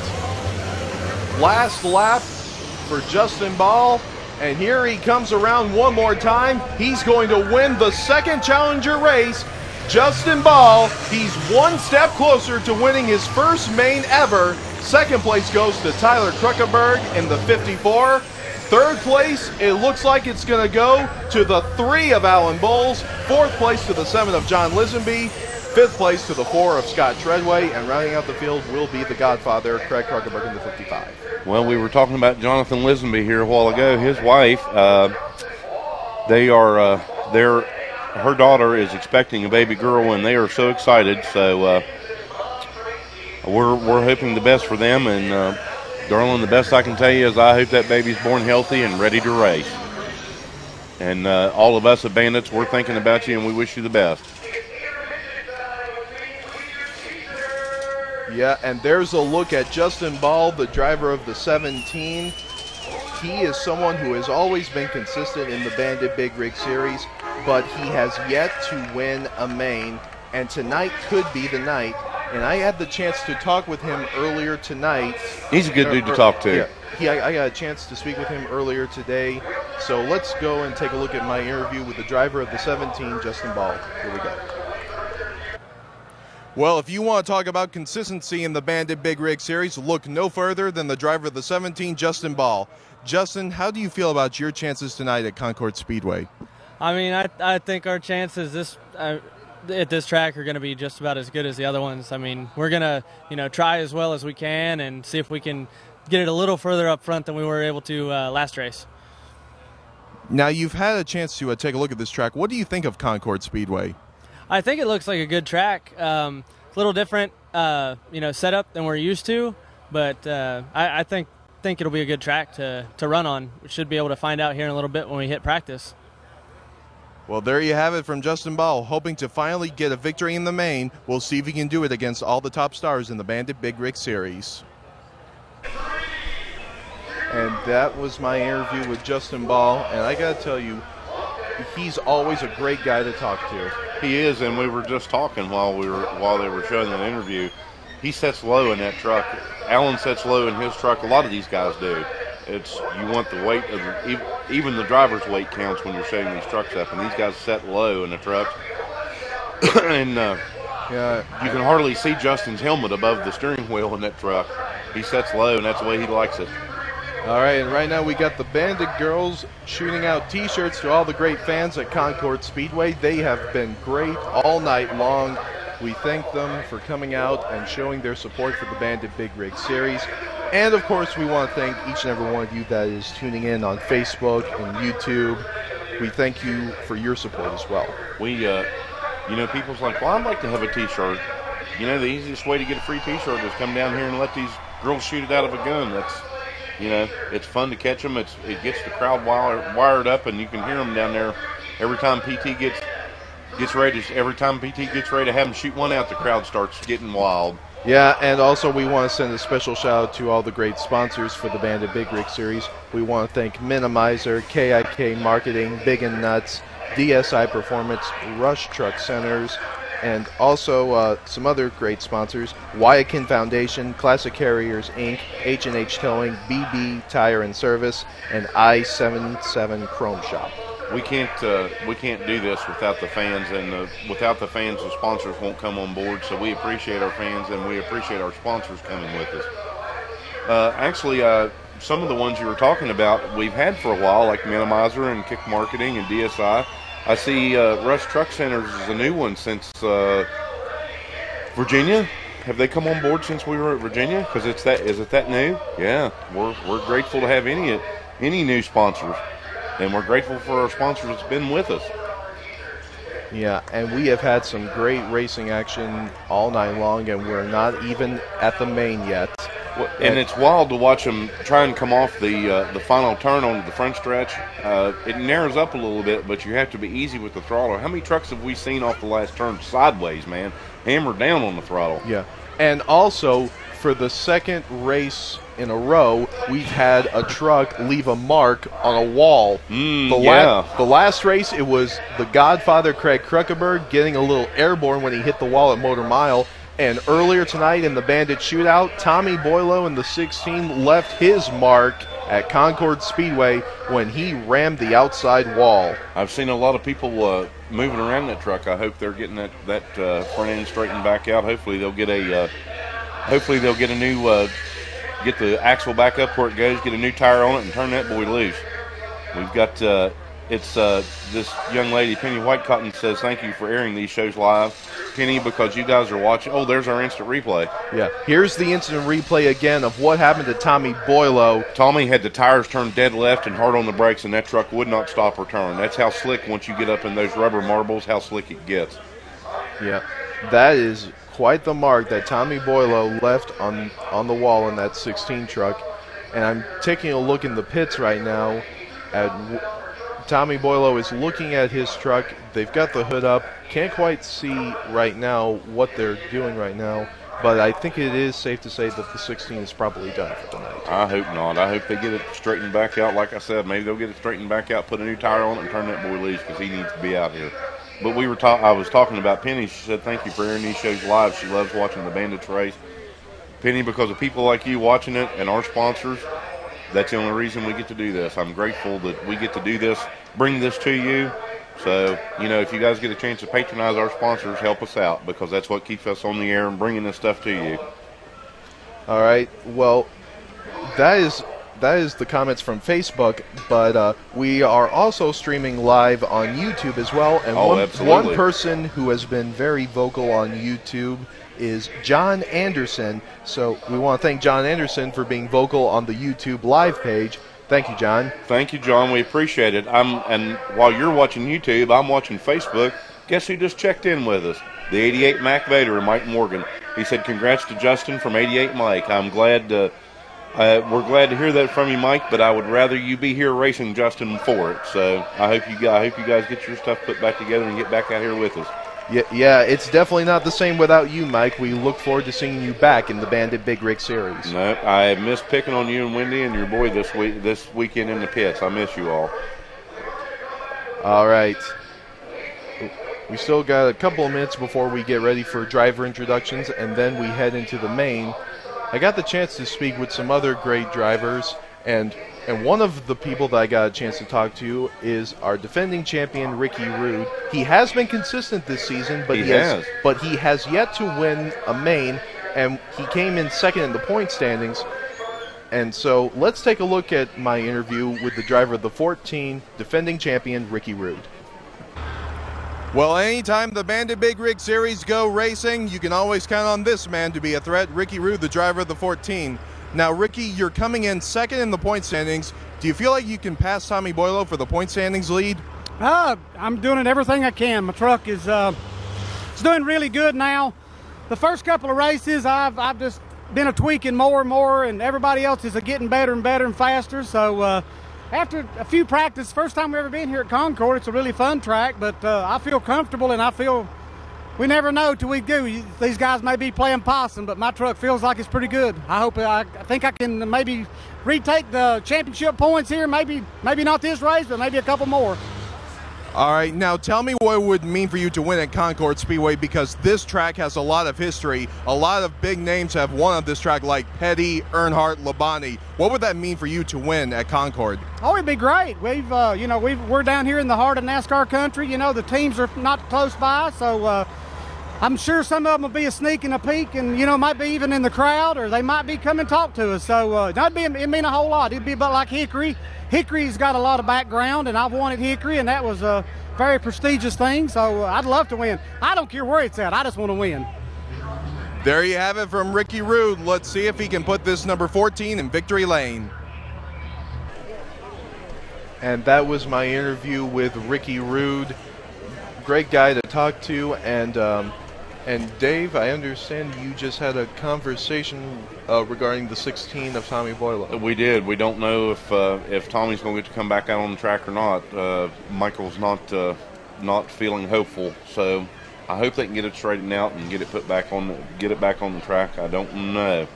Last lap for Justin Ball, and here he comes around one more time. He's going to win the 2nd Challenger race. Justin Ball, he's 1 step closer to winning his first main ever. 2nd place goes to Tyler Kruckenberg in the 54. 3rd place, it looks like it's going to go to the 3 of Alan Bowles. 4th place to the 7 of John Lisenby. 5th place to the 4 of Scott Treadway. And rounding out the field will be the Godfather, Craig Kruckenberg in the 55. Well, we were talking about Jonathan Lisenby here a while ago. His wife, her daughter is expecting a baby girl, and they are so excited. So we're hoping the best for them. And darling, the best I can tell you is I hope that baby's born healthy and ready to race. And all of us at Bandits, we're thinking about you, and we wish you the best. Yeah, and there's a look at Justin Ball, the driver of the 17. He is someone who has always been consistent in the Bandit Big Rig Series, but he has yet to win a main, and tonight could be the night. And I had the chance to talk with him earlier tonight. He's a good dude to talk to. Yeah, I got a chance to speak with him earlier today. So let's go and take a look at my interview with the driver of the 17, Justin Ball. Here we go. Well, if you want to talk about consistency in the Bandit Big Rig Series, look no further than the driver of the 17, Justin Ball. Justin, how do you feel about your chances tonight at Concord Speedway? I mean, I think our chances at this track are going to be just about as good as the other ones. I mean, we're going to, try as well as we can and see if we can get it a little further up front than we were able to last race. Now, you've had a chance to take a look at this track. What do you think of Concord Speedway? I think it looks like a good track. A little different, setup than we're used to, but I think it'll be a good track to run on. We should be able to find out here in a little bit when we hit practice. Well, there you have it from Justin Ball, hoping to finally get a victory in the main. We'll see if he can do it against all the top stars in the Bandit Big Rig Series. And that was my interview with Justin Ball, and I got to tell you, he's always a great guy to talk to. He is, and we were just talking while they were showing that interview. He sets low in that truck. Alan sets low in his truck. A lot of these guys do. You want the weight of even the driver's weight counts when you're setting these trucks up, and these guys set low in the truck. And you can hardly see Justin's helmet above the steering wheel in that truck. He sets low, and that's the way he likes it. All right, and right now we got the Bandit girls shooting out T-shirts to all the great fans at Concord Speedway. They have been great all night long. We thank them for coming out and showing their support for the Bandit Big Rig Series. And, of course, we want to thank each and every one of you that is tuning in on Facebook and YouTube. We thank you for your support as well. People's like, well, I'd like to have a T-shirt. The easiest way to get a free T-shirt is come down here and let these girls shoot it out of a gun. That's, it's fun to catch them. It gets the crowd wired up, and you can hear them down there every time PT gets ready. Every time PT gets ready to have them shoot one out, the crowd starts getting wild. Yeah, and also we want to send a special shout out to all the great sponsors for the Bandit Big Rig Series. We want to thank Minimizer, KIK Marketing, Big and Nuts, DSI Performance, Rush Truck Centers, and also some other great sponsors: Wyakin Foundation, Classic Carriers Inc., H&H Towing, BB Tire and Service, and I-77 Chrome Shop. We can't do this without the fans, and without the fans, the sponsors won't come on board. So we appreciate our fans, and we appreciate our sponsors coming with us. Some of the ones you were talking about, we've had for a while, like Minimizer and Kick Marketing and DSI. I see Rush Truck Centers is a new one since Virginia. Have they come on board since we were at Virginia? Because is it that new? Yeah, we're grateful to have any new sponsors. And we're grateful for our sponsors that's been with us. Yeah, and we have had some great racing action all night long, and we're not even at the main yet. And it's wild to watch them try and come off the final turn onto the front stretch. It narrows up a little bit, but you have to be easy with the throttle. How many trucks have we seen off the last turn sideways, man? Hammered down on the throttle. Yeah, and also for the second race in a row, we've had a truck leave a mark on a wall. The last race, it was the Godfather Craig Kruckenberg getting a little airborne when he hit the wall at Motor Mile. And earlier tonight in the Bandit shootout, Tommy Boylo in the 16 left his mark at Concord Speedway when he rammed the outside wall. I've seen a lot of people moving around that truck. I hope they're getting that front end straightened back out. Hopefully they'll get a new get the axle back up where it goes, get a new tire on it, and turn that boy loose. We've got this young lady, Penny Whitecotton, says thank you for airing these shows live, Penny, because you guys are watching. Oh, there's our instant replay. Yeah, here's the instant replay again of what happened to Tommy Boylo. Tommy had the tires turned dead left and hard on the brakes, and that truck would not stop or turn. That's how slick, once you get up in those rubber marbles, how slick it gets. Yeah, that is quite the mark that Tommy Boylo left on the wall in that 16 truck. And I'm taking a look in the pits right now at Tommy Boylo is looking at his truck. They've got the hood up. Can't quite see right now what they're doing right now. but I think it is safe to say that the 16 is probably done for tonight. I hope not. I hope they get it straightened back out. Like I said, maybe they'll get it straightened back out, put a new tire on it, and turn that boy loose because he needs to be out here. But I was talking about Penny. She said, thank you for airing these shows live. She loves watching the Bandits race. Penny, because of people like you watching it and our sponsors, that's the only reason we get to do this. I'm grateful that we get to do this, bring this to you. So, you know, if you guys get a chance to patronize our sponsors, help us out, because that's what keeps us on the air and bringing this stuff to you. All right. Well, that is the comments from Facebook, but we are also streaming live on YouTube as well. And one person who has been very vocal on YouTube is John Anderson. So we want to thank John Anderson for being vocal on the YouTube live page. Thank you, John. Thank you, John. We appreciate it. And while you're watching YouTube, I'm watching Facebook. Guess who just checked in with us? The 88 Mac Vader and Mike Morgan. He said, congrats to Justin from 88 Mike. I'm glad to... we're glad to hear that from you, Mike, but I would rather you be here racing Justin for it. So I hope you guys get your stuff put back together and get back out here with us. Yeah, it's definitely not the same without you, Mike. We look forward to seeing you back in the Bandit Big Rig Series. No, I miss picking on you and Wendy and your boy this weekend in the pits. I miss you all. All right. We still got a couple of minutes before we get ready for driver introductions, and then we head into the main. I got the chance to speak with some other great drivers, and one of the people that I got a chance to talk to is our defending champion, Ricky Rude. He has been consistent this season, but he has yet to win a main, and he came in second in the point standings. And so let's take a look at my interview with the driver of the 14, defending champion, Ricky Rude. Well, anytime the Bandit Big Rig Series go racing, you can always count on this man to be a threat, Ricky Rude, the driver of the 14. Now, Ricky, you're coming in second in the point standings. Do you feel like you can pass Tommy Boylo for the point standings lead? I'm doing everything I can. My truck is it's doing really good now. The first couple of races, I've just been tweaking more and more, and everybody else is getting better and better and faster. So after a few practice, first time we've ever been here at Concord, it's a really fun track, but I feel comfortable, and I feel we never know till we do. These guys may be playing possum, but my truck feels like it's pretty good. I think I can maybe retake the championship points here, maybe not this race, but maybe a couple more. All right, now tell me what it would mean for you to win at Concord Speedway, because this track has a lot of history. A lot of big names have won on this track, like Petty, Earnhardt, Labonte. What would that mean for you to win at Concord? Oh, it'd be great. We're down here in the heart of NASCAR country. You know, the teams are not close by, so I'm sure some of them will be a sneak and a peek, and might be even in the crowd, or they might be come and talk to us. So it'd mean a whole lot. It'd be about like Hickory. Hickory's got a lot of background, and I've won at Hickory, and that was a very prestigious thing. So I'd love to win. I don't care where it's at. I just want to win. There you have it from Ricky Rude. Let's see if he can put this number 14 in victory lane. And that was my interview with Ricky Rude. Great guy to talk to, and Dave, I understand you just had a conversation regarding the 16 of Tommy Boylo. We did. We don't know if Tommy's going to get to come back out on the track or not. Michael's not feeling hopeful, so I hope they can get it straightened out and get it back on the track. I don't know.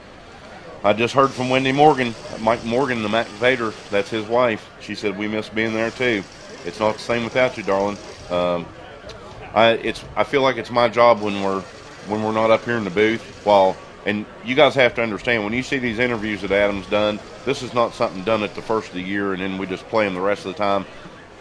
I just heard from Wendy Morgan, Mike Morgan, the Mac Vader. That's his wife. She said we miss being there too. It's not the same without you, darling. I feel like it's my job when we're not up here in the booth. And you guys have to understand, when you see these interviews that Adam's done, this is not something done at the first of the year and then we just play them the rest of the time.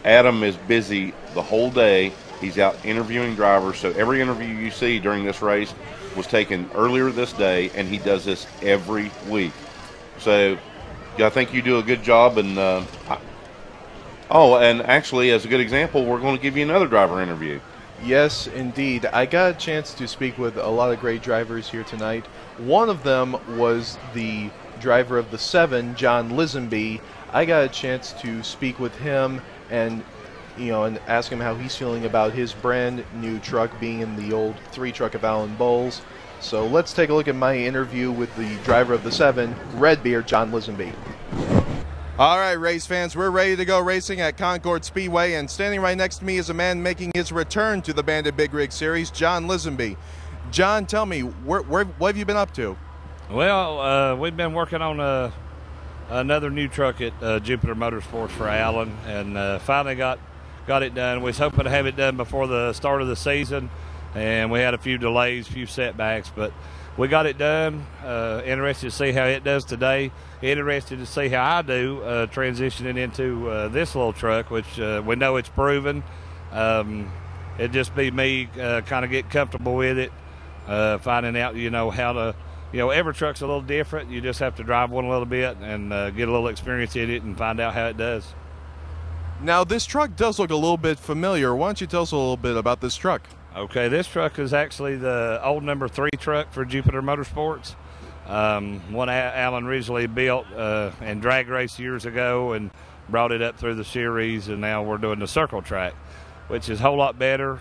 Adam is busy the whole day. He's out interviewing drivers. So every interview you see during this race was taken earlier this day, and he does this every week. So I think you do a good job. And and actually, as a good example, we're going to give you another driver interview. Yes, indeed. I got a chance to speak with a lot of great drivers here tonight. One of them was the driver of the 7, John Lisenby. I got a chance to speak with him and ask him how he's feeling about his brand new truck being in the old 3 truck of Alan Bowles. So let's take a look at my interview with the driver of the 7, Redbeard, John Lisenby. All right, race fans, we're ready to go racing at Concord Speedway, and standing right next to me is a man making his return to the Bandit Big Rig Series, John Lisenby. John, tell me, what have you been up to? Well, we've been working on another new truck at Jupiter Motorsports for Alan, and finally got it done. We was hoping to have it done before the start of the season, and we had a few delays, a few setbacks, but we got it done. Interested to see how it does today. Interested to see how I do transitioning into this little truck, which we know it's proven. It'd just be me kind of getting comfortable with it, finding out, how to, every truck's a little different. You just have to drive one a little bit and get a little experience in it and find out how it does. Now, this truck does look a little bit familiar. Why don't you tell us a little bit about this truck? Okay, this truck is actually the old number 3 truck for Jupiter Motorsports. One Alan originally built and drag race years ago and brought it up through the series, and now we're doing the circle track, which is a whole lot better.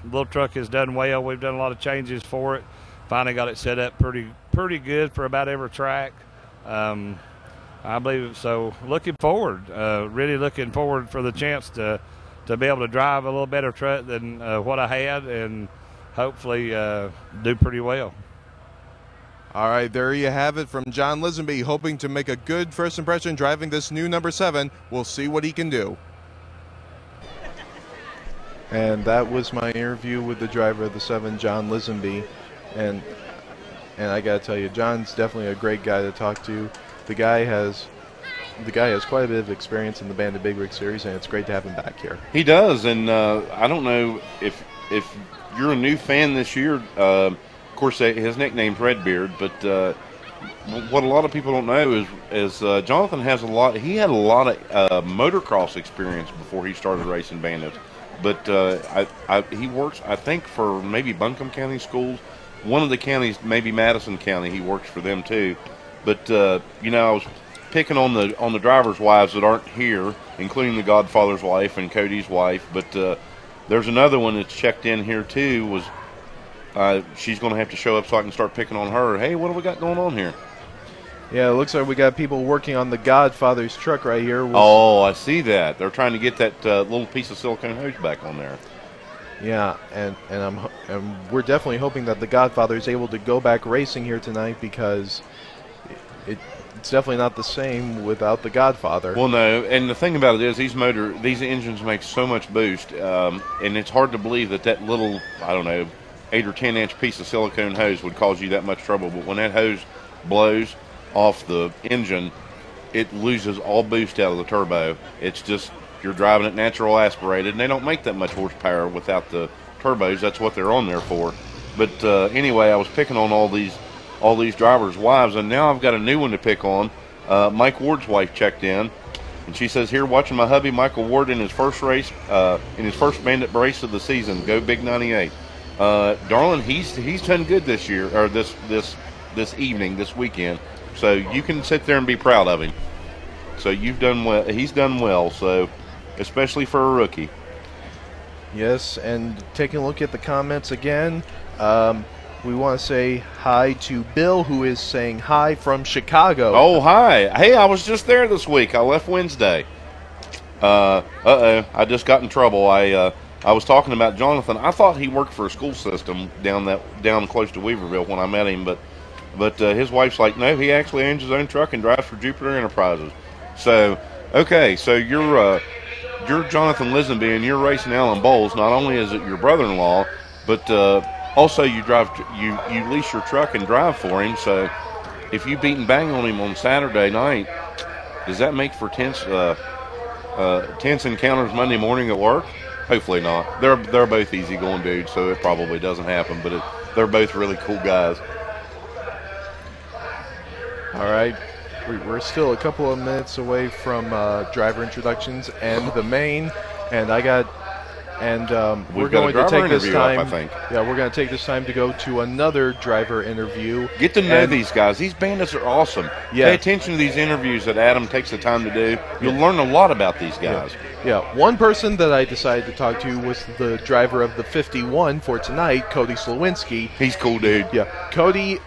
Little truck has done well. We've done a lot of changes for it. Finally got it set up pretty good for about every track. I believe so. Looking forward, really looking forward for the chance to be able to drive a little better truck than what I had, and hopefully do pretty well. All right, there you have it from John Lisenby, hoping to make a good first impression driving this new number 7. We'll see what he can do. And that was my interview with the driver of the 7, John Lisenby. And I got to tell you, John's definitely a great guy to talk to. The guy has quite a bit of experience in the Bandit Big Rig Series, and it's great to have him back here. He does, and I don't know if you're a new fan this year. Of course, his nickname's Redbeard, but what a lot of people don't know is Jonathan has a lot. He had a lot of motocross experience before he started racing Bandits. But he works, I think, for maybe Buncombe County Schools. One of the counties, maybe Madison County, he works for them too. But I was picking on the drivers' wives that aren't here, including the Godfather's wife and Cody's wife. But there's another one that's checked in here too. She's going to have to show up so I can start picking on her. Hey, what have we got going on here? Yeah, it looks like we got people working on the Godfather's truck right here. I see that. They're trying to get that little piece of silicone hose back on there. Yeah, and we're definitely hoping that the Godfather is able to go back racing here tonight, because it's definitely not the same without the Godfather. Well, no, and the thing about it is these engines make so much boost, and it's hard to believe that little, 8 or 10 inch piece of silicone hose would cause you that much trouble. But when that hose blows off the engine, it loses all boost out of the turbo. It's just, you're driving it natural aspirated, and they don't make that much horsepower without the turbos. That's what they're on there for. But anyway, I was picking on all these drivers' wives, and now I've got a new one to pick on. Mike Ward's wife checked in, and she says, here, watching my hubby Michael Ward in his first race, in his first Bandit race of the season, go Big 98. Darling, he's done good this year, or this evening, this weekend. So you can sit there and be proud of him. So you've done well. He's done well. So, especially for a rookie. Yes, and taking a look at the comments again, we want to say hi to Bill, who is saying hi from Chicago. Oh, hi. Hey, I was just there this week. I left Wednesday. I just got in trouble. I was talking about Jonathan. I thought he worked for a school system down close to Weaverville when I met him, but his wife's like, no, he actually owns his own truck and drives for Jupiter Enterprises. So, okay, so you're Jonathan Lisenby and you're racing Alan Bowles. Not only is it your brother-in-law, but also you lease your truck and drive for him. So if you beat and bang on him on Saturday night, does that make for tense encounters Monday morning at work? Hopefully not. They're both easygoing dudes, so it probably doesn't happen. But they're both really cool guys. All right, we're still a couple of minutes away from driver introductions and the main, and we're going to take this time. I think. Yeah, we're going to take this time to go to another driver interview. Get to know these guys. These bandits are awesome. Yeah. Pay attention to these interviews that Adam takes the time to do. You'll learn a lot about these guys. Yeah, one person that I decided to talk to was the driver of the 51 for tonight, Cody Slowinski. He's cool, dude. Yeah, Cody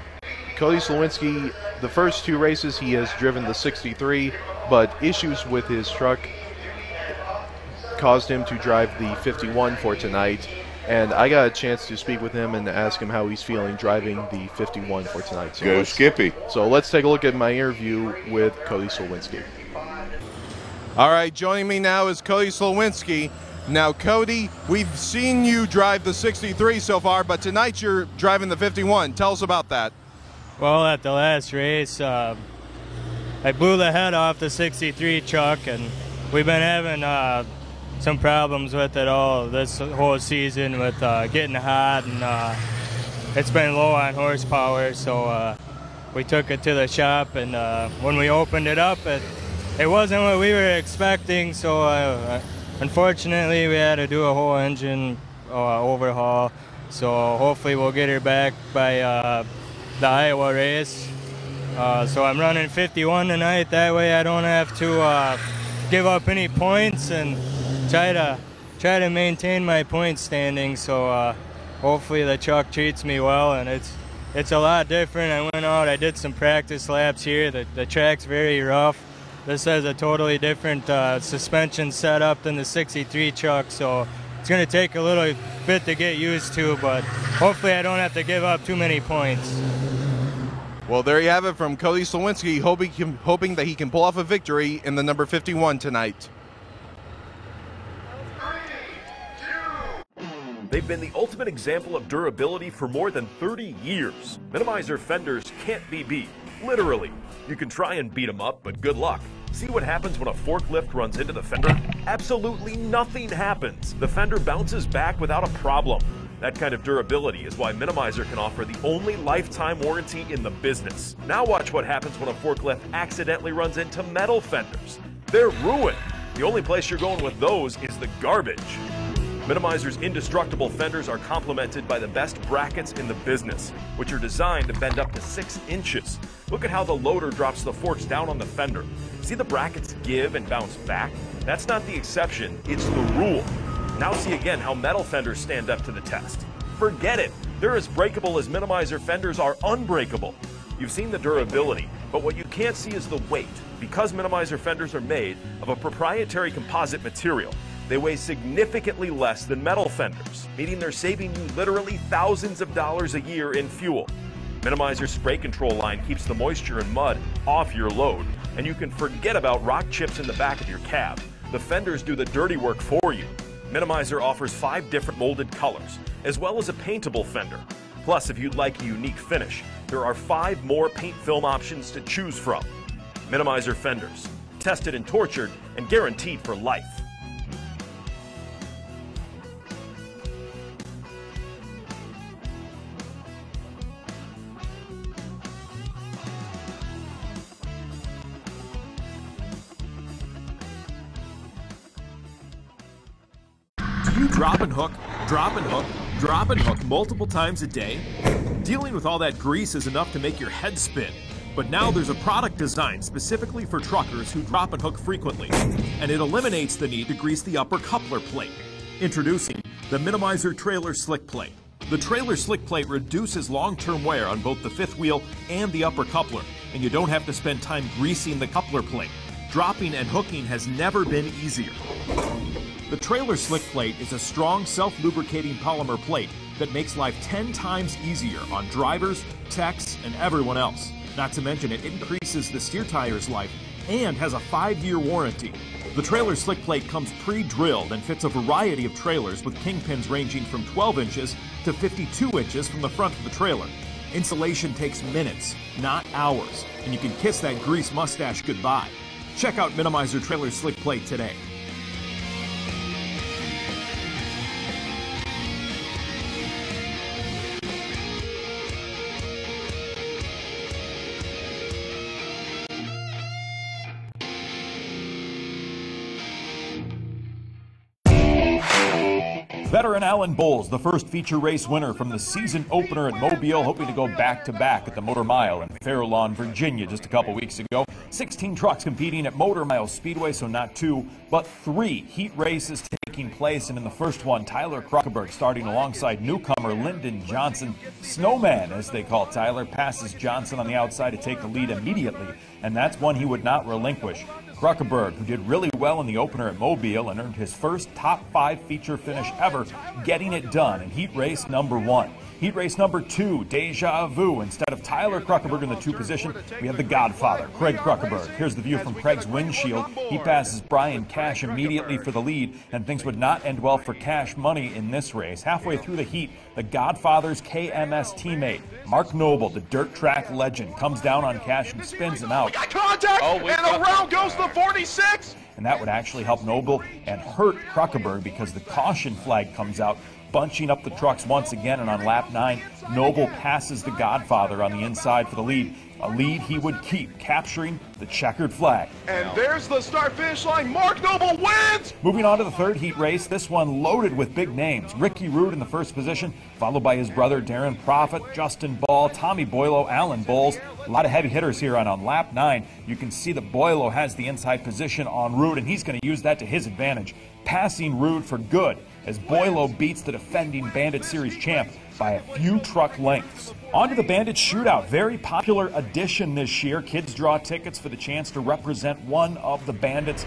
Slowinski. The first 2 races he has driven the 63, but issues with his truck caused him to drive the 51 for tonight. and I got a chance to speak with him and ask him how he's feeling driving the 51 for tonight. So Go Skippy. So let's take a look at my interview with Cody Slowinski. All right, joining me now is Cody Slowinski. Now, Cody, we've seen you drive the 63 so far, but tonight you're driving the 51. Tell us about that. Well, at the last race, I blew the head off the 63 truck, and we've been having some problems with it all this whole season with getting hot, and it's been low on horsepower, so we took it to the shop, and when we opened it up, it wasn't what we were expecting, so unfortunately we had to do a whole engine overhaul, so hopefully we'll get her back by the Iowa race. So I'm running 51 tonight, that way I don't have to give up any points and try to maintain my point standing, so hopefully the truck treats me well, and it's a lot different. I went out, I did some practice laps here, the track's very rough. This has a totally different suspension setup than the 63 truck, so it's going to take a little bit to get used to, but hopefully I don't have to give up too many points. Well, there you have it from Cody Slowinski, hoping that he can pull off a victory in the number 51 tonight. They've been the ultimate example of durability for more than 30 years. Minimizer fenders can't be beat, literally. You can try and beat them up, but good luck. See what happens when a forklift runs into the fender? Absolutely nothing happens. The fender bounces back without a problem. That kind of durability is why Minimizer can offer the only lifetime warranty in the business. Now watch what happens when a forklift accidentally runs into metal fenders. They're ruined. The only place you're going with those is the garbage. Minimizer's indestructible fenders are complemented by the best brackets in the business, which are designed to bend up to 6 inches. Look at how the loader drops the forks down on the fender. See the brackets give and bounce back? That's not the exception, it's the rule. Now see again how metal fenders stand up to the test. Forget it, they're as breakable as Minimizer fenders are unbreakable. You've seen the durability, but what you can't see is the weight. Because Minimizer fenders are made of a proprietary composite material, they weigh significantly less than metal fenders, meaning they're saving you literally thousands of dollars a year in fuel. Minimizer's spray control line keeps the moisture and mud off your load, and you can forget about rock chips in the back of your cab. The fenders do the dirty work for you. Minimizer offers 5 different molded colors, as well as a paintable fender. Plus, if you'd like a unique finish, there are 5 more paint film options to choose from. Minimizer fenders, tested and tortured, and guaranteed for life. You drop and hook, drop and hook, drop and hook multiple times a day? Dealing with all that grease is enough to make your head spin. But now there's a product designed specifically for truckers who drop and hook frequently, and it eliminates the need to grease the upper coupler plate. Introducing the Minimizer Trailer Slick Plate. The Trailer Slick Plate reduces long-term wear on both the fifth wheel and the upper coupler, and you don't have to spend time greasing the coupler plate. Dropping and hooking has never been easier. The Trailer Slick Plate is a strong, self-lubricating polymer plate that makes life 10 times easier on drivers, techs, and everyone else. Not to mention it increases the steer tire's life and has a 5-year warranty. The Trailer Slick Plate comes pre-drilled and fits a variety of trailers with kingpins ranging from 12 inches to 52 inches from the front of the trailer. Installation takes minutes, not hours, and you can kiss that grease mustache goodbye. Check out Minimizer Trailer Slick Plate today. Veteran Alan Bowles, the first feature race winner from the season opener at Mobile, hoping to go back-to-back at the Motor Mile in Fair Lawn, Virginia just a couple weeks ago. 16 trucks competing at Motor Mile Speedway, so not 2, but 3 heat races taking place. And in the first one, Tyler Krockenberg starting alongside newcomer Lyndon Johnson. Snowman, as they call Tyler, passes Johnson on the outside to take the lead immediately, and that's one he would not relinquish. Kruckeberg, who did really well in the opener at Mobile and earned his first top 5 feature finish ever, getting it done in heat race number 1. Heat race number 2, Deja Vu. Instead of Tyler Kruckeberg in the 2 position, we have the Godfather, Craig Kruckeberg. Here's the view from Craig's windshield. He passes Brian Cash immediately for the lead, and things would not end well for Cash Money in this race. Halfway through the heat, the Godfather's KMS teammate, Mark Noble, the dirt track legend, comes down on Cash and spins him out. Contact, and around goes the 46! And that would actually help Noble and hurt Kruckeberg because the caution flag comes out, bunching up the trucks once again, and on lap 9, Noble passes the Godfather on the inside for the lead, a lead he would keep, capturing the checkered flag. And there's the start-finish line. Mark Noble wins! Moving on to the 3rd heat race, this one loaded with big names. Ricky Rude in the 1st position, followed by his brother Darren Profit, Justin Ball, Tommy Boylo, Alan Bowles. A lot of heavy hitters here, and on lap 9, you can see that Boylo has the inside position on Rude, and he's going to use that to his advantage, passing Rude for good as Boylo beats the defending Bandit Series champ by a few truck lengths. On to the Bandit Shootout, very popular addition this year. Kids draw tickets for the chance to represent one of the Bandits.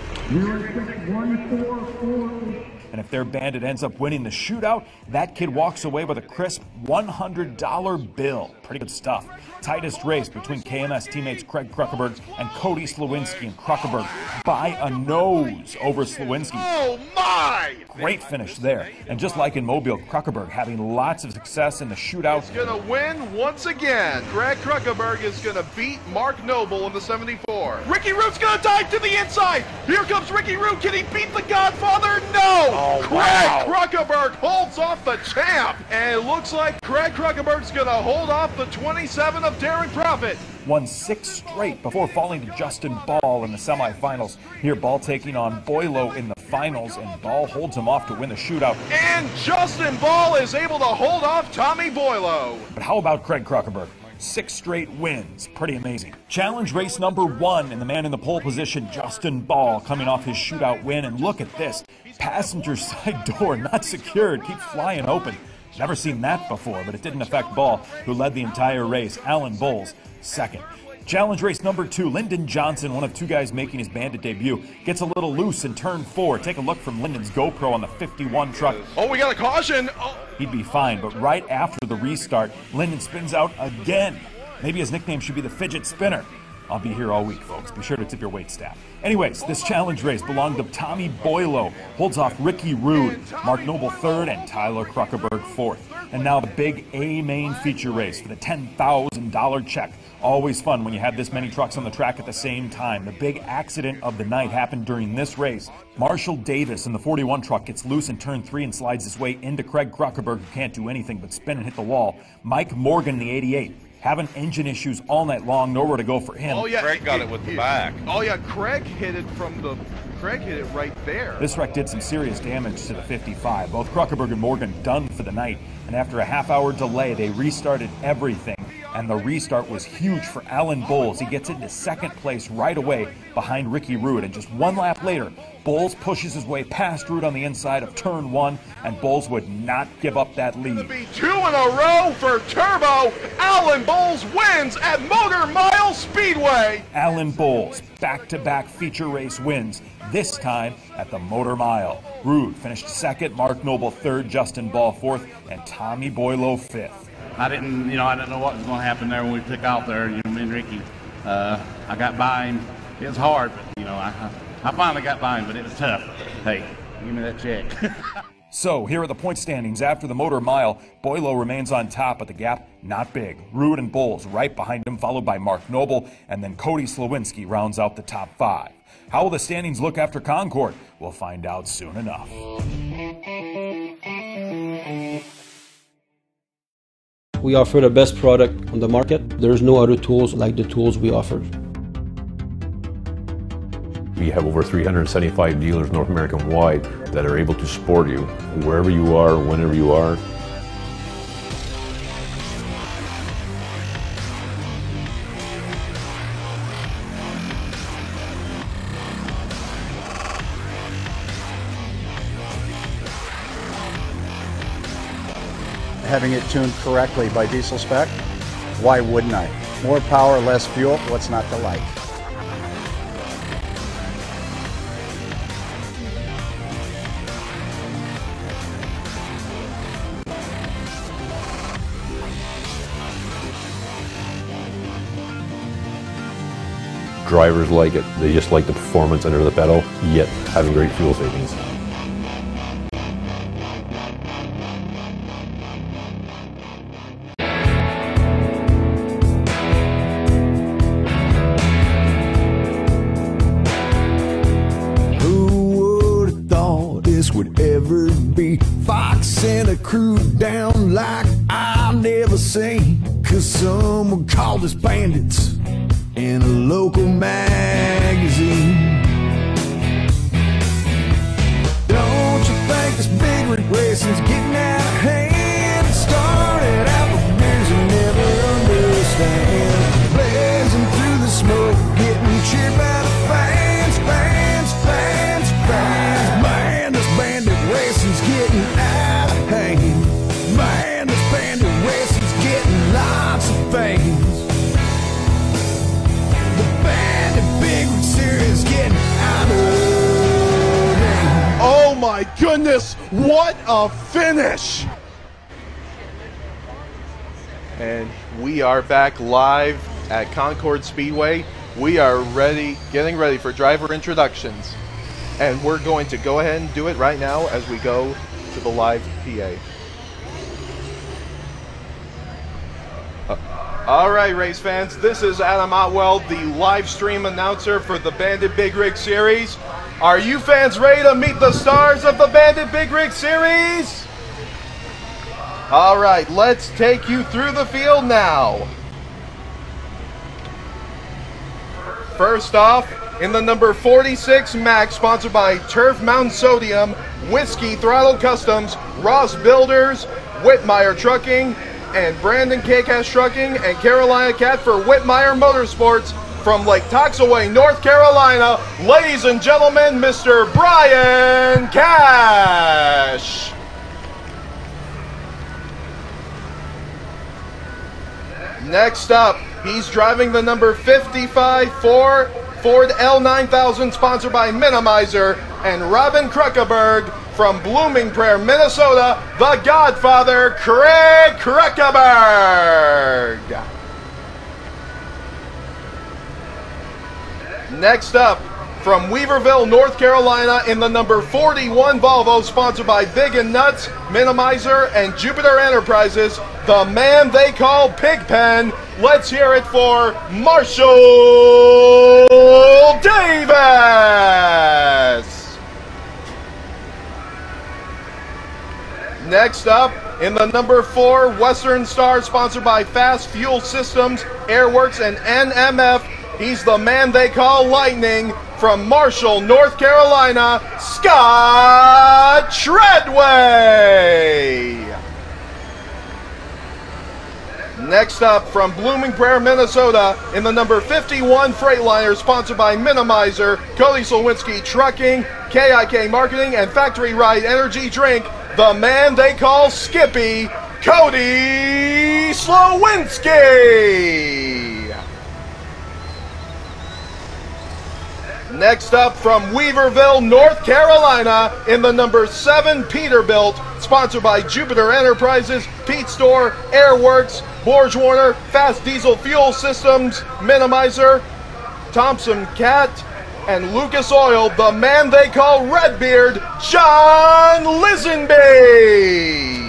And if their Bandit ends up winning the shootout, that kid walks away with a crisp $100 bill. Pretty good stuff. Tightest race between KMS teammates Craig Kruckeberg and Cody Slawinski, and Kruckeberg by a nose over Slawinski. Oh my! Great finish there. And just like in Mobile, Kruckeberg having lots of success in the shootout. He's gonna win once again. Craig Kruckeberg is gonna beat Mark Noble in the 74. Ricky Rude's gonna dive to the inside. Here comes Ricky Rude. Can he beat the Godfather? No! Oh, Craig wow. Kruckeberg holds off the champ. And it looks like Craig Kruckeberg's gonna hold off the 27 of Darren Profit. Won 6 straight before falling to Justin Ball in the semifinals. Here, Ball taking on Boylo in the finals, and Ball holds him off to win the shootout. And Justin Ball is able to hold off Tommy Boylo. But how about Craig Kruckeberg? 6 straight wins. Pretty amazing. Challenge race number 1, and the man in the pole position, Justin Ball, coming off his shootout win. And look at this. Passenger side door not secured, keeps flying open. Never seen that before, but it didn't affect Ball, who led the entire race. Alan Bowles, 2nd. Challenge race number 2, Lyndon Johnson, one of 2 guys making his Bandit debut, gets a little loose in turn 4. Take a look from Lyndon's GoPro on the 51 truck. Oh, we got a caution. Oh. He'd be fine, but right after the restart, Lyndon spins out again. Maybe his nickname should be the Fidget Spinner. I'll be here all week, folks. Be sure to tip your wait staff. Anyways, this challenge race belonged to Tommy Boylo. Holds off Ricky Rude, Mark Noble 3rd, and Tyler Kruckeberg 4th. And now the big A main feature race for the $10,000 check. Always fun when you have this many trucks on the track at the same time. The big accident of the night happened during this race. Marshall Davis in the 41 truck gets loose in turn 3 and slides his way into Craig Kruckeberg, who can't do anything but spin and hit the wall. Mike Morgan in the 88. Having engine issues all night long, nowhere to go for him. Oh yeah, Craig got it with the back. Oh yeah, Craig hit it right there. This wreck did some serious damage to the 55. Both Kruckeberg and Morgan done for the night, and after a half-hour delay, they restarted everything. And the restart was huge for Alan Bowles. He gets into 2nd place right away behind Ricky Rude, and just 1 lap later, Bowles pushes his way past Rude on the inside of turn 1, and Bowles would not give up that lead. 2 in a row for Turbo. Alan Bowles wins at Motor Mile Speedway. Alan Bowles, back-to-back feature race wins, this time at the Motor Mile. Rude finished 2nd, Mark Noble 3rd, Justin Ball 4th, and Tommy Boylo 5th. I didn't know what was going to happen there when we took out there. Me and Ricky, I got by him. It was hard, but I finally got by him, but it was tough. Hey, give me that check. So, here are the point standings after the Motor Mile. Boylo remains on top, but the gap not big. Rude and Bowles right behind him, followed by Mark Noble, and then Cody Slawinski rounds out the top 5. How will the standings look after Concord? We'll find out soon enough. We offer the best product on the market. There's no other tools like the tools we offer. We have over 375 dealers North American wide that are able to support you wherever you are, whenever you are. Having it tuned correctly by Diesel Spec, why wouldn't I? More power, less fuel, what's not to like? Drivers like it. They just like the performance under the pedal, yet having great fuel savings. Would ever be Fox sent a crew down like I've never seen, 'cause someone called us bandits in a local magazine. Don't you think this big rig racing's getting out of hand? It started out with beers you never understand, blazing through the smoke, getting cheered by the fans, fans, fans, fans. Man, this bandit racing's getting out of hand. Man, this bandit racing's getting lots of fans. The Bandit Big Rig Series getting out of hand. Oh my goodness, what a finish! And we are back live at Concord Speedway. We are getting ready for driver introductions. And we're going to go ahead and do it right now as we go to the live PA. All right, race fans, this is Adam Otwell, the live stream announcer for the Bandit Big Rig Series. Are you fans ready to meet the stars of the Bandit Big Rig Series? All right, let's take you through the field now. First off, in the number 46 Max, sponsored by Turf Mountain Sodium, Whiskey Throttle Customs, Ross Builders, Whitmire Trucking, and Brandon K-Cash Trucking, and Carolina Cat for Whitmire Motorsports from Lake Toxaway, North Carolina. Ladies and gentlemen, Mr. Brian Cash. Next up, he's driving the number 55 Ford L9000, sponsored by Minimizer, and Robin Kruckeberg from Blooming Prairie, Minnesota, the Godfather, Craig Kruckeberg. Next up, from Weaverville, North Carolina, in the number 41 Volvo, sponsored by Big and Nuts, Minimizer, and Jupiter Enterprises, the man they call Pigpen. Let's hear it for Marshall Davis. Next up, in the number 4 Western Star, sponsored by Fast Fuel Systems, Airworks, and NMF, he's the man they call Lightning, from Marshall, North Carolina, Scott Treadway. Next up, from Blooming Prairie, Minnesota, in the number 51 Freightliner, sponsored by Minimizer, Cody Slowinski Trucking, KIK Marketing, and Factory Ride Energy Drink, the man they call Skippy, Cody Slowinski. Next up, from Weaverville, North Carolina, in the number 7 Peterbilt, sponsored by Jupiter Enterprises, Pete Store, Airworks, Borge Warner, Fast Diesel Fuel Systems, Minimizer, Thompson Cat, and Lucas Oil, the man they call Redbeard, John Lisenby.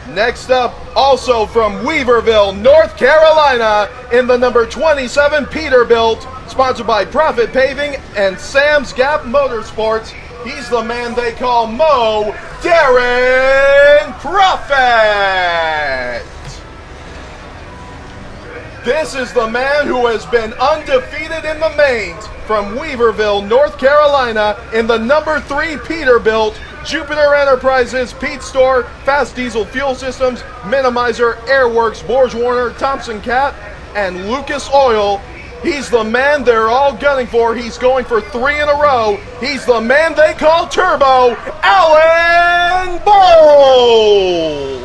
Next up, also from Weaverville, North Carolina, in the number 27 Peterbilt, sponsored by Profit Paving and Sam's Gap Motorsports, he's the man they call Mo, Darren Profit. This is the man who has been undefeated in the mains, from Weaverville, North Carolina, in the number 3 Peterbilt, Jupiter Enterprises, Pete Store, Fast Diesel Fuel Systems, Minimizer, Airworks, Borge Warner, Thompson Cat, and Lucas Oil. He's the man they're all gunning for. He's going for 3 in a row. He's the man they call Turbo, Alan Bowles.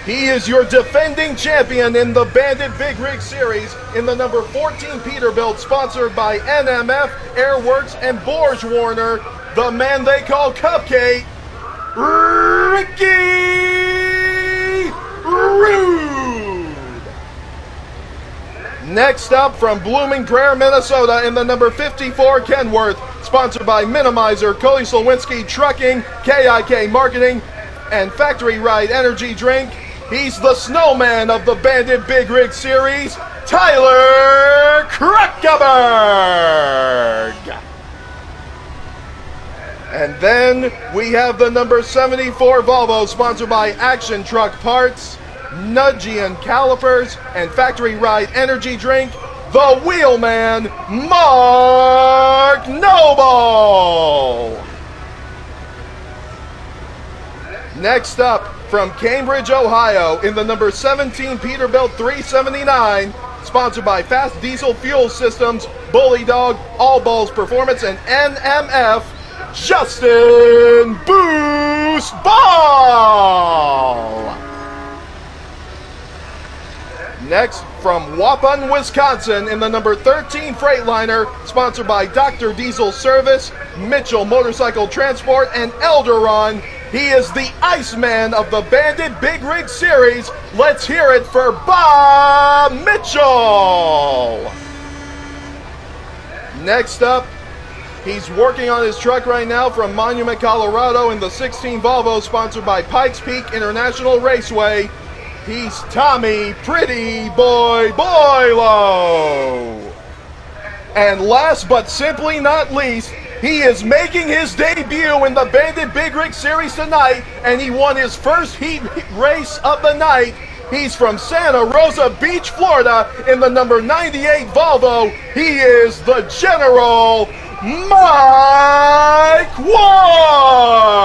He is your defending champion in the Bandit Big Rig Series in the number 14 Peterbilt, sponsored by NMF, Airworks, and Borge Warner, the man they call Cupcake, Ricky Rude. Next up from Blooming Prairie, Minnesota, in the number 54 Kenworth, sponsored by Minimizer, Cody Slowinski Trucking, KIK Marketing, and Factory Ride Energy Drink. He's the snowman of the Bandit Big Rig Series, Tyler Kruckeberg. And then we have the number 74 Volvo, sponsored by Action Truck Parts, Nudgian Calipers, and Factory Ride Energy Drink, the Wheelman, Mark Noble. Next up, from Cambridge, Ohio, in the number 17 Peterbilt 379, sponsored by Fast Diesel Fuel Systems, Bully Dog, All Balls Performance, and NMF, Justin Boost Ball. Next, from Waupun, Wisconsin, in the number 13 Freightliner, sponsored by Dr. Diesel Service, Mitchell Motorcycle Transport, and Elderon. He is the Iceman of the Bandit Big Rig Series. Let's hear it for Bob Mitchell. Next up, he's working on his truck right now from Monument, Colorado, in the 16 Volvo, sponsored by Pikes Peak International Raceway. He's Tommy Pretty Boy Boylo. And last but simply not least, he is making his debut in the Bandit Big Rig Series tonight, and he won his first heat race of the night. He's from Santa Rosa Beach, Florida, in the number 98 Volvo. He is the General Mike Ward.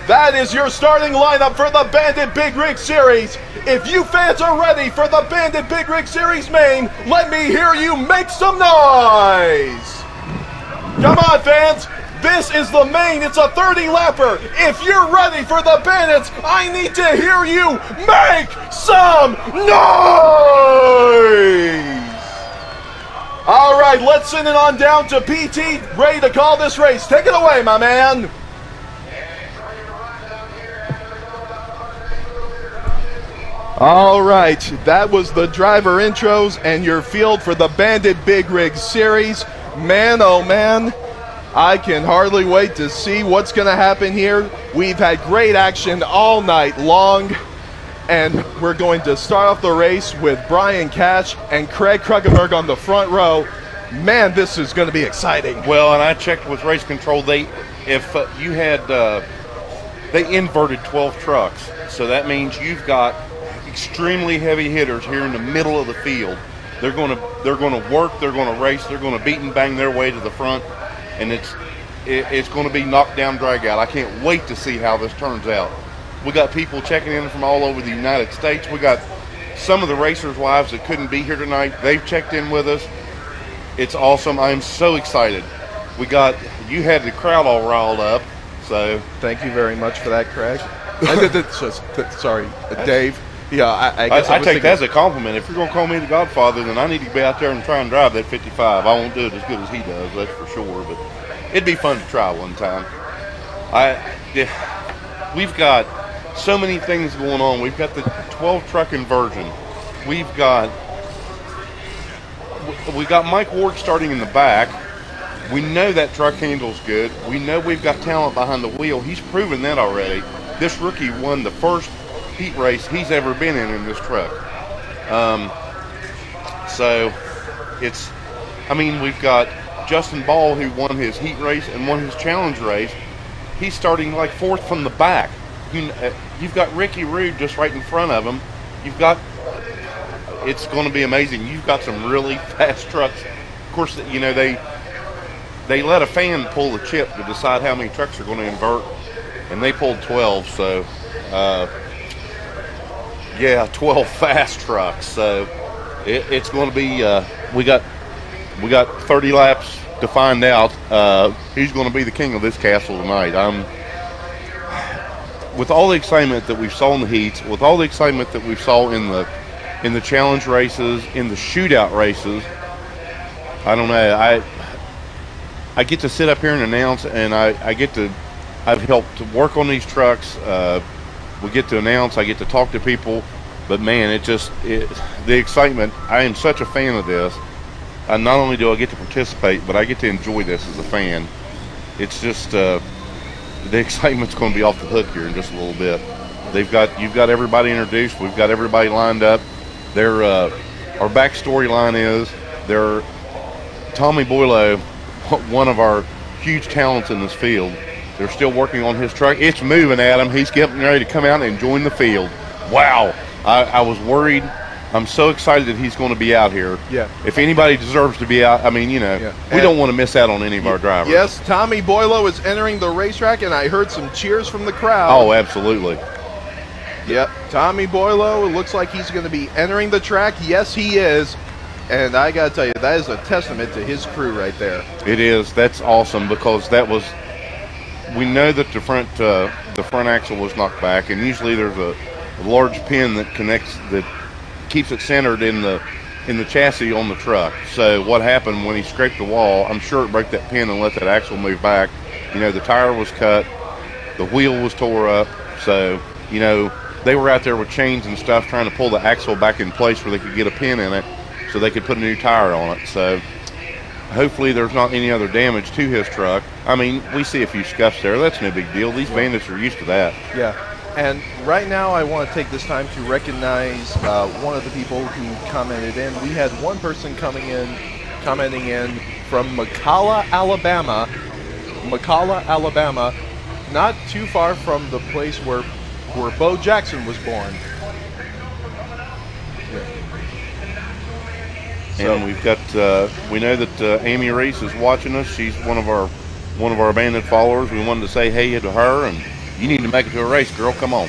That is your starting lineup for the Bandit Big Rig Series. If you fans are ready for the Bandit Big Rig Series main, let me hear you make some noise. Come on, fans. This is the main. It's a 30-lapper. If you're ready for the Bandits, I need to hear you make some noise. All right, let's send it on down to PT, ready to call this race. Take it away, my man. All right, that was the driver intros and your field for the Bandit Big Rig Series. Man, oh man, I can hardly wait to see what's going to happen here. We've had great action all night long, and we're going to start off the race with Brian Cash and Craig Kruckeberg on the front row. Man, this is going to be exciting. Well, and I checked with race control. They inverted 12 trucks, so that means you've got extremely heavy hitters here in the middle of the field. They're going to work, they're going to race, they're going to beat and bang their way to the front, and it's going to be knock down, drag out. I can't wait to see how this turns out. We got people checking in from all over the United States. We got some of the racers' wives that couldn't be here tonight. They've checked in with us. It's awesome. I'm so excited. You had the crowd all riled up. So thank you very much for that, Craig. Sorry, Dave. Yeah, I guess I take that as a compliment. If you're going to call me the Godfather, then I need to be out there and try and drive that 55. I won't do it as good as he does, that's for sure. But it'd be fun to try one time. We've got so many things going on. We've got the 12 truck inversion. We've got Mike Ward starting in the back. We know that truck handles good. We know we've got talent behind the wheel. He's proven that already. This rookie won the first heat race he's ever been in this truck. We've got Justin Ball, who won his heat race and won his challenge race. He's starting like fourth from the back. You've got Ricky Rude just right in front of him. It's going to be amazing. You've got some really fast trucks. Of course, they let a fan pull the chip to decide how many trucks are going to invert, and they pulled 12. So, 12 fast trucks. So it's going to be. We got 30 laps to find out. He's going to be the king of this castle tonight. With all the excitement that we saw in the heats, with all the excitement that we saw in the challenge races, in the shootout races. I don't know. I get to sit up here and announce, and I've helped to work on these trucks. We get to announce. I get to talk to people. But man, the excitement. I am such a fan of this. Not only do I get to participate, but I get to enjoy this as a fan. It's just the excitement's going to be off the hook here in just a little bit. You've got everybody introduced. We've got everybody lined up. Our backstory line is Tommy Boylo, one of our huge talents in this field. They're still working on his truck. It's moving, Adam. He's getting ready to come out and join the field. Wow. I was worried. I'm so excited that he's going to be out here. Yeah. If anybody deserves to be out, I mean, we don't want to miss out on any of our drivers. Yes, Tommy Boylo is entering the racetrack, and I heard some cheers from the crowd. Oh, absolutely. Yep, Tommy Boylo, it looks like he's going to be entering the track. Yes, he is. And I got to tell you, that is a testament to his crew right there. It is. That's awesome because we know that the front axle was knocked back, and usually there's a large pin that keeps it centered in the chassis on the truck. So what happened when he scraped the wall, I'm sure it broke that pin and let that axle move back. The tire was cut, the wheel was tore up, so they were out there with chains and stuff trying to pull the axle back in place where they could get a pin in it so they could put a new tire on it. So hopefully there's not any other damage to his truck. I mean, we see a few scuffs there. That's no big deal. These Bandits are used to that. Yeah. And right now I want to take this time to recognize one of the people who commented in. We had one person commenting in from McCalla, Alabama. McCalla, Alabama, not too far from the place where Bo Jackson was born. And we've got we know that Amy Reese is watching us. She's one of our Bandit followers. We wanted to say hey to her, and you need to make it to a race, girl. Come on.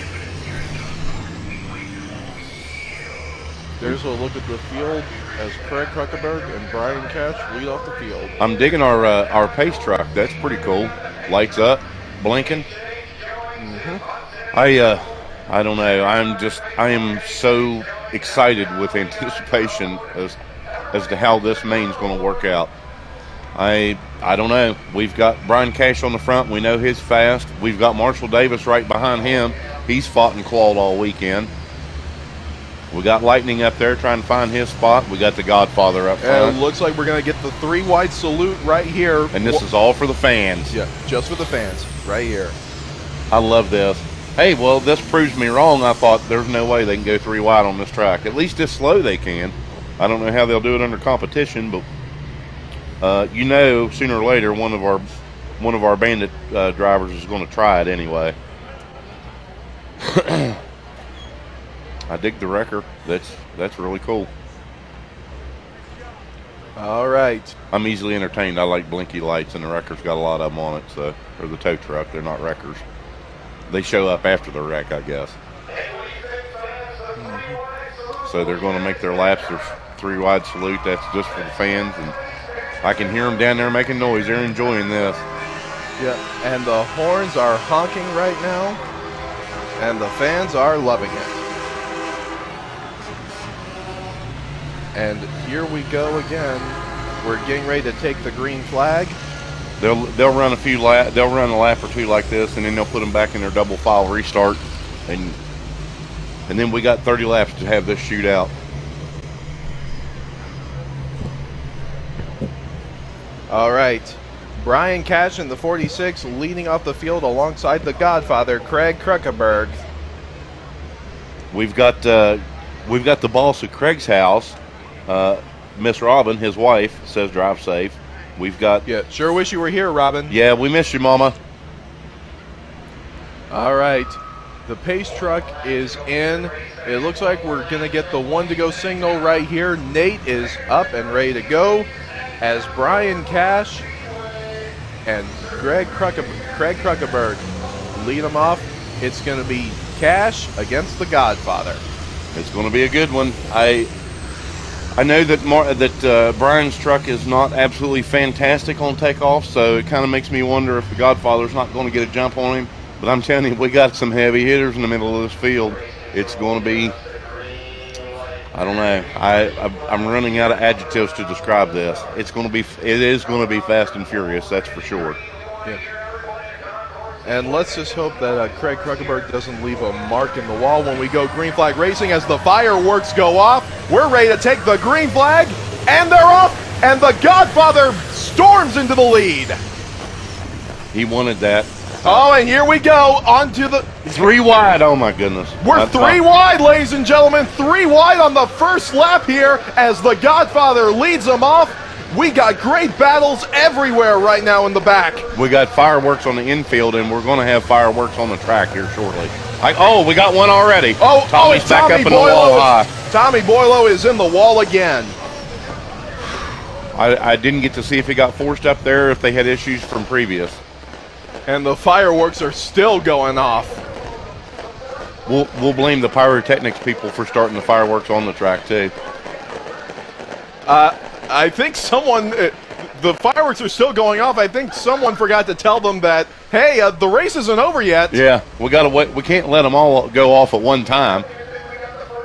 There's a look at the field as Craig Kruckenberg and Brian Cash lead off the field. I'm digging our pace truck. That's pretty cool. Lights up, blinking. I don't know. I am so excited with anticipation as to how this main's going to work out. I don't know. We've got Brian Cash on the front. We know he's fast. We've got Marshall Davis right behind him. He's fought and clawed all weekend. We got Lightning up there trying to find his spot. We got the Godfather up front. And it looks like we're going to get the 3-wide salute right here. And this is all for the fans. Yeah, just for the fans right here. I love this. Hey, well, this proves me wrong. I thought there's no way they can go 3 wide on this track. At least this slow they can. I don't know how they'll do it under competition, but sooner or later one of our Bandit drivers is going to try it anyway. I dig the wrecker. That's really cool. All right. I'm easily entertained. I like blinky lights, and the wrecker's got a lot of them on it. So, or the tow truck. They're not wreckers. They show up after the wreck, I guess. So they're going to make their laps. There's 3-wide salute. That's just for the fans, and I can hear them down there making noise. They're enjoying this. Yeah, and the horns are honking right now, and the fans are loving it. And here we go again. We're getting ready to take the green flag. They'll run they'll run a lap or two like this, and then they'll put them back in their double file restart, and then we got 30 laps to have this shootout. All right, Brian Cash in the 46 leading off the field alongside the Godfather Craig Kruckenberg. We've got the boss at Craig's house, Miss Robin, his wife, says drive safe. We've got... Yeah, sure wish you were here, Robin. Yeah, we miss you, Mama. All right, the pace truck is in. It looks like we're going to get the 1-to-go signal right here. Nate is up and ready to go as Brian Cash and Craig Kruckenberg lead them off. It's going to be Cash against the Godfather. It's going to be a good one. I know that Brian's truck is not absolutely fantastic on takeoff, so it kind of makes me wonder if the Godfather's not going to get a jump on him. But I'm telling you, we got some heavy hitters in the middle of this field. It's going to be, I don't know. I'm running out of adjectives to describe this. It is going to be fast and furious. That's for sure. Yeah. And let's just hope that Craig Kruckenberg doesn't leave a mark in the wall when we go green flag racing as the fireworks go off. We're ready to take the green flag, and they're off, and the Godfather storms into the lead. He wanted that. Oh, and here we go onto the 3 wide. Oh my goodness. We're 3 wide, ladies and gentlemen. 3 wide on the first lap here as the Godfather leads them off. We got great battles everywhere right now in the back. We got fireworks on the infield, and we're going to have fireworks on the track here shortly. We got one already. Tommy's back up in the wall high. Tommy Boileau is in the wall again. I didn't get to see if he got forced up there, if they had issues from previous. And the fireworks are still going off. We'll blame the pyrotechnics people for starting the fireworks on the track too. I think the fireworks are still going off. I think someone forgot to tell them that, hey, the race isn't over yet. Yeah, we gotta wait. We can't let them all go off at one time.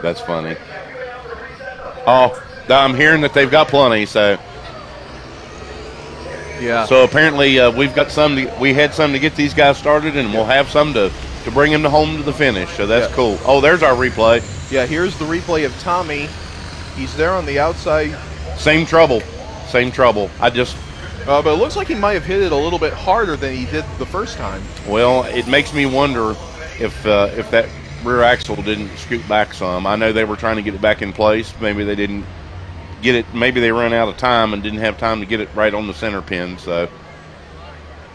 That's funny. Oh, I'm hearing that they've got plenty. So. Yeah. So apparently we've got some. We had some to get these guys started, and we'll have some to bring them home to the finish. So that's cool. Oh, there's our replay. Yeah, here's the replay of Tommy. He's there on the outside. Same trouble. Same trouble. But it looks like he might have hit it a little bit harder than he did the first time. Well, it makes me wonder if that rear axle didn't scoot back some. I know they were trying to get it back in place. Maybe they didn't get it. Maybe they ran out of time and didn't have time to get it right on the center pin. So,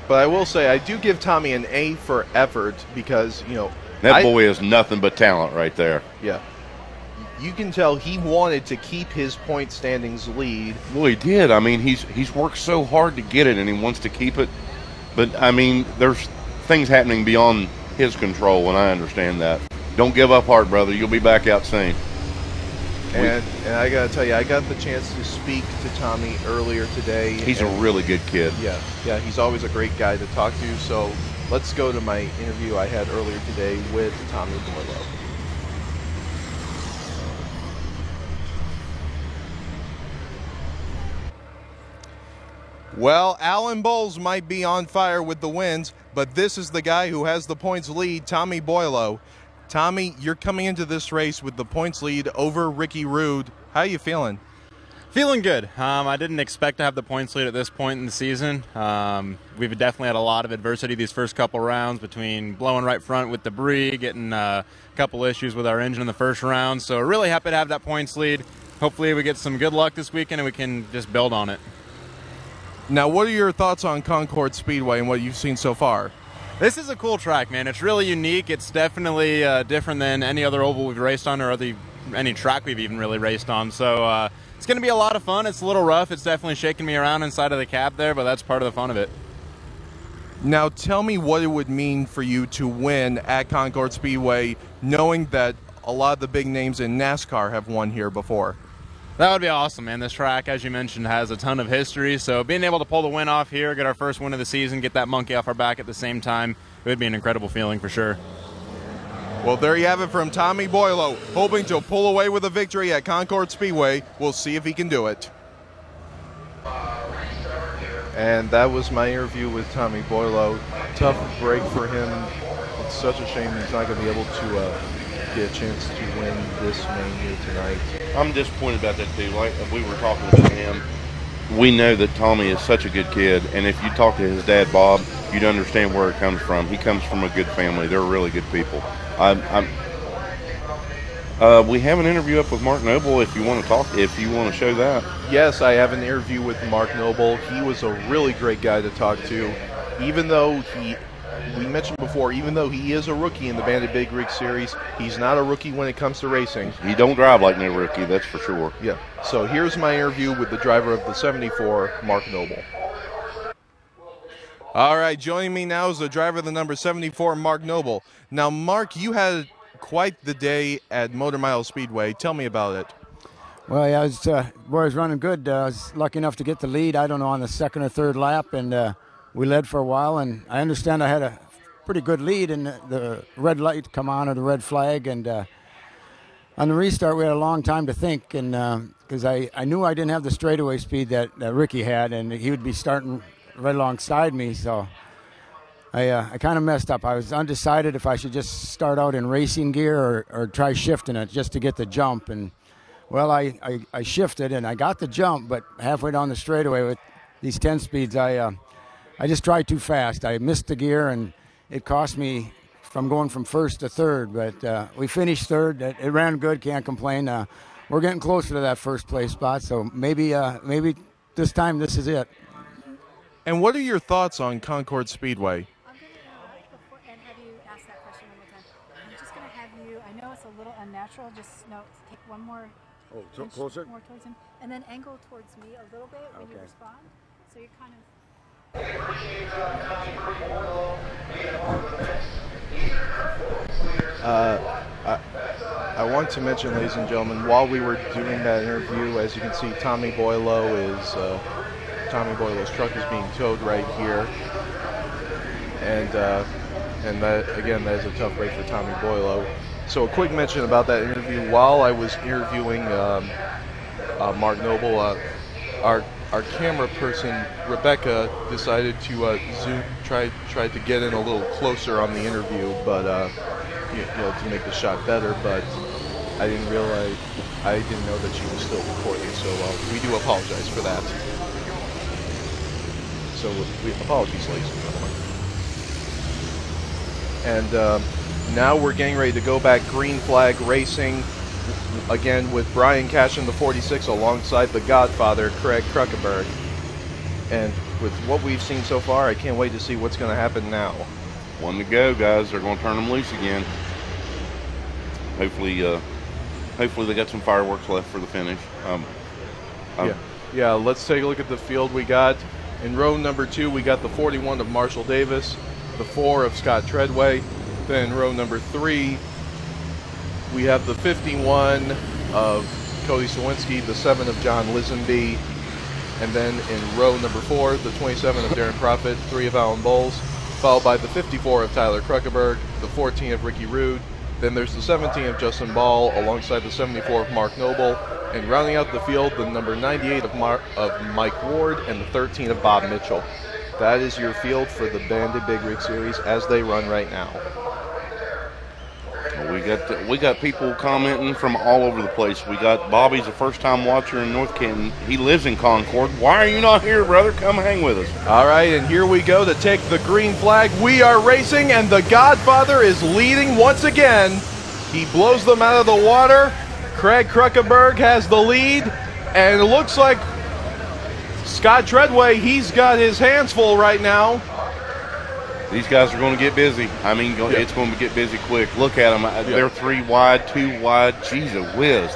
but I will say I do give Tommy an A for effort because that boy is nothing but talent right there. Yeah, you can tell he wanted to keep his point standings lead. Well, he did. I mean, he's worked so hard to get it, and he wants to keep it. But I mean, there's things happening beyond his control, and I understand that. Don't give up heart, brother. You'll be back out soon. And I got to tell you, I got the chance to speak to Tommy earlier today. He's a really good kid. Yeah, he's always a great guy to talk to. So let's go to my interview I had earlier today with Tommy Boileau. Well, Alan Bowles might be on fire with the wins, but this is the guy who has the points lead, Tommy Boileau. Tommy, you're coming into this race with the points lead over Ricky Rude. How are you feeling? Feeling good. I didn't expect to have the points lead at this point in the season. We've definitely had a lot of adversity these first couple rounds between blowing right front with debris, getting a couple issues with our engine in the first round. So really happy to have that points lead. Hopefully we get some good luck this weekend and we can just build on it. Now, what are your thoughts on Concord Speedway and what you've seen so far? This is a cool track, man. It's really unique. It's definitely different than any other oval we've raced on or any track we've even really raced on. So it's going to be a lot of fun. It's a little rough. It's definitely shaking me around inside of the cab there, but that's part of the fun of it. Now, tell me what it would mean for you to win at Concord Speedway, knowing that a lot of the big names in NASCAR have won here before. That would be awesome, man. This track, as you mentioned, has a ton of history, so being able to pull the win off here, get our first win of the season, get that monkey off our back at the same time, it would be an incredible feeling for sure. Well, there you have it from Tommy Boileau, hoping to pull away with a victory at Concord Speedway. We'll see if he can do it. And that was my interview with Tommy Boileau. Tough break for him. It's such a shame he's not going to be able to get a chance to win this main here tonight. I'm disappointed about that too. Like we were talking about him, we know that Tommy is such a good kid, and if you talk to his dad, Bob, you'd understand where it comes from. He comes from a good family. They're really good people. We have an interview up with Mark Noble. If you want to show that. Yes, I have an interview with Mark Noble. He was a really great guy to talk to, even though we mentioned before, even though he is a rookie in the Bandit Big Rig Series, he's not a rookie when it comes to racing. He don't drive like no rookie, that's for sure. Yeah. So here's my interview with the driver of the 74, Mark Noble. All right, joining me now is the driver of the number 74, Mark Noble. Now, Mark, you had quite the day at Motor Mile Speedway. Tell me about it. Well, yeah, I was running good. I was lucky enough to get the lead, I don't know, on the second or third lap, and we led for a while, and I understand I had a pretty good lead, and the red light come on, or the red flag, and on the restart we had a long time to think, and because I knew I didn't have the straightaway speed that Ricky had, and he would be starting right alongside me, so I kind of messed up. I was undecided if I should just start out in racing gear or try shifting it just to get the jump. And, well, I shifted, and I got the jump, but halfway down the straightaway with these 10 speeds, I just tried too fast. I missed the gear, and it cost me from going from first to third. But we finished third. It ran good, can't complain. We're getting closer to that first place spot, so maybe this time this is it. And what are your thoughts on Concord Speedway? I know it's a little unnatural, just take one more inch closer? more towards him, and then angle towards me a little bit when you respond. So you're kind of... I want to mention, ladies and gentlemen, while we were doing that interview, as you can see, Tommy Boileau's truck is being towed right here, and that, again, that is a tough break for Tommy Boileau. So a quick mention about that interview. While I was interviewing Mark Noble, our camera person Rebecca decided to tried to get in a little closer on the interview, but to make the shot better. But I didn't know that she was still recording, so we do apologize for that. So apologies, ladies and gentlemen. And now we're getting ready to go back green flag racing again with Brian Cash in the 46 alongside the Godfather, Craig Kruckenberg. And with what we've seen so far, I can't wait to see what's going to happen now. One to go, guys. They're going to turn them loose again. Hopefully they got some fireworks left for the finish. Yeah, let's take a look at the field we got. In row number 2, we got the 41 of Marshall Davis, the 4 of Scott Treadway. Then in row number 3, we have the 51 of Cody Sawinski, the 7 of John Lisenby, and then in row number 4, the 27 of Darren Profit, 3 of Alan Bowles, followed by the 54 of Tyler Kruckenberg, the 14 of Ricky Rude. Then there's the 17 of Justin Ball alongside the 74 of Mark Noble, and rounding out the field, the number 98 of Mike Ward and the 13 of Bob Mitchell. That is your field for the Bandit Big Rig Series as they run right now. We got people commenting from all over the place. We got Bobby's a first-time watcher in North Canton. He lives in Concord. Why are you not here, brother? Come hang with us. All right, and here we go to take the green flag. We are racing, and the Godfather is leading once again. He blows them out of the water. Craig Kruckenberg has the lead, and it looks like Scott Treadway, he's got his hands full right now. These guys are going to get busy. I mean, it's going to get busy quick. Look at them. They're 3 wide, 2 wide. Jeez, a whiz.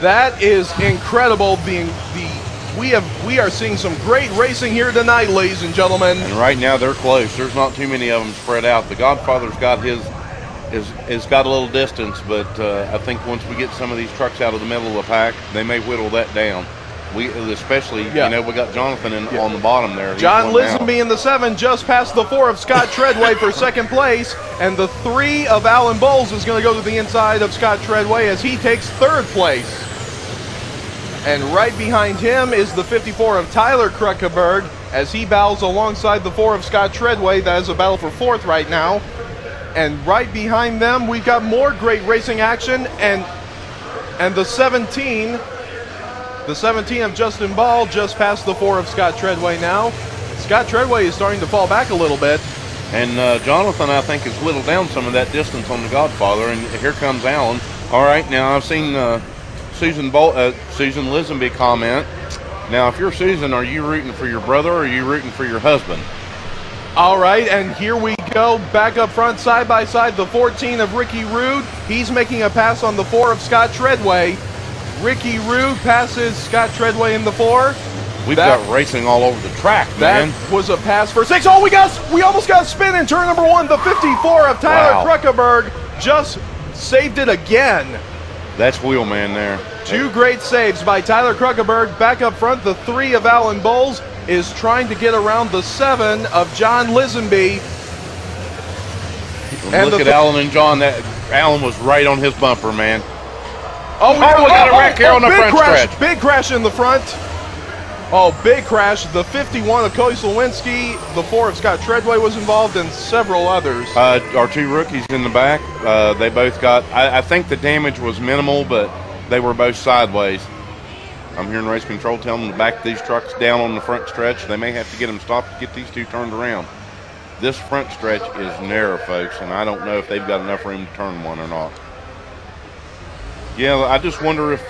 That is incredible. We are seeing some great racing here tonight, ladies and gentlemen. And right now they're close. There's not too many of them spread out. The Godfather's got his got a little distance, but I think once we get some of these trucks out of the middle of the pack, they may whittle that down. We especially, we got Jonathan on the bottom there. John Lisenby in the 7 just past the 4 of Scott Treadway for second place, and the 3 of Alan Bowles is going to go to the inside of Scott Treadway as he takes third place. And right behind him is the 54 of Tyler Kruckenberg as he battles alongside the 4 of Scott Treadway. That is a battle for fourth right now. And right behind them, we've got more great racing action, and the 17 of Justin Ball just past the 4 of Scott Treadway now. Scott Treadway is starting to fall back a little bit. And Jonathan, I think, has whittled down some of that distance on the Godfather, and here comes Alan. All right, now I've seen Susan Lisenby comment. Now, if you're Susan, are you rooting for your brother or are you rooting for your husband? All right, and here we go. Back up front, side by side, the 14 of Ricky Rude. He's making a pass on the 4 of Scott Treadway. Ricky Rude passes Scott Treadway in the 4. We've got racing all over the track, man. That was a pass for 6. Oh, we almost got a spin in turn number 1. The 54 of Tyler Kruckenberg just saved it again. That's Wheelman there. 2 great saves by Tyler Kruckenberg. Back up front, the 3 of Alan Bowles is trying to get around the 7 of John Lisenby. And look at Alan and John. Alan was right on his bumper, man. Oh, we got a wreck here on the front stretch. Big crash in the front. Oh, big crash. The 51 of Cody Slawinski, the 4 of Scott Treadway was involved, and several others. Our 2 rookies in the back, they both got, I think the damage was minimal, but they were both sideways. I'm hearing race control tell them to back these trucks down on the front stretch. They may have to get them stopped to get these 2 turned around. This front stretch is narrow, folks, and I don't know if they've got enough room to turn one or not. Yeah, I just wonder if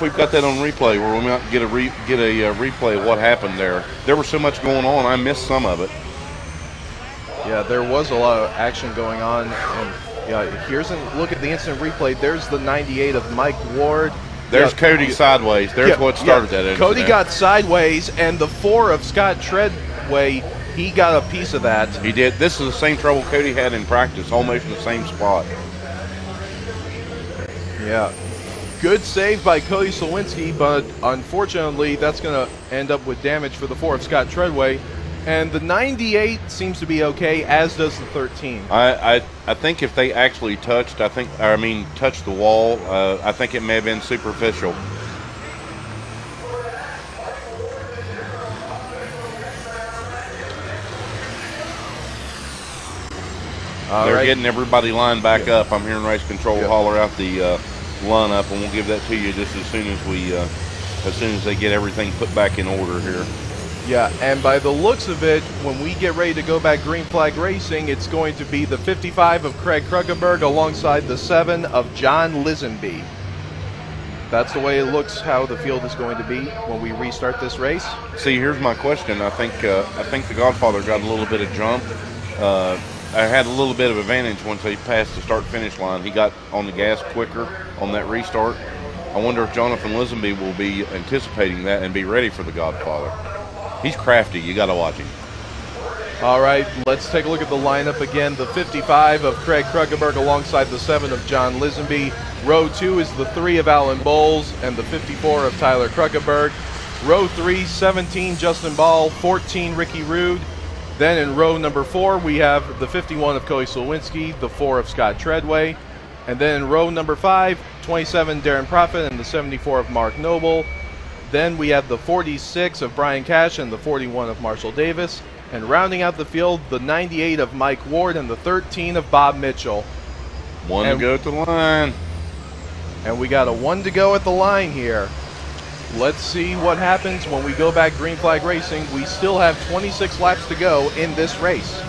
we've got that on replay, where we might get a replay of what happened there. There was so much going on, I missed some of it. Yeah, there was a lot of action going on, and yeah, here's a look at the instant replay. There's the 98 of Mike Ward. There's Cody sideways. There's what started that incident. Cody got sideways, and the 4 of Scott Treadway, he got a piece of that. He did. This is the same trouble Cody had in practice, almost in the same spot. Yeah. Good save by Cody Slawinski, but unfortunately that's going to end up with damage for the 4 of Scott Treadway. And the 98 seems to be okay, as does the 13. I think if they actually touched, touched the wall, I think it may have been superficial. They're getting everybody lined back up. I'm hearing race control holler out the lineup, and we'll give that to you just as soon as they get everything put back in order here. Yeah, and by the looks of it, when we get ready to go back green flag racing, it's going to be the 55 of Craig Krugenberg alongside the 7 of John Lisenby. That's the way it looks, how the field is going to be when we restart this race. See, here's my question. I think the Godfather got a little bit of jump. I had a little bit of advantage once they passed the start-finish line. He got on the gas quicker on that restart. I wonder if Jonathan Lisenby will be anticipating that and be ready for the Godfather. He's crafty. You got to watch him. All right, let's take a look at the lineup again. The 55 of Craig Krugenberg alongside the 7 of John Lisenby. Row 2 is the 3 of Alan Bowles and the 54 of Tyler Krugenberg. Row 3, 17 Justin Ball, 14 Ricky Rude. Then in row number 4, we have the 51 of Cody Slawinski, the 4 of Scott Treadway. And then in row number 5, 27 Darren Profit and the 74 of Mark Noble. Then we have the 46 of Brian Cash and the 41 of Marshall Davis. And rounding out the field, the 98 of Mike Ward and the 13 of Bob Mitchell. One to go at the line. And we got a 1 to go at the line here. Let's see what happens when we go back green flag racing. We still have 26 laps to go in this race.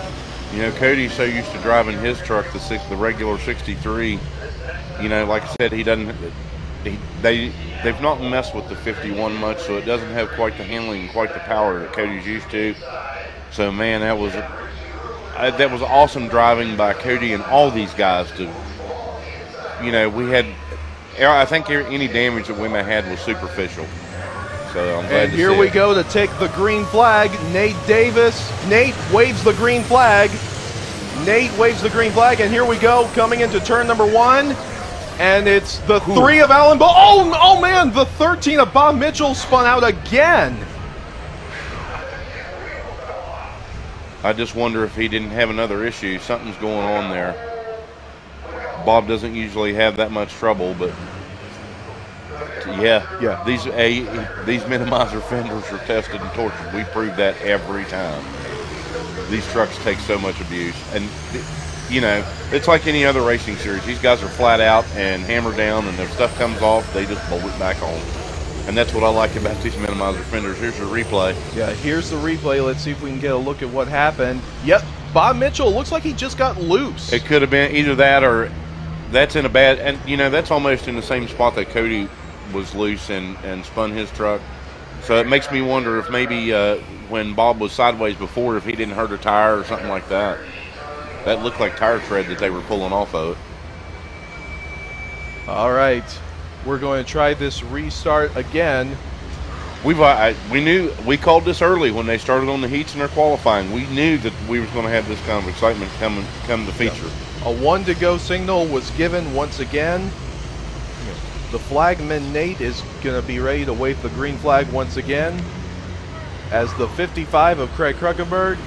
You know, Cody's so used to driving his truck, the regular 63. You know, like I said, they've not messed with the 51 much, so it doesn't have quite the handling and quite the power that Cody's used to. So, man, that was awesome driving by Cody and all these guys. I think any damage that we may have had was superficial. So I'm glad to see it. Here we go to take the green flag. Nate Davis. Nate waves the green flag. Nate waves the green flag, and here we go, coming into turn number 1. And it's the 3 of Alan Ball. Oh, man, the 13 of Bob Mitchell spun out again. I just wonder if he didn't have another issue. Something's going on there. Bob doesn't usually have that much trouble, but yeah. These minimizer fenders are tested and tortured. We prove that every time. These trucks take so much abuse, and you know, it's like any other racing series. These guys are flat out and hammered down, and if stuff comes off, they just bolt it back on. And that's what I like about these minimizer fenders. Here's the replay. Yeah, here's the replay. Let's see if we can get a look at what happened. Yep, Bob Mitchell looks like he just got loose. It could have been either that or that's in a bad, and you know, that's almost in the same spot that Cody was loose and spun his truck. So it makes me wonder if maybe when Bob was sideways before, if he didn't hurt a tire or something like that. That looked like tire tread that they were pulling off of it. All right, we're going to try this restart again. We called this early when they started on the heats and their qualifying. We knew that we was going to have this kind of excitement come to feature. A 1 to go signal was given once again. The flagman Nate is going to be ready to wave the green flag once again, as the 55 of Craig Krugenberg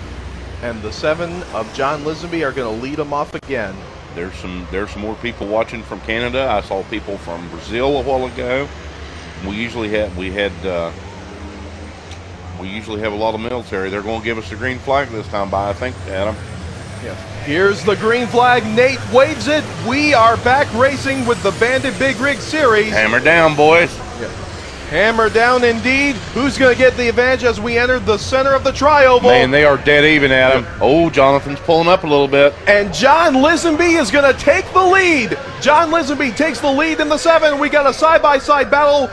and the 7 of John Lisenby are going to lead them off again. There's some more people watching from Canada. I saw people from Brazil a while ago. We had We usually have a lot of military. They're going to give us the green flag this time, I think, Adam. Yeah. Here's the green flag. Nate waves it. We are back racing with the Bandit Big Rig Series. Hammer down, boys. Yeah. Hammer down indeed. Who's going to get the advantage as we enter the center of the tri-oval? Man, they are dead even, Adam. Yeah. Oh, Jonathan's pulling up a little bit. And John Lisenby is going to take the lead. John Lisenby takes the lead in the 7. We got a side-by-side battle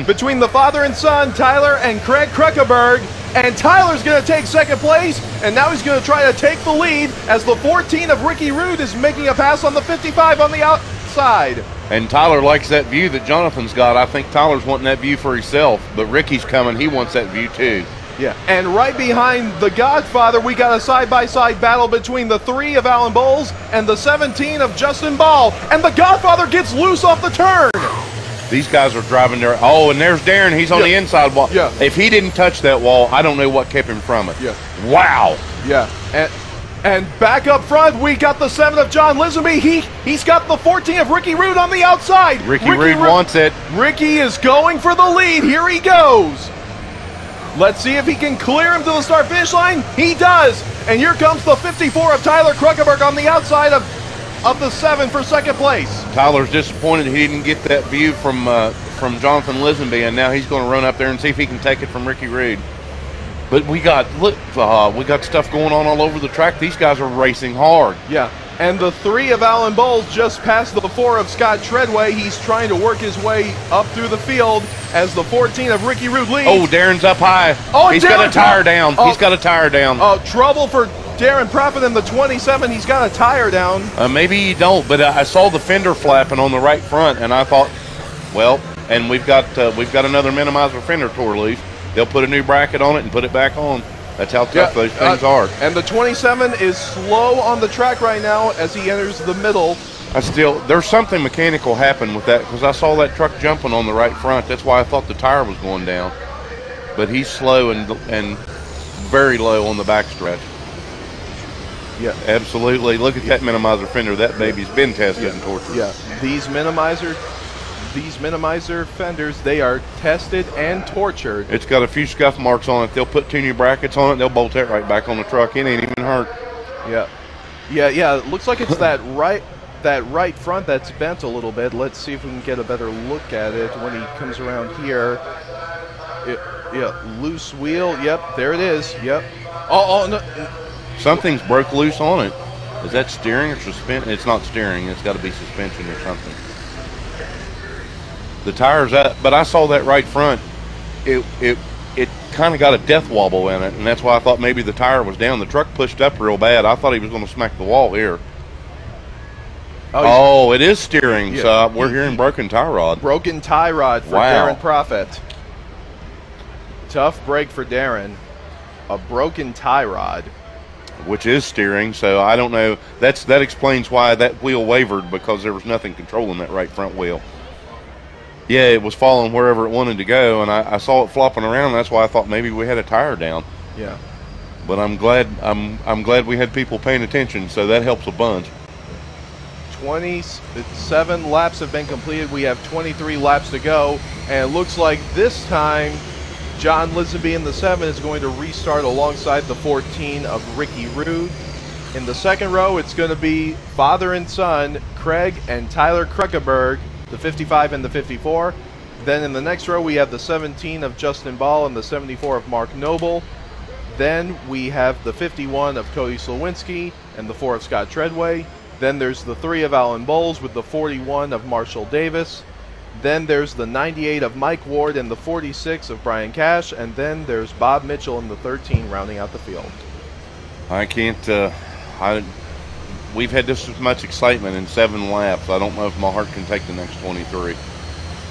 between the father and son, Tyler and Craig Kruckeberg. And Tyler's going to take second place, and now he's going to try to take the lead as the 14 of Ricky Rude is making a pass on the 55 on the outside. And Tyler likes that view that Jonathan's got. I think Tyler's wanting that view for himself, but Ricky's coming. He wants that view too. Yeah, and right behind the Godfather, we got a side-by-side battle between the 3 of Alan Bowles and the 17 of Justin Ball. And the Godfather gets loose off the turn. These guys are driving there. Oh, and there's Darren. He's on the inside wall. Yeah. If he didn't touch that wall, I don't know what kept him from it. Yeah. Wow. Yeah. And back up front, we got the 7 of John Lisenby. He's got the 14 of Ricky Rude on the outside. Ricky Rude wants it. Ricky is going for the lead. Here he goes. Let's see if he can clear him to the start-finish line. He does. And here comes the 54 of Tyler Kruckeberg on the outside of the 7 for second place. Tyler's disappointed he didn't get that view from Jonathan Lisenby, and now he's going to run up there and see if he can take it from Ricky Rude. But we got stuff going on all over the track. These guys are racing hard. Yeah, and the 3 of Alan Bowles just passed the 4 of Scott Treadway. He's trying to work his way up through the field as the 14 of Ricky Rude leads. Oh, Darren's up high. Oh, he's got a tire down. He's got a tire down. Trouble for Darren Prophet in the 27. He's got a tire down. Maybe you don't, but I saw the fender flapping on the right front, and I thought, well, and we've got another minimizer fender tore loose. They'll put a new bracket on it and put it back on. That's how tough those things are. And the 27 is slow on the track right now as he enters the middle. There's something mechanical happened with that because I saw that truck jumping on the right front. That's why I thought the tire was going down. But he's slow and very low on the backstretch. Yeah, absolutely. Look at that minimizer fender. That baby's been tested and tortured. Yeah, these minimizer fenders, they are tested and tortured. It's got a few scuff marks on it. They'll put 2 new brackets on it. They'll bolt that right back on the truck. It ain't even hurt. Yeah. It looks like it's that right front that's bent a little bit. Let's see if we can get a better look at it when he comes around here. Loose wheel. Yep, there it is. Yep. Oh no. Something's broke loose on it. Is that steering or suspension? It's not steering. It's got to be suspension or something. The tire's up, but I saw that right front. It kind of got a death wobble in it, and that's why I thought maybe the tire was down. The truck pushed up real bad. I thought he was going to smack the wall here. Oh, it is steering. Yeah. So we're hearing broken tie rod. Broken tie rod for Darren Prophet. Tough break for Darren. A broken tie rod. Which is steering, so I don't know. That explains why that wheel wavered, because there was nothing controlling that right front wheel. Yeah, it was falling wherever it wanted to go, and I saw it flopping around. That's why I thought maybe we had a tire down. Yeah. But I'm glad we had people paying attention, so that helps a bunch. 27 laps have been completed. We have 23 laps to go, and it looks like this time John Lisenby in the 7 is going to restart alongside the 14 of Ricky Rude. In the second row, it's going to be father and son, Craig and Tyler Kruckeberg, the 55 and the 54. Then in the next row, we have the 17 of Justin Ball and the 74 of Mark Noble. Then we have the 51 of Cody Slowinski and the 4 of Scott Treadway. Then there's the 3 of Alan Bowles with the 41 of Marshall Davis. Then there's the 98 of Mike Ward and the 46 of Brian Cash. And then there's Bob Mitchell in the 13 rounding out the field. I can't, we've had this much excitement in 7 laps. I don't know if my heart can take the next 23.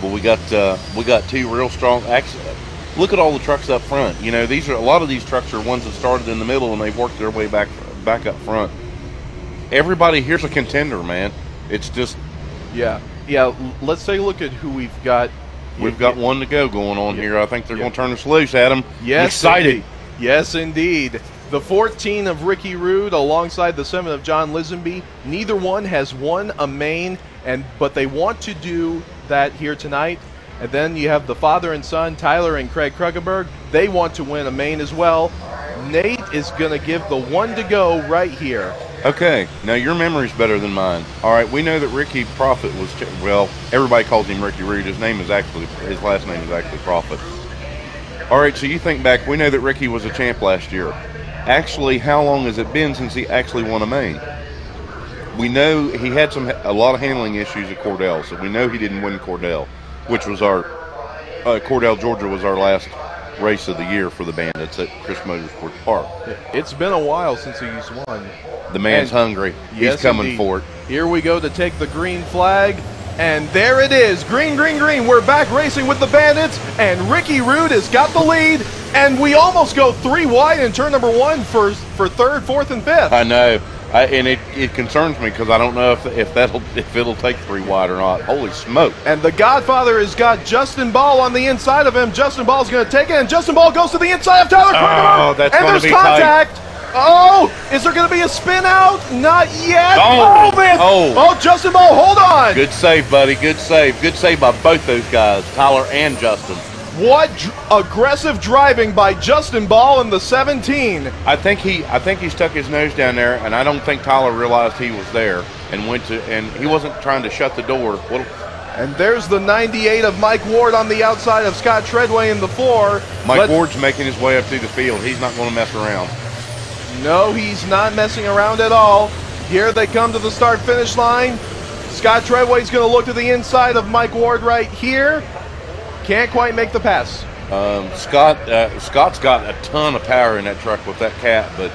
But we got 2 real strong, actually, look at all the trucks up front. You know, a lot of these trucks are ones that started in the middle and they've worked their way back up front. Everybody here's a contender, man. It's just... Yeah, let's take a look at who we've got. We've got one to go going on here. I think they're going to turn us loose, Adam. Yes, I'm excited. Indeed. Yes, indeed. The 14 of Ricky Rude alongside the 7 of John Lisenby. Neither one has won a main, but they want to do that here tonight. And then you have the father and son, Tyler and Craig Krugenberg. They want to win a main as well. Nate is going to give the one to go right here. Okay, now your memory's better than mine. All right, we know that Ricky Profit was, well, everybody calls him Ricky Rude. His last name is actually Profit. All right, so you think back, we know that Ricky was a champ last year. Actually, how long has it been since he actually won a main? We know he had a lot of handling issues at Cordell, so we know he didn't win Cordell, which was Cordell, Georgia was our last race of the year for the Bandits at Chris Motorsports Park. It's been a while since he's won. The man's hungry. He's coming for it. Here we go to take the green flag. And there it is. Green, green, green. We're back racing with the Bandits. And Ricky Rude has got the lead. And we almost go 3 wide in turn number 1 for 3rd, 4th, and 5th. I know. And it concerns me because I don't know if it'll take 3 wide or not. Holy smoke. And the Godfather has got Justin Ball on the inside of him. Justin Ball's going to take it. And Justin Ball goes to the inside of Tyler Krugenberg. Oh, that's and going to there's be contact. Tight. Oh, is there going to be a spin out? Not yet. Oh, man. Oh, Justin Ball, hold on. Good save, buddy. Good save. Good save by both those guys, Tyler and Justin. What aggressive driving by Justin Ball in the 17. I think he stuck his nose down there, and I don't think Tyler realized he was there and he wasn't trying to shut the door. And there's the 98 of Mike Ward on the outside of Scott Treadway in the 4. Mike Ward's making his way up through the field. He's not going to mess around. No, he's not messing around at all. Here they come to the start-finish line. Scott Treadway's going to look to the inside of Mike Ward right here. Can't quite make the pass. Scott's got a ton of power in that truck with that cat, but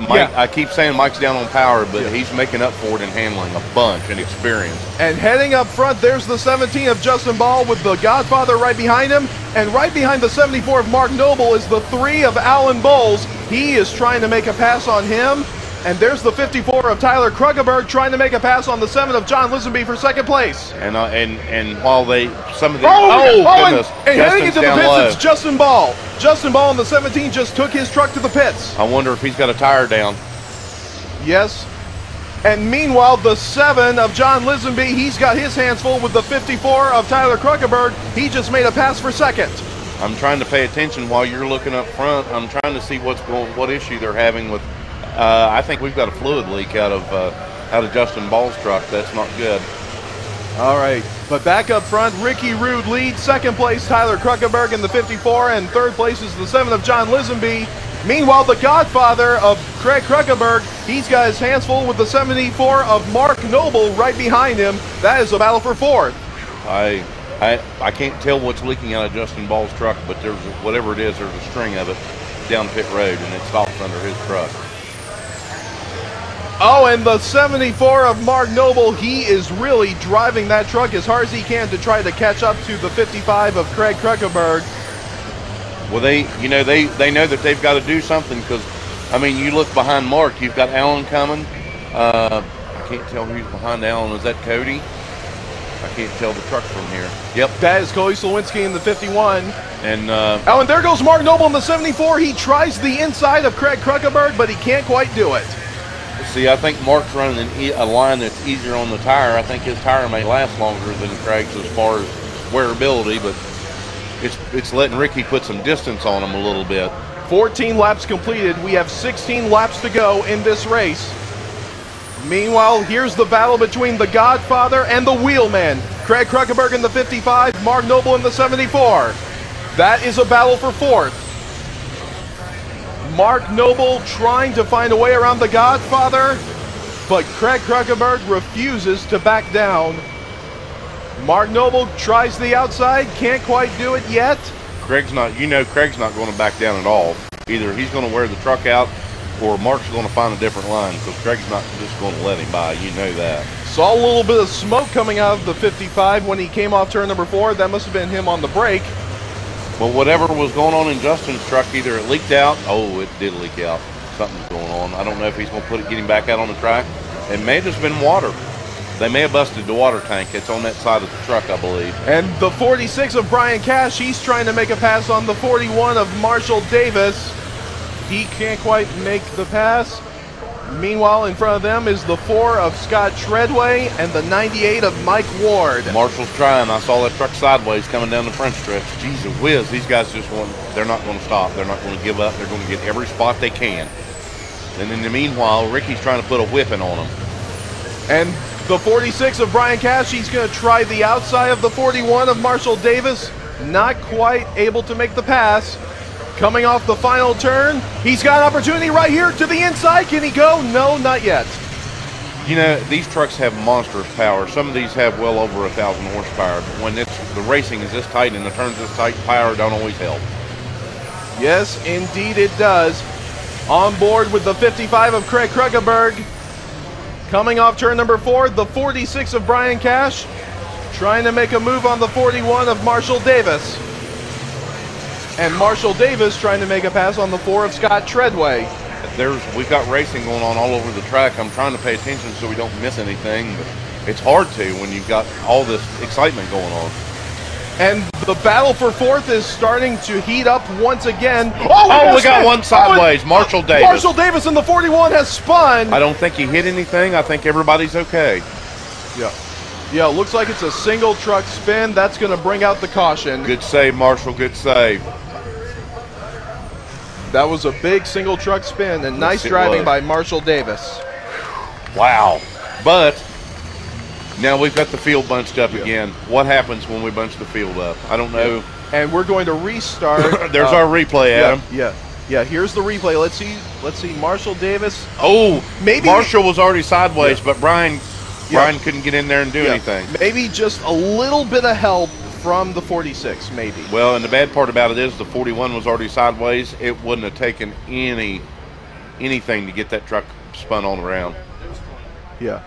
Mike, I keep saying Mike's down on power, but he's making up for it in handling a bunch and experience. And heading up front, there's the 17 of Justin Ball with the Godfather right behind him. And right behind the 74 of Mark Noble is the 3 of Alan Bowles. He is trying to make a pass on him. And there's the 54 of Tyler Krugenberg trying to make a pass on the 7 of John Lisenby for 2nd place. And while some of the goodness, and heading into the pits, it's Justin Ball. Justin Ball in the 17 just took his truck to the pits. I wonder if he's got a tire down. Yes. And meanwhile, the 7 of John Lisenby, he's got his hands full with the 54 of Tyler Krugenberg. He just made a pass for 2nd. I'm trying to pay attention while you're looking up front. I'm trying to see what issue they're having with. I think we've got a fluid leak out of Justin Ball's truck. That's not good. All right, but back up front, Ricky Rude leads. 2nd place, Tyler Krugenberg in the 54, and 3rd place is the 7 of John Lisenby. Meanwhile, the Godfather of Craig Krugenberg, he's got his hands full with the 74 of Mark Noble right behind him. That is a battle for 4th. I can't tell what's leaking out of Justin Ball's truck, but whatever it is, there's a string of it down pit road, and it stops under his truck. Oh, and the 74 of Mark Noble, he is really driving that truck as hard as he can to try to catch up to the 55 of Craig Krugenberg. Well, they know that they've got to do something because, I mean, you look behind Mark, you've got Alan coming. I can't tell who's behind Alan. Is that Cody? I can't tell the truck from here. Yep. That is Cody Slowinski in the 51. And and there goes Mark Noble in the 74. He tries the inside of Craig Krugenberg, but he can't quite do it. See, I think Mark's running a line that's easier on the tire. I think his tire may last longer than Craig's as far as wearability, but it's letting Ricky put some distance on him a little bit. 14 laps completed. We have 16 laps to go in this race. Meanwhile, here's the battle between the Godfather and the Wheelman. Craig Krugenberg in the 55, Mark Noble in the 74. That is a battle for 4th. Mark Noble trying to find a way around the Godfather, but Craig Krugenberg refuses to back down. Mark Noble tries the outside, can't quite do it yet. Craig's not going to back down at all. Either he's going to wear the truck out or Mark's going to find a different line because Craig's not just going to let him by. You know that. Saw a little bit of smoke coming out of the 55 when he came off turn number 4. That must have been him on the brake. Well, whatever was going on in Justin's truck, either it leaked out. Oh, it did leak out. Something's going on. I don't know if he's going to get him back out on the track. It may have just been water. They may have busted the water tank. It's on that side of the truck, I believe. And the 46 of Brian Cash, he's trying to make a pass on the 41 of Marshall Davis. He can't quite make the pass. Meanwhile, in front of them is the 4 of Scott Treadway and the 98 of Mike Ward. Marshall's trying. I saw that truck sideways coming down the front stretch. Jeez whiz, these guys they're not going to stop. They're not going to give up. They're going to get every spot they can. And in the meanwhile, Ricky's trying to put a whipping on them. And the 46 of Brian Cash, he's going to try the outside of the 41 of Marshall Davis. Not quite able to make the pass. Coming off the final turn, he's got an opportunity right here to the inside. Can he go? No, not yet. You know, these trucks have monstrous power. Some of these have well over 1,000 horsepower. But when the racing is this tight and the turns this tight, power don't always help. Yes, indeed it does. On board with the 55 of Craig Kruggeberg. Coming off turn number 4, the 46 of Brian Cash. Trying to make a move on the 41 of Marshall Davis. And Marshall Davis trying to make a pass on the 4 of Scott Treadway. We've got racing going on all over the track. I'm trying to pay attention so we don't miss anything, but it's hard to when you've got all this excitement going on. And the battle for 4th is starting to heat up once again. Oh, we got one sideways. Marshall Davis. Marshall Davis in the 41 has spun. I don't think he hit anything. I think everybody's okay. Yeah, it looks like it's a single truck spin. That's going to bring out the caution. Good save, Marshall. Good save. That was a big single truck spin, and nice driving by Marshall Davis. Wow. But now we've got the field bunched up again. What happens when we bunch the field up? I don't know. And we're going to restart. There's our replay, Adam. Yeah, here's the replay. Let's see Marshall Davis. Oh, maybe Marshall was already sideways, but Brian couldn't get in there and do anything. Maybe just a little bit of help from the 46, maybe. Well, and the bad part about it is the 41 was already sideways. It wouldn't have taken anything to get that truck spun on around. Yeah,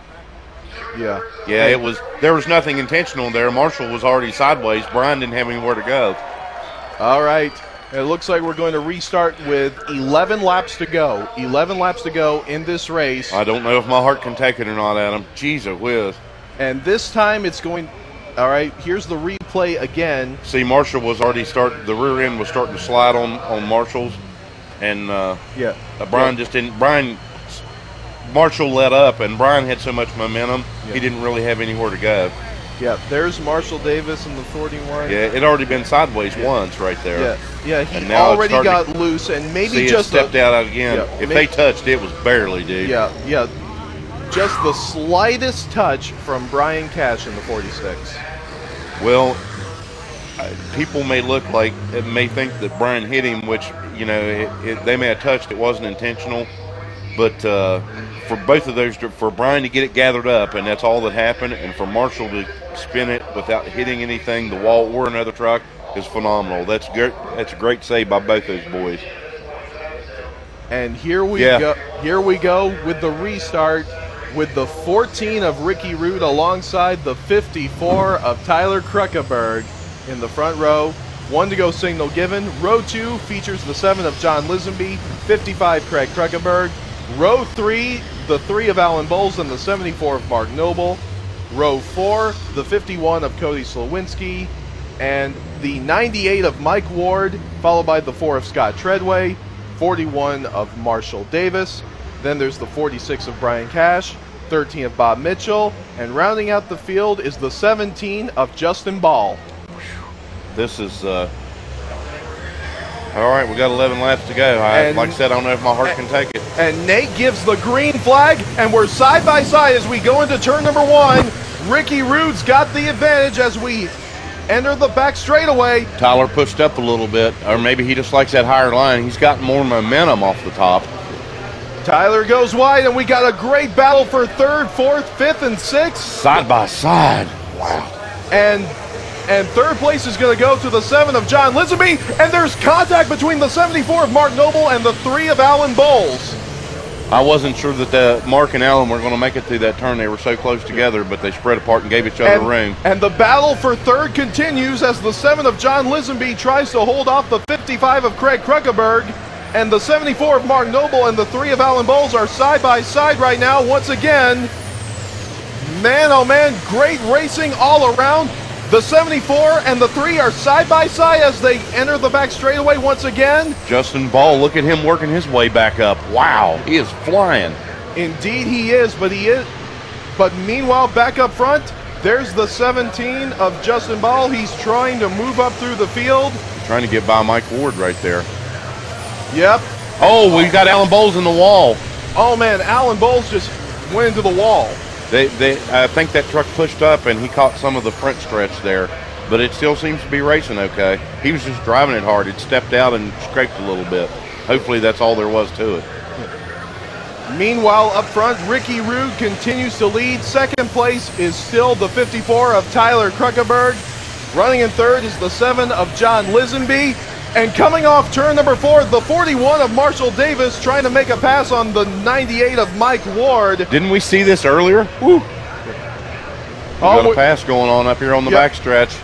it was. There was nothing intentional there. Marshall was already sideways. Brian didn't have anywhere to go. All right. It looks like we're going to restart with 11 laps to go. 11 laps to go in this race. I don't know if my heart can take it or not, Adam. Jeez, a whiz. And this time it's going. All right, here's the replay again. See, Marshall was already the rear end was starting to slide on Marshall's, and Brian just didn't. Marshall let up, and Brian had so much momentum, he didn't really have anywhere to go. Yeah, there's Marshall Davis in the 41. Yeah, it already been sideways once right there. Yeah, he already got loose, and maybe just stepped out again. If they touched, it was barely, dude. Yeah. Just the slightest touch from Brian Cash in the 46. Well, people may think that Brian hit him, which, you know, they may have touched. It wasn't intentional. But for both of those, for Brian to get it gathered up, and that's all that happened, and for Marshall to spin it without hitting anything, the wall or another truck, is phenomenal. That's good. That's a great save by both those boys. And here we go. Here we go with the restart, with the 14 of Ricky Root alongside the 54 of Tyler Kruckeberg in the front row. 1 to go signal given. Row 2 features the 7 of John Lisenby, 55 Craig Kruckeberg. Row 3, the 3 of Alan Bowles and the 74 of Mark Noble. Row 4, the 51 of Cody Slowinski and the 98 of Mike Ward, followed by the 4 of Scott Treadway, 41 of Marshall Davis. Then there's the 46 of Brian Cash, 13 of Bob Mitchell, and rounding out the field is the 17 of Justin Ball. This is all right. We got 11 laps to go. Like I said, I don't know if my heart can take it. And Nate gives the green flag, and we're side by side as we go into turn number 1. Ricky Root's got the advantage as we enter the back straightaway. Tyler pushed up a little bit, or maybe he just likes that higher line. He's got more momentum off the top. Tyler goes wide, and we got a great battle for 3rd, 4th, 5th, and 6th. Side by side. Wow. And 3rd place is going to go to the 7 of John Lisenby, and there's contact between the 74 of Mark Noble and the 3 of Alan Bowles. I wasn't sure that Mark and Alan were going to make it through that turn. They were so close together, but they spread apart and gave each other room. And the battle for 3rd continues as the 7 of John Lisenby tries to hold off the 55 of Craig Kruckeberg, and the 74 of Mark Noble and the 3 of Alan Bowles are side by side right now once again. Man, oh man, great racing all around. The 74 and the 3 are side by side as they enter the back straightaway once again. Justin Ball, look at him working his way back up. Wow, he is flying. Indeed he is, but meanwhile, back up front, there's the 17 of Justin Ball. He's trying to move up through the field. Trying to get by Mike Ward right there. Yep. Oh, we got Alan Bowles in the wall. Oh man, Alan Bowles just went into the wall. I think that truck pushed up and he caught some of the front stretch there, but it still seems to be racing okay. He was just driving it hard. It stepped out and scraped a little bit. Hopefully that's all there was to it. Meanwhile, up front, Ricky Rude continues to lead. Second place is still the 54 of Tyler Kruckeberg. Running in third is the 7 of John Lisenby. And coming off turn number 4, the 41 of Marshall Davis trying to make a pass on the 98 of Mike Ward. Didn't we see this earlier? Woo. Got a pass going on up here on the backstretch.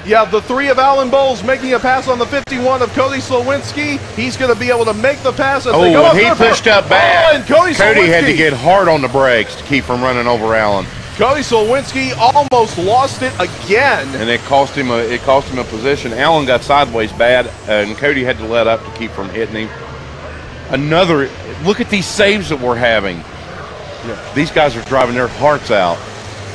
Yeah, the 3 of Alan Bowles making a pass on the 51 of Cody Slowinski. He's going to be able to make the pass as they go up. He pushed up bad. And Cody had to get hard on the brakes to keep from running over Alan. Cody Slowinski almost lost it again. And it cost him a position. Alan got sideways bad, and Cody had to let up to keep from hitting him. Look at these saves that we're having. Yeah. These guys are driving their hearts out.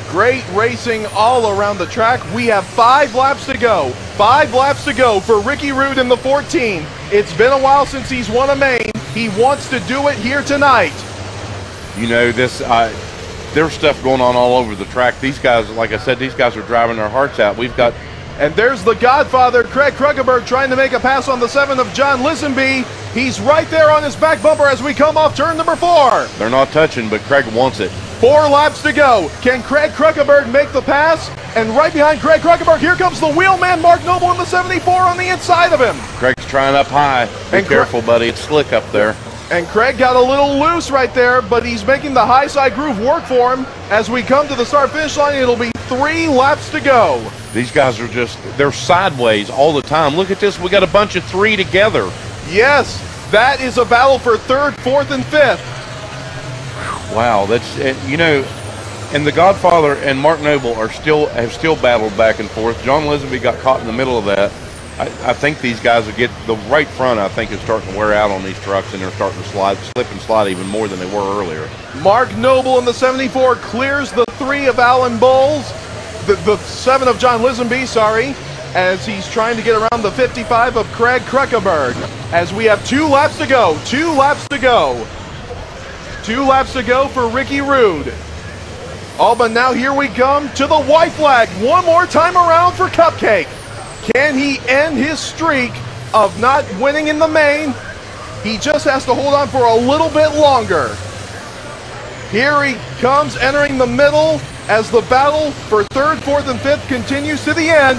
Great racing all around the track. We have 5 laps to go. 5 laps to go for Ricky Rude in the 14. It's been a while since he's won a main. He wants to do it here tonight. You know, there's stuff going on all over the track. These guys, like I said, these guys are driving their hearts out. And there's the Godfather, Craig Kruckeberg, trying to make a pass on the 7 of John Lisenby. He's right there on his back bumper as we come off turn number 4. They're not touching, but Craig wants it. 4 laps to go. Can Craig Kruckeberg make the pass? And right behind Craig Kruckeberg, here comes the wheelman, Mark Noble, in the 74 on the inside of him. Craig's trying up high. Be careful, buddy. It's slick up there. And Craig got a little loose right there, but he's making the high side groove work for him. As we come to the start-finish line, it'll be 3 laps to go. These guys are they're sideways all the time. Look at this. We got a bunch of 3 together. Yes, that is a battle for 3rd, 4th, and 5th. Wow, and the Godfather and Mark Noble have still battled back and forth. John Lisenby got caught in the middle of that. I think these guys will get the right front. I think is starting to wear out on these trucks, and they're starting to slip and slide even more than they were earlier. Mark Noble in the 74 clears the 3 of Alan Bowles, the 7 of John Lisenby, sorry, as he's trying to get around the 55 of Craig Kruckeberg. As we have 2 laps to go, 2 laps to go. 2 laps to go for Ricky Rude. Oh, but now here we come to the white flag. One more time around for Cupcake. Can he end his streak of not winning in the main? He just has to hold on for a little bit longer. Here he comes entering the middle as the battle for 3rd, 4th, and 5th continues to the end.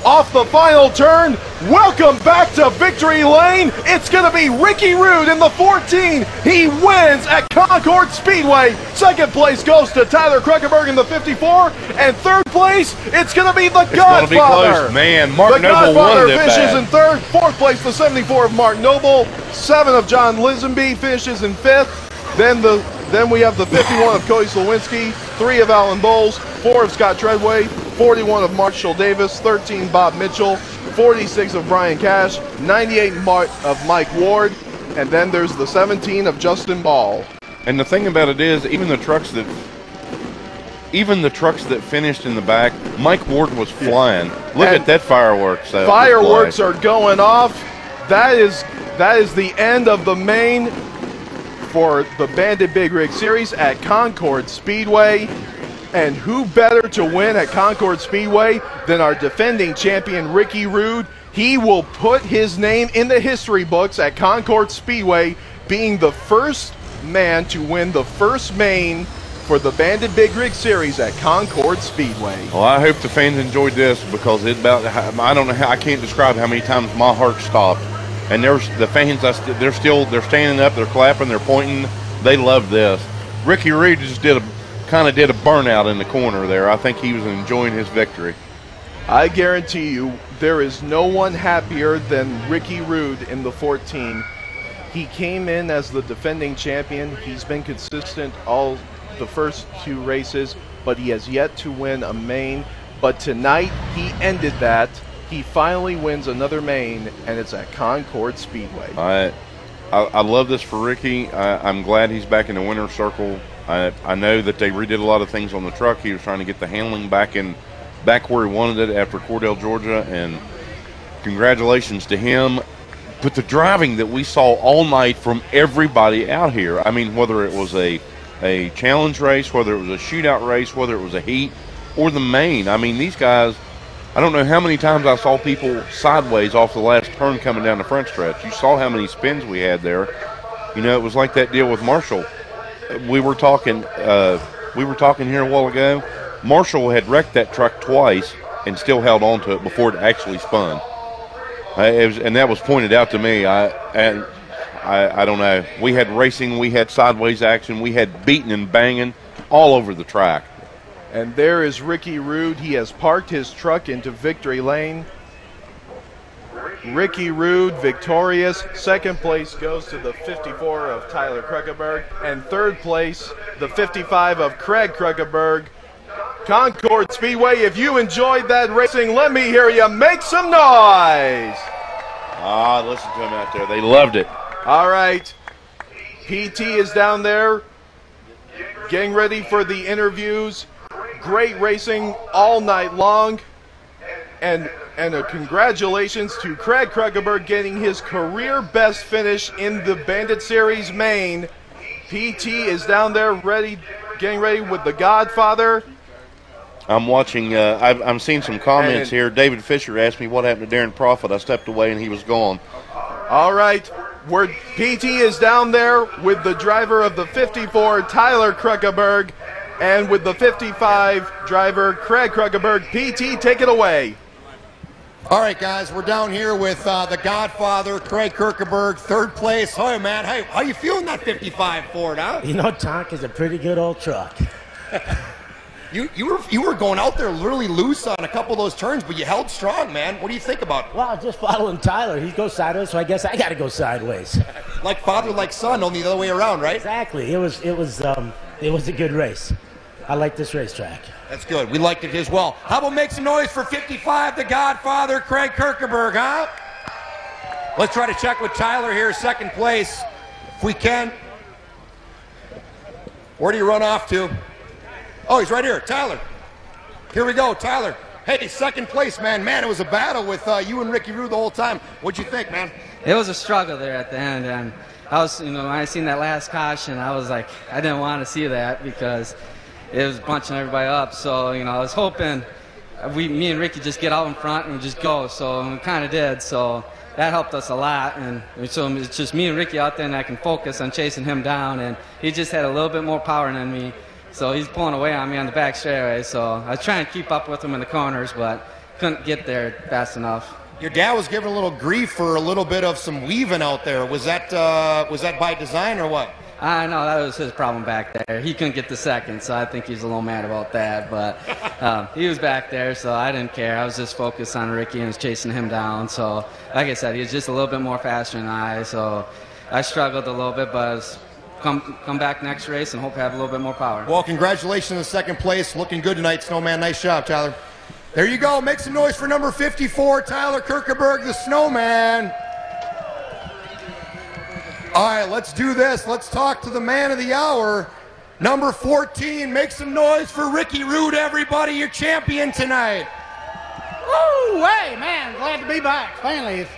Off the final turn, welcome back to victory lane. It's going to be Ricky Rude in the 14. He wins at Concord Speedway. 2nd place goes to Tyler Kruckeberg in the 54. And 3rd place, it's going to be the Godfather. It's going to be close. Man, Mark Noble won it finishes in 3rd. 4th place, the 74 of Mark Noble. 7 of John Lisenby finishes in 5th. Then we have the 51 of Cody Slowinski, 3 of Alan Bowles, 4 of Scott Treadway, 41 of Marshall Davis, 13 Bob Mitchell, 46 of Brian Cash, 98 of Mike Ward, and then there's the 17 of Justin Ball. And the thing about it is, even the trucks that finished in the back, Mike Ward was flying. Look at that fireworks. Fireworks are going off. That is the end of the main for the Bandit Big Rig Series at Concord Speedway. And who better to win at Concord Speedway than our defending champion, Ricky Rude? He will put his name in the history books at Concord Speedway, being the first man to win the first main for the Bandit Big Rig Series at Concord Speedway. Well, I hope the fans enjoyed this, because I don't know how, I can't describe how many times my heart stopped. And there's the fans, they're standing up, they're clapping, they're pointing. They love this. Ricky Rude just kind of did a burnout in the corner there. I think he was enjoying his victory. I guarantee you there is no one happier than Ricky Rude in the 14. He came in as the defending champion. He's been consistent all the first 2 races, but he has yet to win a main. But tonight he ended that. He finally wins another main, and it's at Concord Speedway. I love this for Ricky. I'm glad he's back in the winner's circle. I know that they redid a lot of things on the truck. He was trying to get the handling back where he wanted it after Cordell, Georgia, and congratulations to him. But the driving that we saw all night from everybody out here, I mean, whether it was a challenge race, whether it was a shootout race, whether it was a heat, or the main, I mean, these guys, I don't know how many times I saw people sideways off the last turn coming down the front stretch. You saw how many spins we had there. You know, it was like that deal with Marshall. We were talking here a while ago. Marshall had wrecked that truck twice and still held on to it before it actually spun. And that was pointed out to me. I don't know. We had racing, we had sideways action, we had beating and banging all over the track. And there is Ricky Rude. He has parked his truck into victory lane. Ricky Rude victorious. Second place goes to the 54 of Tyler Kruckeberg. And third place, the 55 of Craig Kruckeberg. Concord Speedway, if you enjoyed that racing, let me hear you make some noise. Listen to them out there. They loved it. All right. PT is down there getting ready for the interviews. Great racing all night long. And a congratulations to Craig Kruckeberg getting his career best finish in the Bandit Series main. PT is down there getting ready with the Godfather. I'm watching, I'm seeing some comments here. David Fisher asked me what happened to Darren Profit. I stepped away and he was gone. All right, PT is down there with the driver of the 54, Tyler Kruckeberg, and with the 55 driver, Craig Kruckeberg. PT, take it away. All right, guys, we're down here with the Godfather, Craig Kruckeberg, third place. Hey, man, hey, how you feeling that 55 Ford, huh? You know, Tonk is a pretty good old truck. You were going out there literally loose on a couple of those turns, but you held strong, man. What do you think about it? Well, just following Tyler. He goes sideways, so I guess I got to go sideways. Like father, like son, only the other way around, right? Exactly. It was a good race. I like this racetrack. That's good. We liked it as well. How about make some noise for 55, the Godfather, Craig Kruckeberg, huh? Let's try to check with Tyler here, second place, if we can. Where do you run off to? Oh, he's right here. Tyler. Here we go, Tyler. Hey, second place, man. Man, it was a battle with you and Ricky Rude the whole time. What'd you think, man? It was a struggle there at the end, and I was, when I seen that last caution, I was like, I didn't want to see that because it was bunching everybody up. So, I was hoping me and Ricky just get out in front and just go. So we kind of did. So that helped us a lot. And so it's just me and Ricky out there, and I can focus on chasing him down. And he just had a little bit more power than me. So he's pulling away on me on the back straightaway. So I was trying to keep up with him in the corners, but couldn't get there fast enough. Your dad was giving a little grief for a little bit of some weaving out there. Was that by design or what? I know that was his problem back there. He couldn't get the second, so I think he's a little mad about that. But he was back there, so I didn't care. I was just focused on Ricky and was chasing him down. So like I said, he was just a little bit more faster than I. So I struggled a little bit, but come back next race and hope to have a little bit more power. Well, congratulations in second place. Looking good tonight, Snowman. Nice job, Tyler. There you go. Make some noise for number 54, Tyler Kruckeberg, the Snowman. All right, let's do this. Let's talk to the man of the hour. Number 14, make some noise for Ricky Rude, everybody. Your champion tonight. Woo, hey, man, glad to be back. Finally, it's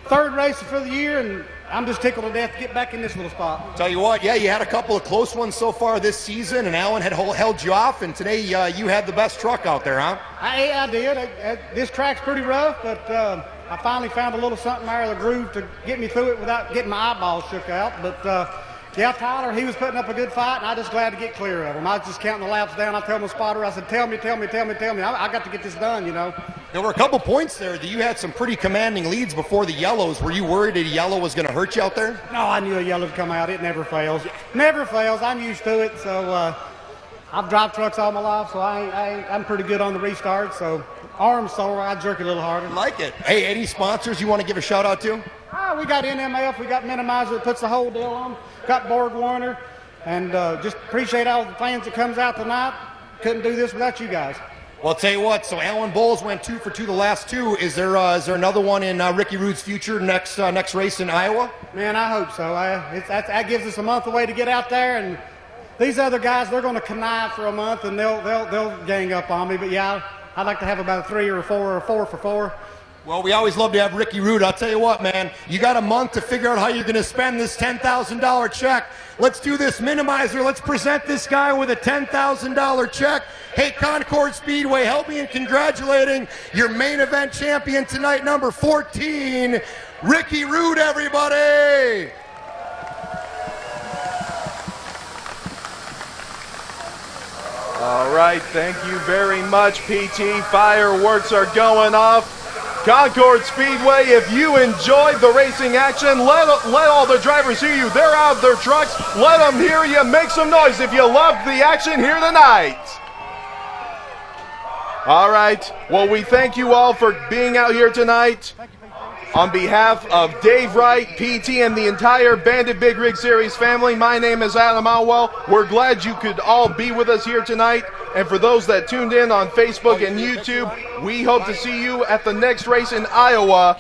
third race for the year, and I'm just tickled to death to get back in this little spot. Tell you what, yeah, you had a couple of close ones so far this season, and Alan had held you off, and today you had the best truck out there, huh? I did. This track's pretty rough, but I finally found a little something out of the groove to get me through it without getting my eyeballs shook out. But yeah, Tyler, he was putting up a good fight, and I was just glad to get clear of him. I was just counting the laps down. I told my spotter, I said, tell me. I got to get this done, There were a couple points there that you had some pretty commanding leads before the yellows. Were you worried a yellow was going to hurt you out there? No, I knew a yellow would come out. It never fails. Never fails. I'm used to it. So I've driven trucks all my life, so I'm pretty good on the restart. So arms sore, I jerk a little harder. Like it. Hey, any sponsors you want to give a shout out to? We got NMF, we got Minimizer that puts the whole deal on, got Borg Warner, and just appreciate all the fans that comes out tonight. Couldn't do this without you guys. Well, I'll tell you what, so Alan Bowles went 2 for 2 the last two. Is there another one in Ricky Rude's future next race in Iowa? Man, I hope so. That gives us a month away to get out there, and these other guys, they're going to connive for a month, and they'll gang up on me. But yeah, I'd like to have about a 3 or a 4 or a 4 for 4. Well, we always love to have Ricky Rude. I'll tell you what, man, you got a month to figure out how you're going to spend this $10,000 check. Let's do this minimizer. Let's present this guy with a $10,000 check. Hey, Concord Speedway, help me in congratulating your main event champion tonight, number 14, Ricky Rude, everybody. All right, thank you very much, PT. Fireworks are going off. Concord Speedway, if you enjoyed the racing action, let all the drivers hear you. They're out of their trucks. Let them hear you. Make some noise if you loved the action here tonight. All right, well, we thank you all for being out here tonight. On behalf of Dave Wright, PT, and the entire Bandit Big Rig Series family, my name is Adam Alwell. We're glad you could all be with us here tonight. And for those that tuned in on Facebook and YouTube, we hope to see you at the next race in Iowa.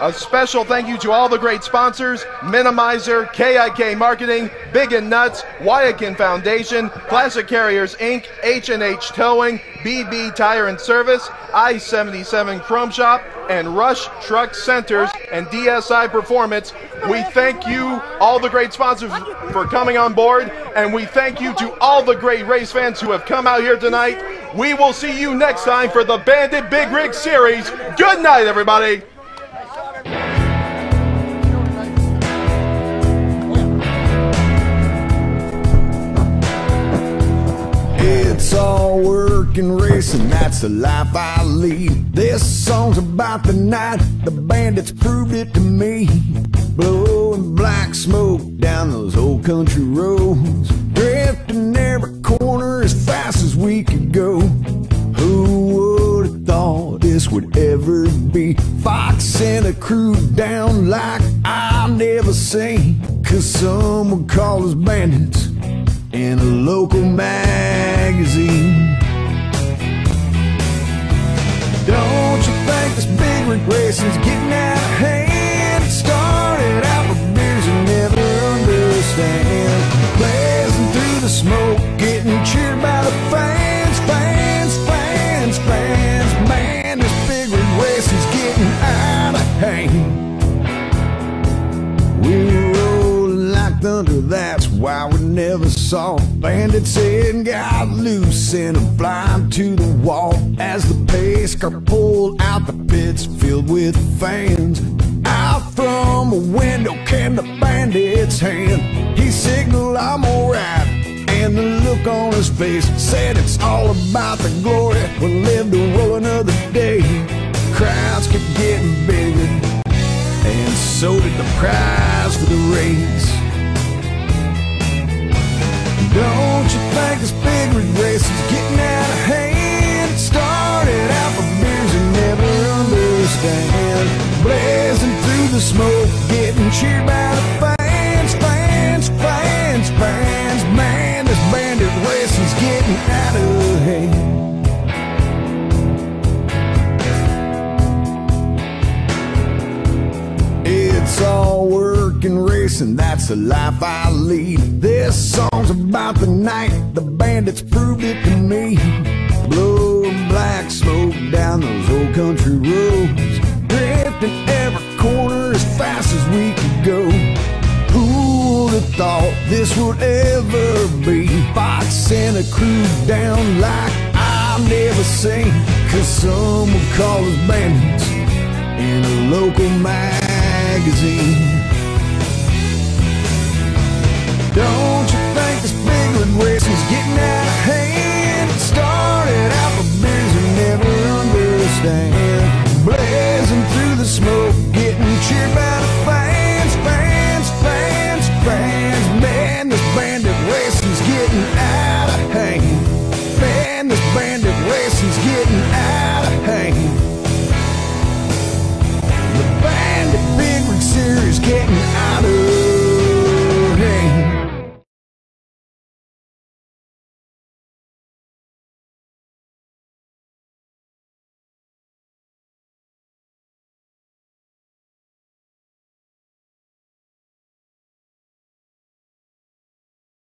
A special thank you to all the great sponsors: Minimizer, KIK Marketing, Big and Nuts, Wyakin Foundation, Classic Carriers Inc., H&H Towing, BB Tire and Service, I-77 Chrome Shop, and Rush Truck Centers and DSI Performance. We thank you, all the great sponsors, for coming on board, and we thank you to all the great race fans who have come out here tonight. We will see you next time for the Bandit Big Rig Series. Good night, everybody. It's all work and racing, that's the life I lead. This song's about the night the Bandits proved it to me. Blowing black smoke down those old country roads, drifting every corner as fast as we could go. Who would have thought this would ever be? Fox and a crew down like I've never seen. 'Cause some would call us bandits in a local magazine. Don't you think this big rig racing's getting out of hand? It started out with beers you never understand, blazing through the smoke, getting cheered by the fans, fans, fans, fans. Man, this big rig racing's getting out of hand. We're rolling like thunder, that's why we never saw bandits and got loose and flying to the wall. As the pace car pulled out the pits filled with fans, out from a window came the bandit's hand. He signaled, "I'm alright," and the look on his face said it's all about the glory. We'll live to roll another day. Crowds kept getting bigger, and so did the prize for the race. Don't you think this big rig race is getting out of hand? It started out for beers you never understand, blazing through the smoke, getting cheered by the fans, fans, fans, fans. Man, this bandit racing's getting out of hand. It's all work and racing, that's the life I lead. This song's about the night the bandits proved it to me. Blowing black smoke down those old country roads, drifting every corner as fast as we could go. Who would have thought this would ever be? Fox and a crew down like I've never seen. 'Cause some would call us bandits in a local magazine. Don't you think this big rig racing's getting out of hand? It started out for beers you never understand, blazing through the smoke, getting cheered by the fans, fans, fans, fans. Man, this bandit racing's getting out of hand. Man, this bandit racing's getting